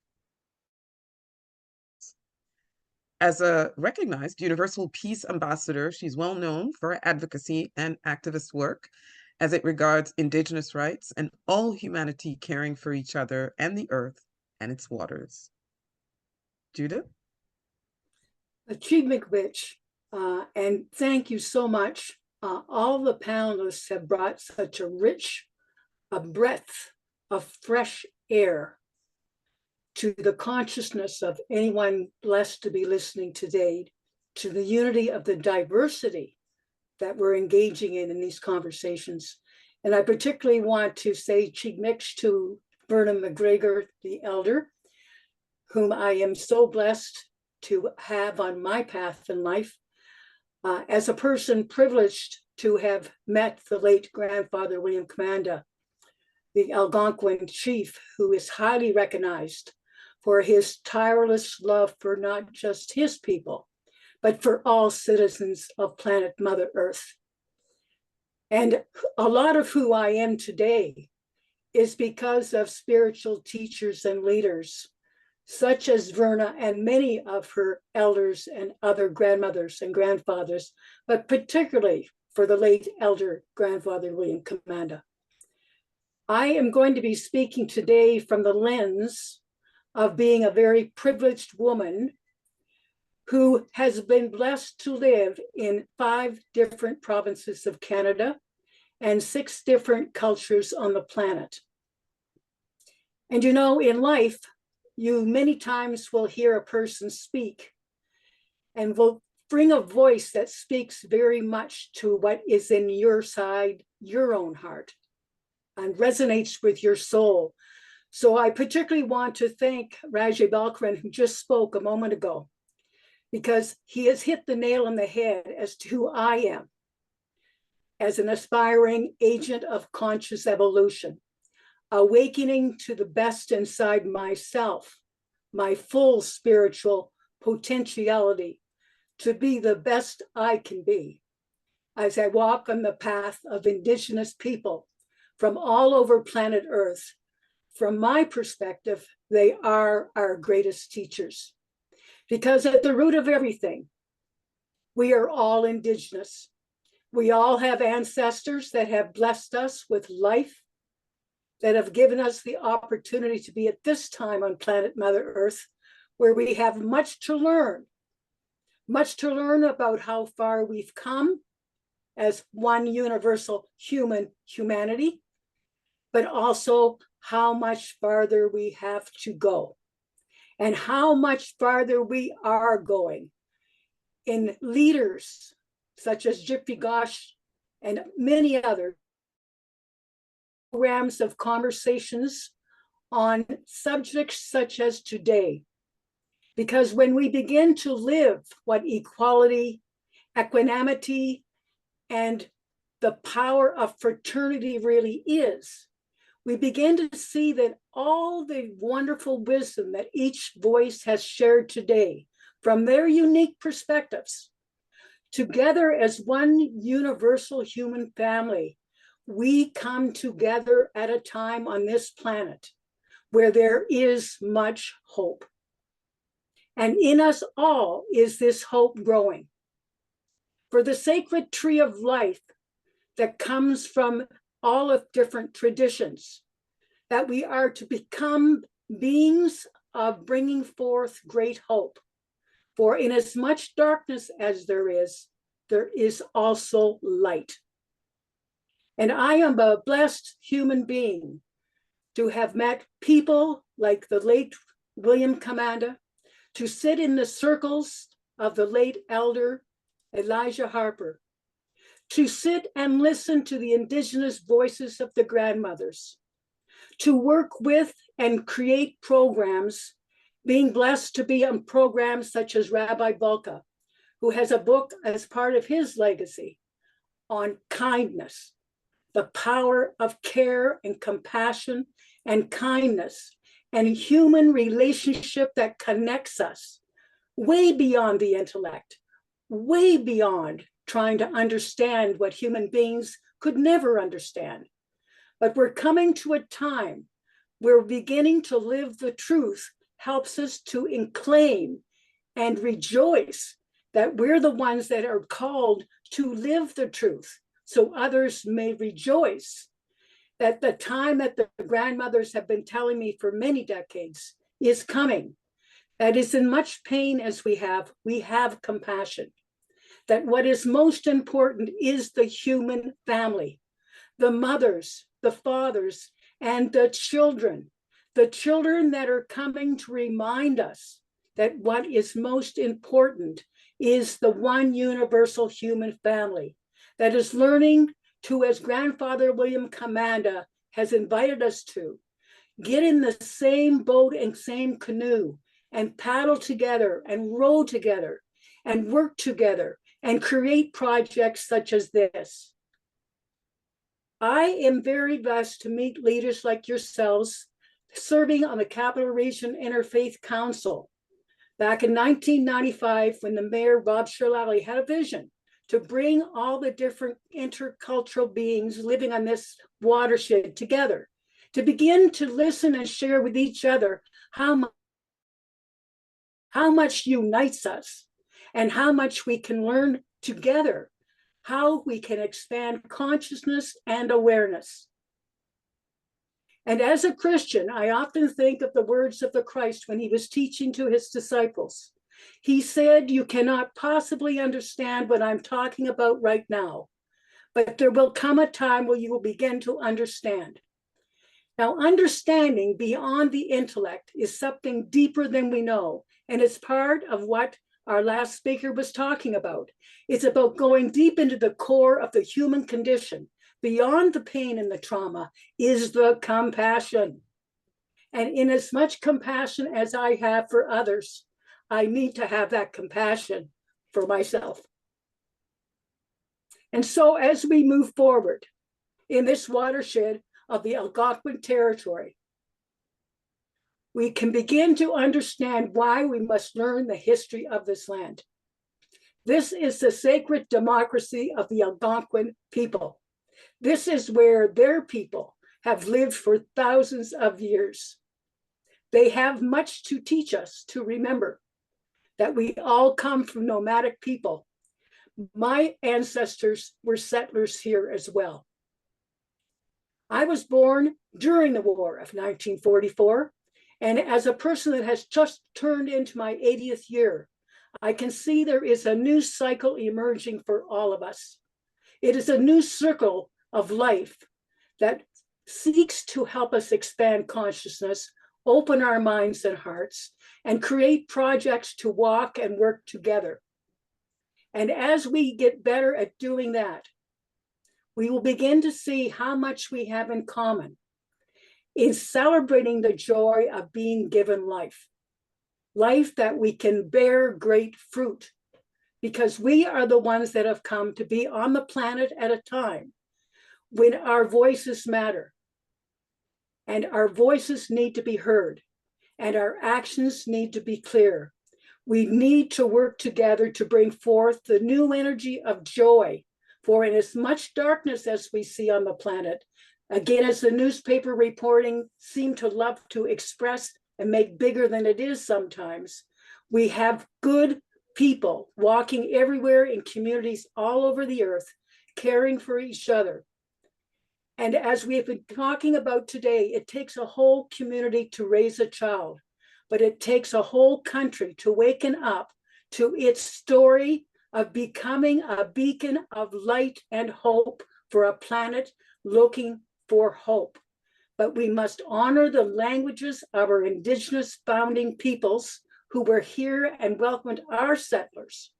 As a recognized Universal Peace Ambassador, she's well known for her advocacy and activist work as it regards Indigenous rights and all humanity caring for each other and the earth and its waters. Judith? Achievement-rich, and thank you so much. All the panelists have brought such a breath of fresh air to the consciousness of anyone blessed to be listening today, to the unity of the diversity that we're engaging in these conversations. And I particularly want to say Chigmix to Verna McGregor, the elder, whom I am so blessed to have on my path in life. As a person privileged to have met the late grandfather, William Commanda, the Algonquin chief, who is highly recognized for his tireless love for not just his people, but for all citizens of planet Mother Earth. And a lot of who I am today is because of spiritual teachers and leaders, such as Verna and many of her elders and other grandmothers and grandfathers, but particularly for the late elder grandfather, William Commanda. I am going to be speaking today from the lens of being a very privileged woman who has been blessed to live in 5 different provinces of Canada and 6 different cultures on the planet. And in life, you many times will hear a person speak and will bring a voice that speaks very much to what is in your side, your own heart, and resonates with your soul. So I particularly want to thank Rajay Balkaran, who just spoke a moment ago, because he has hit the nail on the head as to who I am as an aspiring agent of conscious evolution, awakening to the best inside myself, my full spiritual potentiality to be the best I can be as I walk on the path of Indigenous people from all over planet Earth. From my perspective, they are our greatest teachers, because at the root of everything, we are all Indigenous. We all have ancestors that have blessed us with life, that have given us the opportunity to be at this time on planet Mother Earth, where we have much to learn about how far we've come as one universal humanity, but also how much farther we have to go and how much farther we are going in leaders such as Gypsy Gosh and many other programs of conversations on subjects such as today. Because when we begin to live what equality, equanimity, and the power of fraternity really is, we begin to see that all the wonderful wisdom that each voice has shared today from their unique perspectives, together as one universal human family, we come together at a time on this planet where there is much hope. And in us all is this hope growing. For the sacred tree of life that comes from all of different traditions, that we are to become beings of bringing forth great hope. For in as much darkness as there is also light. And I am a blessed human being to have met people like the late William Commanda, to sit in the circles of the late elder Elijah Harper, to sit and listen to the Indigenous voices of the grandmothers, to work with and create programs, being blessed to be on programs such as Rabbi Balka, who has a book as part of his legacy on kindness, the power of care and compassion and kindness and human relationship that connects us way beyond the intellect, way beyond trying to understand what human beings could never understand. But we're coming to a time where beginning to live the truth helps us to claim and rejoice that we're the ones that are called to live the truth, so others may rejoice that the time that the grandmothers have been telling me for many decades is coming. That is, in much pain as we have compassion. That what is most important is the human family, the mothers, the fathers, and the children that are coming to remind us that what is most important is the one universal human family that is learning to, as Grandfather William Commanda has invited us to, get in the same boat and same canoe and paddle together and row together and work together and create projects such as this. I am very blessed to meet leaders like yourselves serving on the Capital Region Interfaith Council. Back in 1995, when the mayor, Rob Shirley, had a vision to bring all the different intercultural beings living on this watershed together, to begin to listen and share with each other how much unites us and how much we can learn together, how we can expand consciousness and awareness. And as a Christian, I often think of the words of the Christ when he was teaching to his disciples. He said, "You cannot possibly understand what I'm talking about right now, but there will come a time where you will begin to understand." Now, understanding beyond the intellect is something deeper than we know, and it's part of what our last speaker was talking about. It's about going deep into the core of the human condition. Beyond the pain and the trauma is the compassion. And in as much compassion as I have for others, I need to have that compassion for myself. And so as we move forward in this watershed of the Algonquin territory, we can begin to understand why we must learn the history of this land. This is the sacred democracy of the Algonquin people. This is where their people have lived for thousands of years. They have much to teach us to remember that we all come from nomadic people. My ancestors were settlers here as well. I was born during the War of 1944, and as a person that has just turned into my 80th year, I can see there is a new cycle emerging for all of us. It is a new circle of life that seeks to help us expand consciousness, open our minds and hearts, and create projects to walk and work together. And as we get better at doing that, we will begin to see how much we have in common in celebrating the joy of being given life, life that we can bear great fruit, because we are the ones that have come to be on the planet at a time when our voices matter, and our voices need to be heard, and our actions need to be clear. We need to work together to bring forth the new energy of joy, for in as much darkness as we see on the planet, again, as the newspaper reporting seem to love to express and make bigger than it is sometimes, we have good people walking everywhere in communities all over the earth, caring for each other. And as we have been talking about today, it takes a whole community to raise a child, but it takes a whole country to waken up to its story of becoming a beacon of light and hope for a planet looking for hope. But we must honor the languages of our Indigenous founding peoples who were here and welcomed our settlers.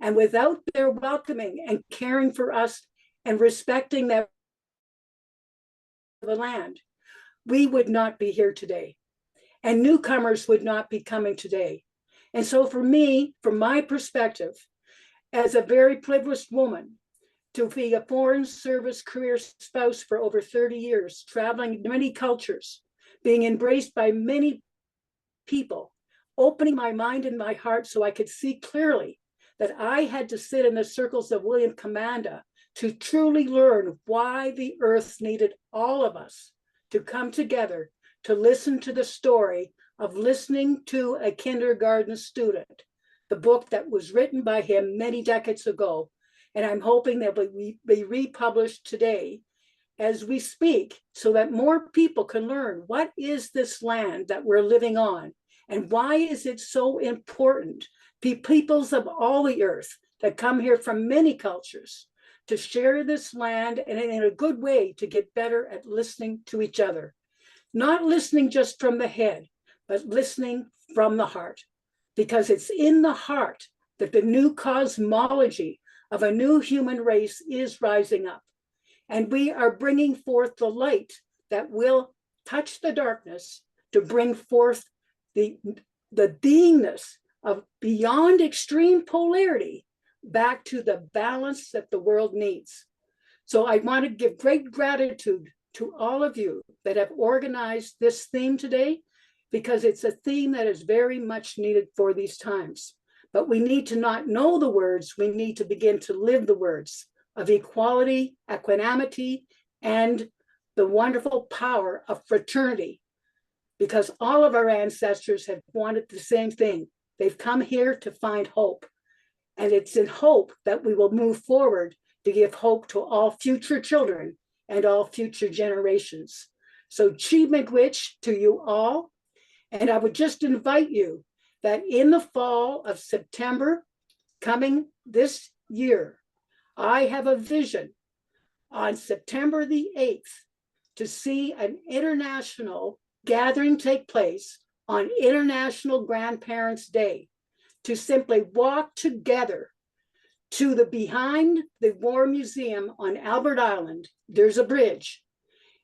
And without their welcoming and caring for us and respecting the land, we would not be here today. And newcomers would not be coming today. And so for me, from my perspective, as a very privileged woman, to be a foreign service career spouse for over 30 years, traveling many cultures, being embraced by many people, opening my mind and my heart so I could see clearly that I had to sit in the circles of William Commanda to truly learn why the earth needed all of us to come together to listen to the story of listening to a kindergarten student, the book that was written by him many decades ago. And I'm hoping that will be republished today as we speak so that more people can learn what is this land that we're living on and why is it so important, peoples of all the earth that come here from many cultures to share this land and in a good way to get better at listening to each other. Not listening just from the head, but listening from the heart, because it's in the heart that the new cosmology of a new human race is rising up. And we are bringing forth the light that will touch the darkness to bring forth the beingness of beyond extreme polarity back to the balance that the world needs. So I want to give great gratitude to all of you that have organized this theme today, because it's a theme that is very much needed for these times. But we need to not know the words, we need to begin to live the words of equality, equanimity, and the wonderful power of fraternity, because all of our ancestors have wanted the same thing. They've come here to find hope. And it's in hope that we will move forward to give hope to all future children and all future generations. So chi miigwech to you all. And I would just invite you that in the fall of September, coming this year, I have a vision on September the 8th to see an international gathering take place on International Grandparents' Day, to simply walk together to the behind the War Museum on Albert Island. There's a bridge.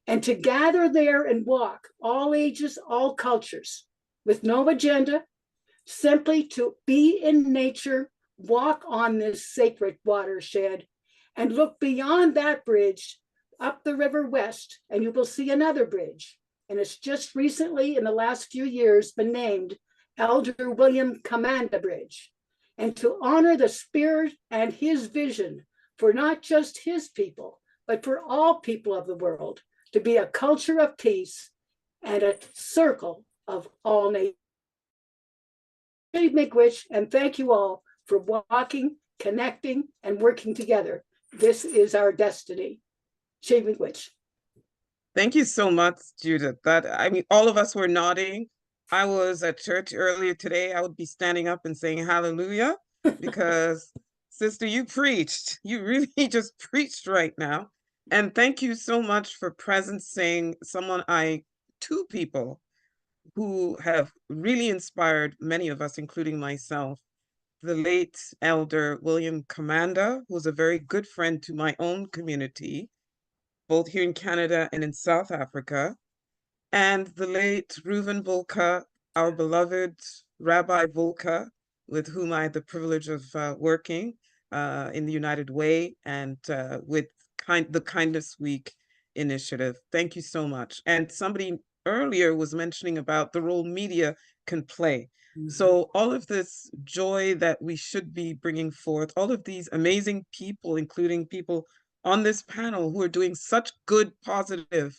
And to gather there and walk, all ages, all cultures, with no agenda, simply to be in nature, walk on this sacred watershed, and look beyond that bridge up the River West, and you will see another bridge. And it's just recently, in the last few years, been named Elder William Commanda Bridge. And to honor the spirit and his vision for not just his people, but for all people of the world, to be a culture of peace and a circle of all nations. Miigwech, and thank you all for walking, connecting, and working together. This is our destiny. Miigwech. Thank you so much, Judith. I mean, all of us were nodding. I was at church earlier today. I would be standing up and saying hallelujah because, sister, you preached. You really just preached right now. And thank you so much for presencing two people who have really inspired many of us, including myself. The late Elder William Commanda, who was a very good friend to my own community, both here in Canada and in South Africa, and the late Reuven Volka, our beloved Rabbi Volka, with whom I had the privilege of working in the United Way and with the Kindness Week initiative. Thank you so much. And somebody earlier was mentioning about the role media can play. So all of this joy that we should be bringing forth, all of these amazing people, including people on this panel who are doing such good, positive,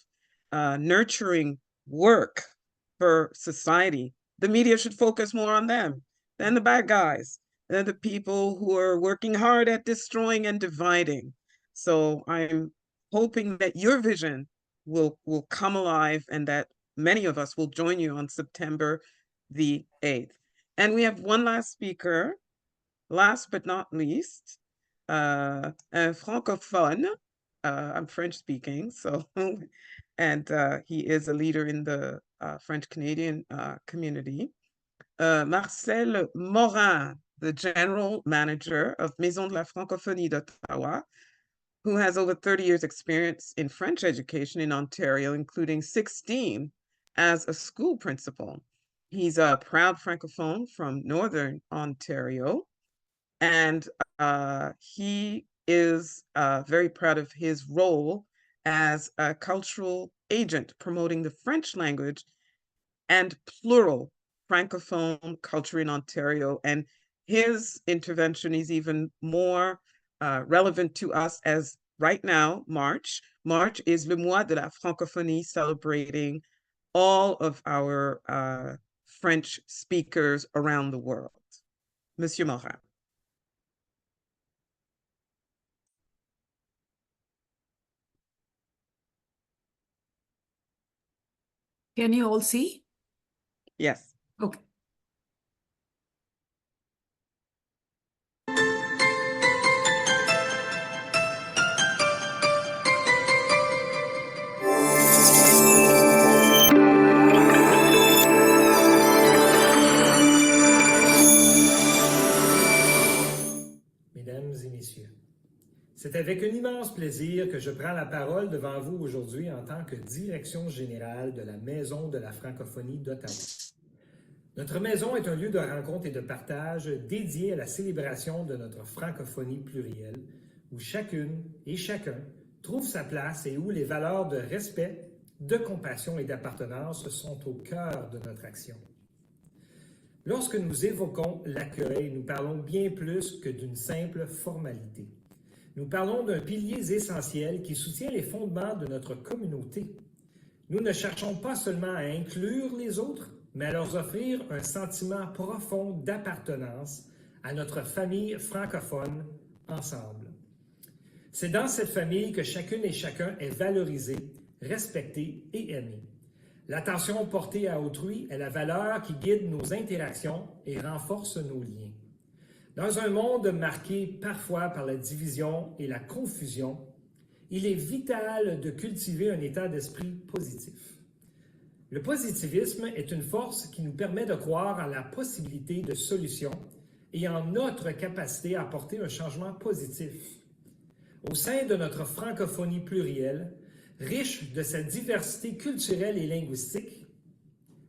nurturing work for society, the media should focus more on them than the bad guys, than the people who are working hard at destroying and dividing. So I'm hoping that your vision will come alive and that many of us will join you on September the 8th. And we have one last speaker, last but not least, a francophone. I'm French speaking, so, and he is a leader in the French Canadian community. Marcel Morin, the general manager of Maison de la Francophonie d'Ottawa, who has over 30 years experience in French education in Ontario, including 16 as a school principal. He's a proud Francophone from Northern Ontario, and he is very proud of his role as a cultural agent promoting the French language and plural Francophone culture in Ontario. And his intervention is even more relevant to us as right now, March is le mois de la francophonie, celebrating all of our French speakers around the world. Monsieur Morin. Can you all see? Yes. Okay. Mesdames et messieurs, c'est avec un immense plaisir que je prends la parole devant vous aujourd'hui en tant que direction générale de la Maison de la Francophonie d'Ottawa. Notre maison est un lieu de rencontre et de partage dédié à la célébration de notre francophonie plurielle, où chacune et chacun trouve sa place et où les valeurs de respect, de compassion et d'appartenance sont au cœur de notre action. Lorsque nous évoquons l'accueil, nous parlons bien plus que d'une simple formalité. Nous parlons d'un pilier essentiel qui soutient les fondements de notre communauté. Nous ne cherchons pas seulement à inclure les autres, mais à leur offrir un sentiment profond d'appartenance à notre famille francophone ensemble. C'est dans cette famille que chacune et chacun est valorisé, respecté et aimé. L'attention portée à autrui est la valeur qui guide nos interactions et renforce nos liens. Dans un monde marqué parfois par la division et la confusion, il est vital de cultiver un état d'esprit positif. Le positivisme est une force qui nous permet de croire en la possibilité de solutions et en notre capacité à apporter un changement positif. Au sein de notre francophonie plurielle, riche de sa diversité culturelle et linguistique,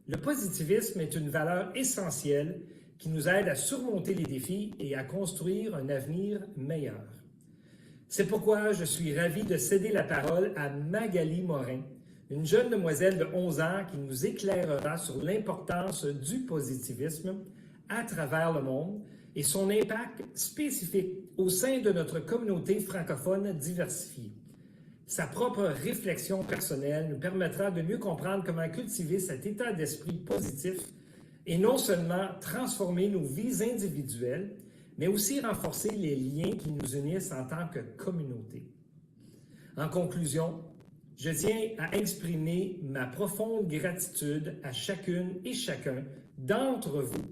le positivisme est une valeur essentielle qui nous aide à surmonter les défis et à construire un avenir meilleur. C'est pourquoi je suis ravi de céder la parole à Magali Morin, une jeune demoiselle de 11 ans qui nous éclairera sur l'importance du positivisme à travers le monde et son impact spécifique au sein de notre communauté francophone diversifiée. Sa propre réflexion personnelle nous permettra de mieux comprendre comment cultiver cet état d'esprit positif et non seulement transformer nos vies individuelles, mais aussi renforcer les liens qui nous unissent en tant que communauté. En conclusion, je tiens à exprimer ma profonde gratitude à chacune et chacun d'entre vous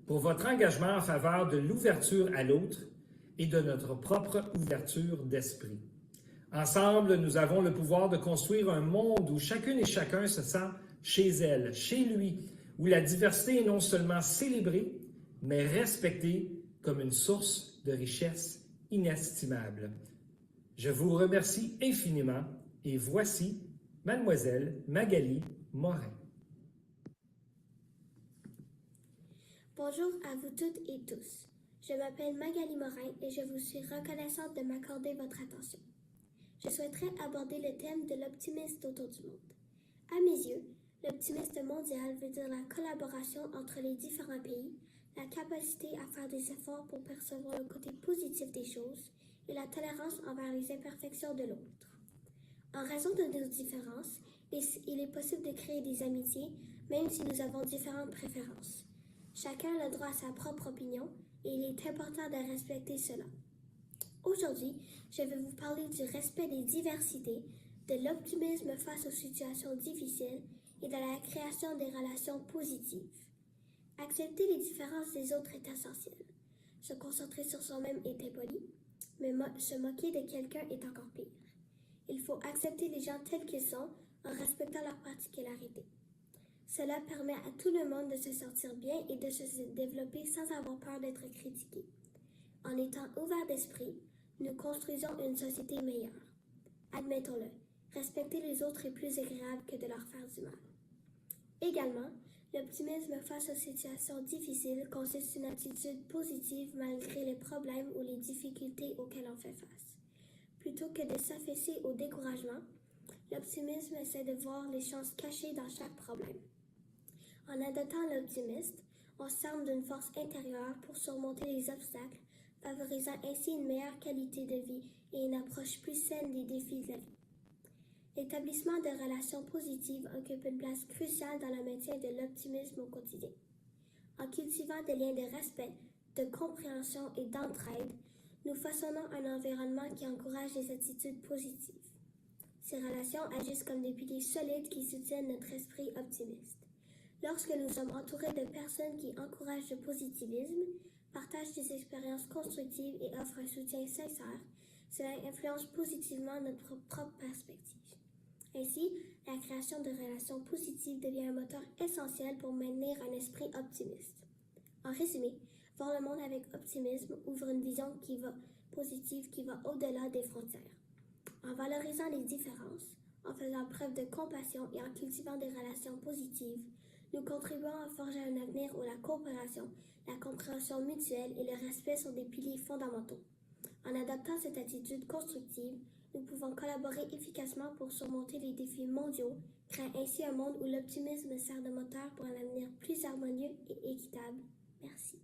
pour votre engagement en faveur de l'ouverture à l'autre et de notre propre ouverture d'esprit. Ensemble, nous avons le pouvoir de construire un monde où chacune et chacun se sent chez elle, chez lui, où la diversité est non seulement célébrée, mais respectée comme une source de richesse inestimable. Je vous remercie infiniment et voici Mademoiselle Magali Morin. Bonjour à vous toutes et tous. Je m'appelle Magali Morin et je vous suis reconnaissante de m'accorder votre attention. Je souhaiterais aborder le thème de l'optimisme autour du monde. À mes yeux, l'optimisme mondial veut dire la collaboration entre les différents pays, la capacité à faire des efforts pour percevoir le côté positif des choses et la tolérance envers les imperfections de l'autre. En raison de nos différences, il est possible de créer des amitiés même si nous avons différentes préférences. Chacun a le droit à sa propre opinion et il est important de respecter cela. Aujourd'hui, je vais vous parler du respect des diversités, de l'optimisme face aux situations difficiles et de la création des relations positives. Accepter les différences des autres est essentiel. Se concentrer sur soi-même est impoli, mais se moquer de quelqu'un est encore pire. Il faut accepter les gens tels qu'ils sont en respectant leurs particularités. Cela permet à tout le monde de se sentir bien et de se développer sans avoir peur d'être critiqué. En étant ouvert d'esprit, nous construisons une société meilleure. Admettons-le, respecter les autres est plus agréable que de leur faire du mal. Également, l'optimisme face aux situations difficiles consiste en une attitude positive malgré les problèmes ou les difficultés auxquelles on fait face. Plutôt que de s'affaisser au découragement, l'optimisme essaie de voir les chances cachées dans chaque problème. En adoptant l'optimisme, on s'arme d'une force intérieure pour surmonter les obstacles, favorisant ainsi une meilleure qualité de vie et une approche plus saine des défis de la vie. L'établissement de relations positives occupe une place cruciale dans le maintien de l'optimisme au quotidien. En cultivant des liens de respect, de compréhension et d'entraide, nous façonnons un environnement qui encourage les attitudes positives. Ces relations agissent comme des piliers solides qui soutiennent notre esprit optimiste. Lorsque nous sommes entourés de personnes qui encouragent le positivisme, partagent des expériences constructives et offrent un soutien sincère, cela influence positivement notre propre perspective. Ainsi, la création de relations positives devient un moteur essentiel pour maintenir un esprit optimiste. En résumé, voir le monde avec optimisme ouvre une vision positive qui va au-delà des frontières. En valorisant les différences, en faisant preuve de compassion et en cultivant des relations positives, nous contribuons à forger un avenir où la coopération, la compréhension mutuelle et le respect sont des piliers fondamentaux. En adoptant cette attitude constructive, nous pouvons collaborer efficacement pour surmonter les défis mondiaux, créant ainsi un monde où l'optimisme sert de moteur pour un avenir plus harmonieux et équitable. Merci.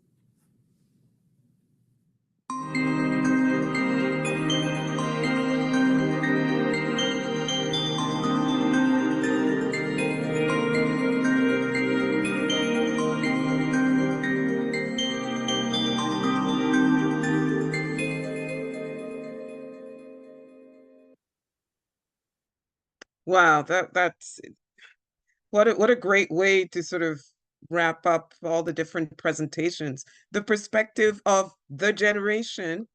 Wow, that's what a great way to sort of wrap up all the different presentations. The perspective of the generation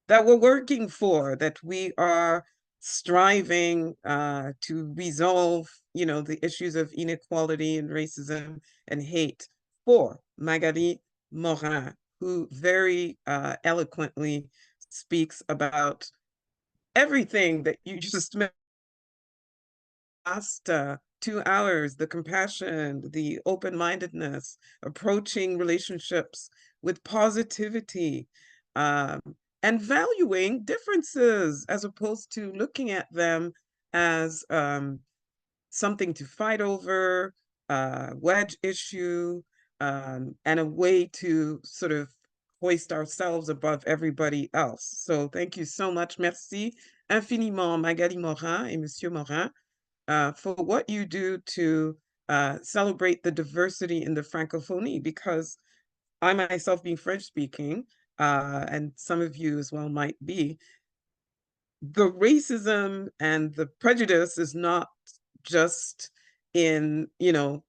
that we're working for, that we are striving to resolve, the issues of inequality and racism and hate for Magali Morin. who very eloquently speaks about everything that you just last 2 hours, the compassion, the open-mindedness, approaching relationships with positivity, and valuing differences as opposed to looking at them as something to fight over, wedge issue, and a way to sort of hoist ourselves above everybody else. So thank you so much. Merci infiniment, Magali Morin et Monsieur Morin, for what you do to celebrate the diversity in the Francophonie, because I myself being French speaking, and some of you as well might be, the racism and the prejudice is not just in, you know,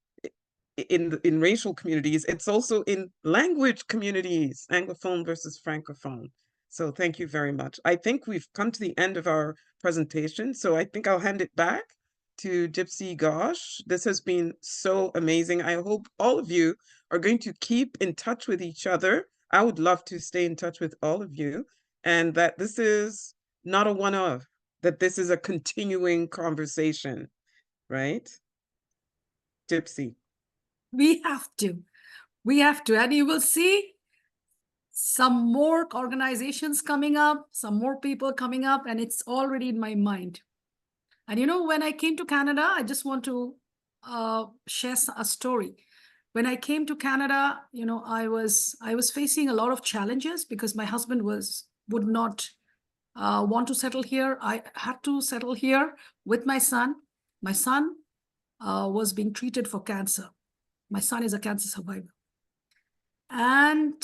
in racial communities, it's also in language communities, Anglophone versus Francophone. So thank you very much. I think we've come to the end of our presentation, so I think I'll hand it back to Gypsy Gosh. This has been so amazing. I hope all of you are going to keep in touch with each other. I would love to stay in touch with all of you, and that this is not a one-off, that this is a continuing conversation, right? Gypsy. We have to. We have to. And you will see some more organizations coming up, some more people coming up, and it's already in my mind. And you know, when I came to Canada, I just want to share a story. When I came to Canada, you know, I was facing a lot of challenges because my husband would not want to settle here. I had to settle here with my son. My son was being treated for cancer. My son is a cancer survivor. And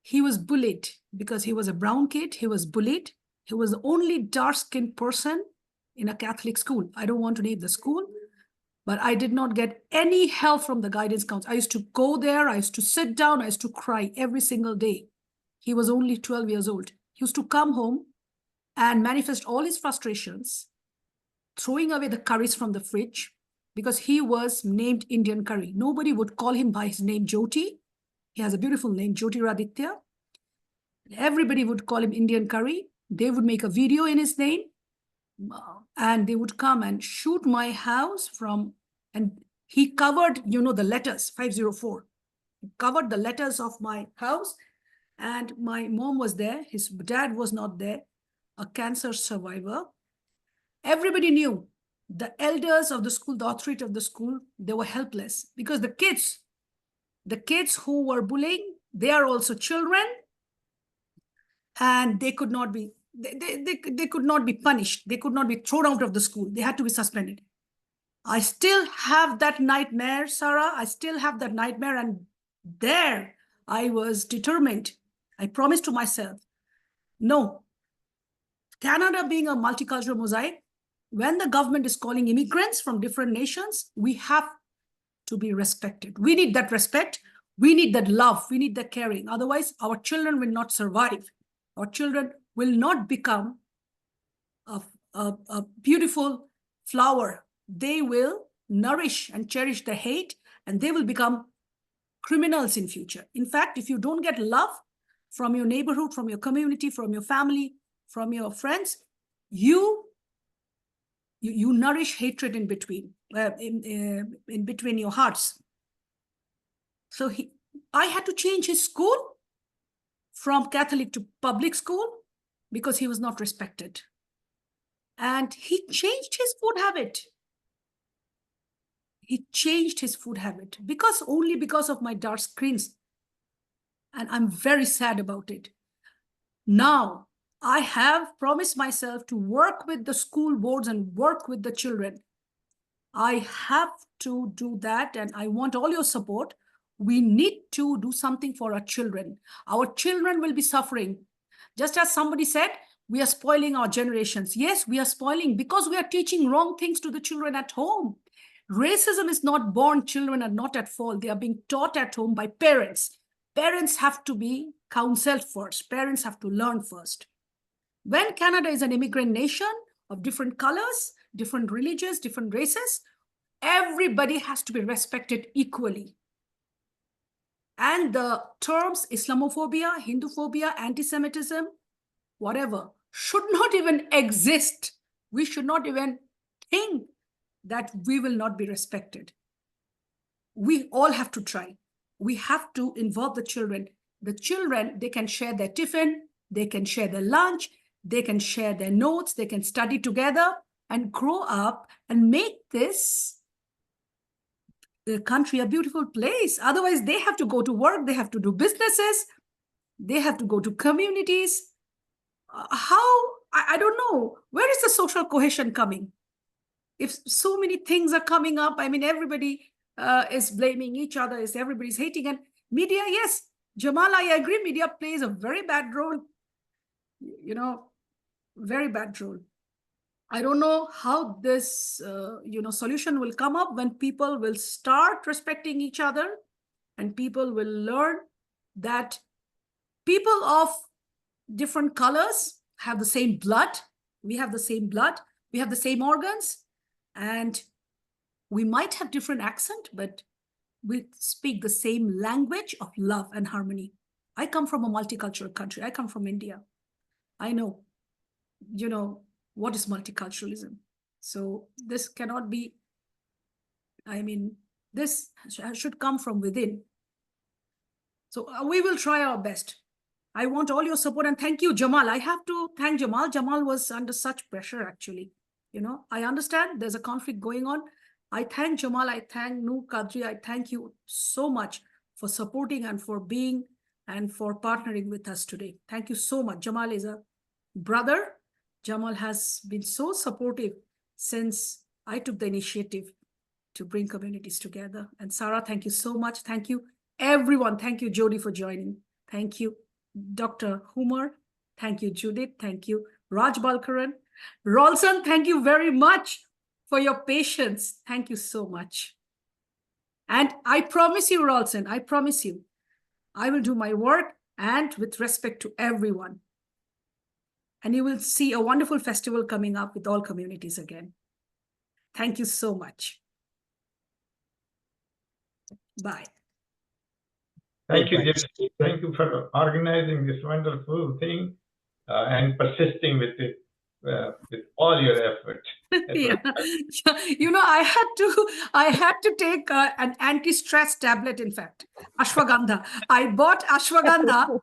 he was bullied because he was a brown kid. He was bullied. He was the only dark-skinned person in a Catholic school. I don't want to name the school, but I did not get any help from the guidance counselor. I used to go there. I used to sit down. I used to cry every single day. He was only 12 years old. He used to come home and manifest all his frustrations, throwing away the curries from the fridge, because he was named Indian curry. Nobody would call him by his name, Jyoti. He has a beautiful name, Jyoti Raditya. Everybody would call him Indian curry. They would make a video in his name, and they would come and shoot my house and he covered, you know, the letters, 504. He covered the letters of my house, and my mom was there. His dad was not there, a cancer survivor. Everybody knew. The elders of the school, the authority of the school, they were helpless because the kids who were bullying, they are also children, and they could not be, they could not be punished. They could not be thrown out of the school. They had to be suspended. I still have that nightmare, Sarah. I still have that nightmare. And there I was determined. I promised to myself, no, Canada being a multicultural mosaic, when the government is calling immigrants from different nations, we have to be respected. We need that respect. We need that love. We need that caring. Otherwise, our children will not survive. Our children will not become a beautiful flower. They will nourish and cherish the hate, and they will become criminals in future. In fact, if you don't get love from your neighborhood, from your community, from your family, from your friends, you nourish hatred in between, in between your hearts. So I had to change his school from Catholic to public school because he was not respected. And he changed his food habit. He changed his food habit only because of my dark skins. And I'm very sad about it. Now, I have promised myself to work with the school boards and work with the children. I have to do that, and I want all your support. We need to do something for our children. Our children will be suffering. Just as somebody said, we are spoiling our generations. Yes, we are spoiling because we are teaching wrong things to the children at home. Racism is not born. Children are not at fault. They are being taught at home by parents. Parents have to be counseled first. Parents have to learn first. When Canada is an immigrant nation of different colors, different religions, different races, everybody has to be respected equally. And the terms Islamophobia, Hinduphobia, anti-Semitism, whatever, should not even exist. We should not even think that we will not be respected. We all have to try. We have to involve the children. The children, they can share their tiffin, they can share their lunch, they can share their notes, they can study together and grow up and make this country a beautiful place. Otherwise, they have to go to work, they have to do businesses, they have to go to communities. I don't know, where is the social cohesion coming? If so many things are coming up, I mean, everybody is blaming each other, everybody's hating. And media, yes, Jamal, I agree, media plays a very bad role, you know, very bad role. I don't know how this, solution will come up when people will start respecting each other and people will learn that people of different colors have the same blood. We have the same blood. We have the same organs. And we might have different accent, but we speak the same language of love and harmony. I come from a multicultural country. I come from India. I know, what is multiculturalism. So this cannot be, I mean, this should come from within. So we will try our best. I want all your support, and thank you, Jamal. I have to thank Jamal. Jamal was under such pressure, actually. I understand there's a conflict going on. I thank Jamal. I thank Noor Qadri. I thank you so much for supporting and for being and for partnering with us today. Thank you so much. Jamal is a brother. Jamal has been so supportive since I took the initiative to bring communities together. And Sarah, thank you so much. Thank you, everyone. Thank you, Jody, for joining. Thank you, Dr. Humar. Thank you, Judith. Thank you, Raj Balkaran. Rolson, thank you very much for your patience. Thank you so much. And I promise you, Rolson, I promise you, I will do my work and with respect to everyone. And you will see a wonderful festival coming up with all communities again. Thank you so much. Bye. Thank you, Gypsy. Thank you for organizing this wonderful thing and persisting with it with all your effort. Yeah. I had to take an anti-stress tablet, in fact, ashwagandha. I bought ashwagandha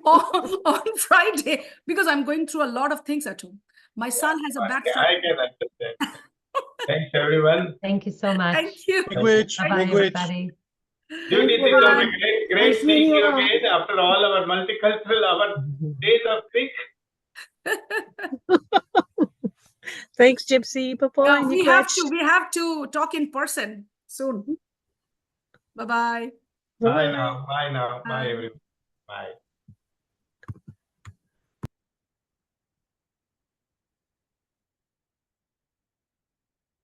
on Friday because I'm going through a lot of things at home. My son has a bad foot. I can understand. Thanks, everyone. Thank you so much. Thank you. Bye-bye, everybody. Judith, it was a great seeing you again after all our multicultural, our days of pick. Thanks, Gypsy. Bye-bye. We have to talk in person soon. Bye-bye. Bye now. Bye now. Bye, everyone. Bye.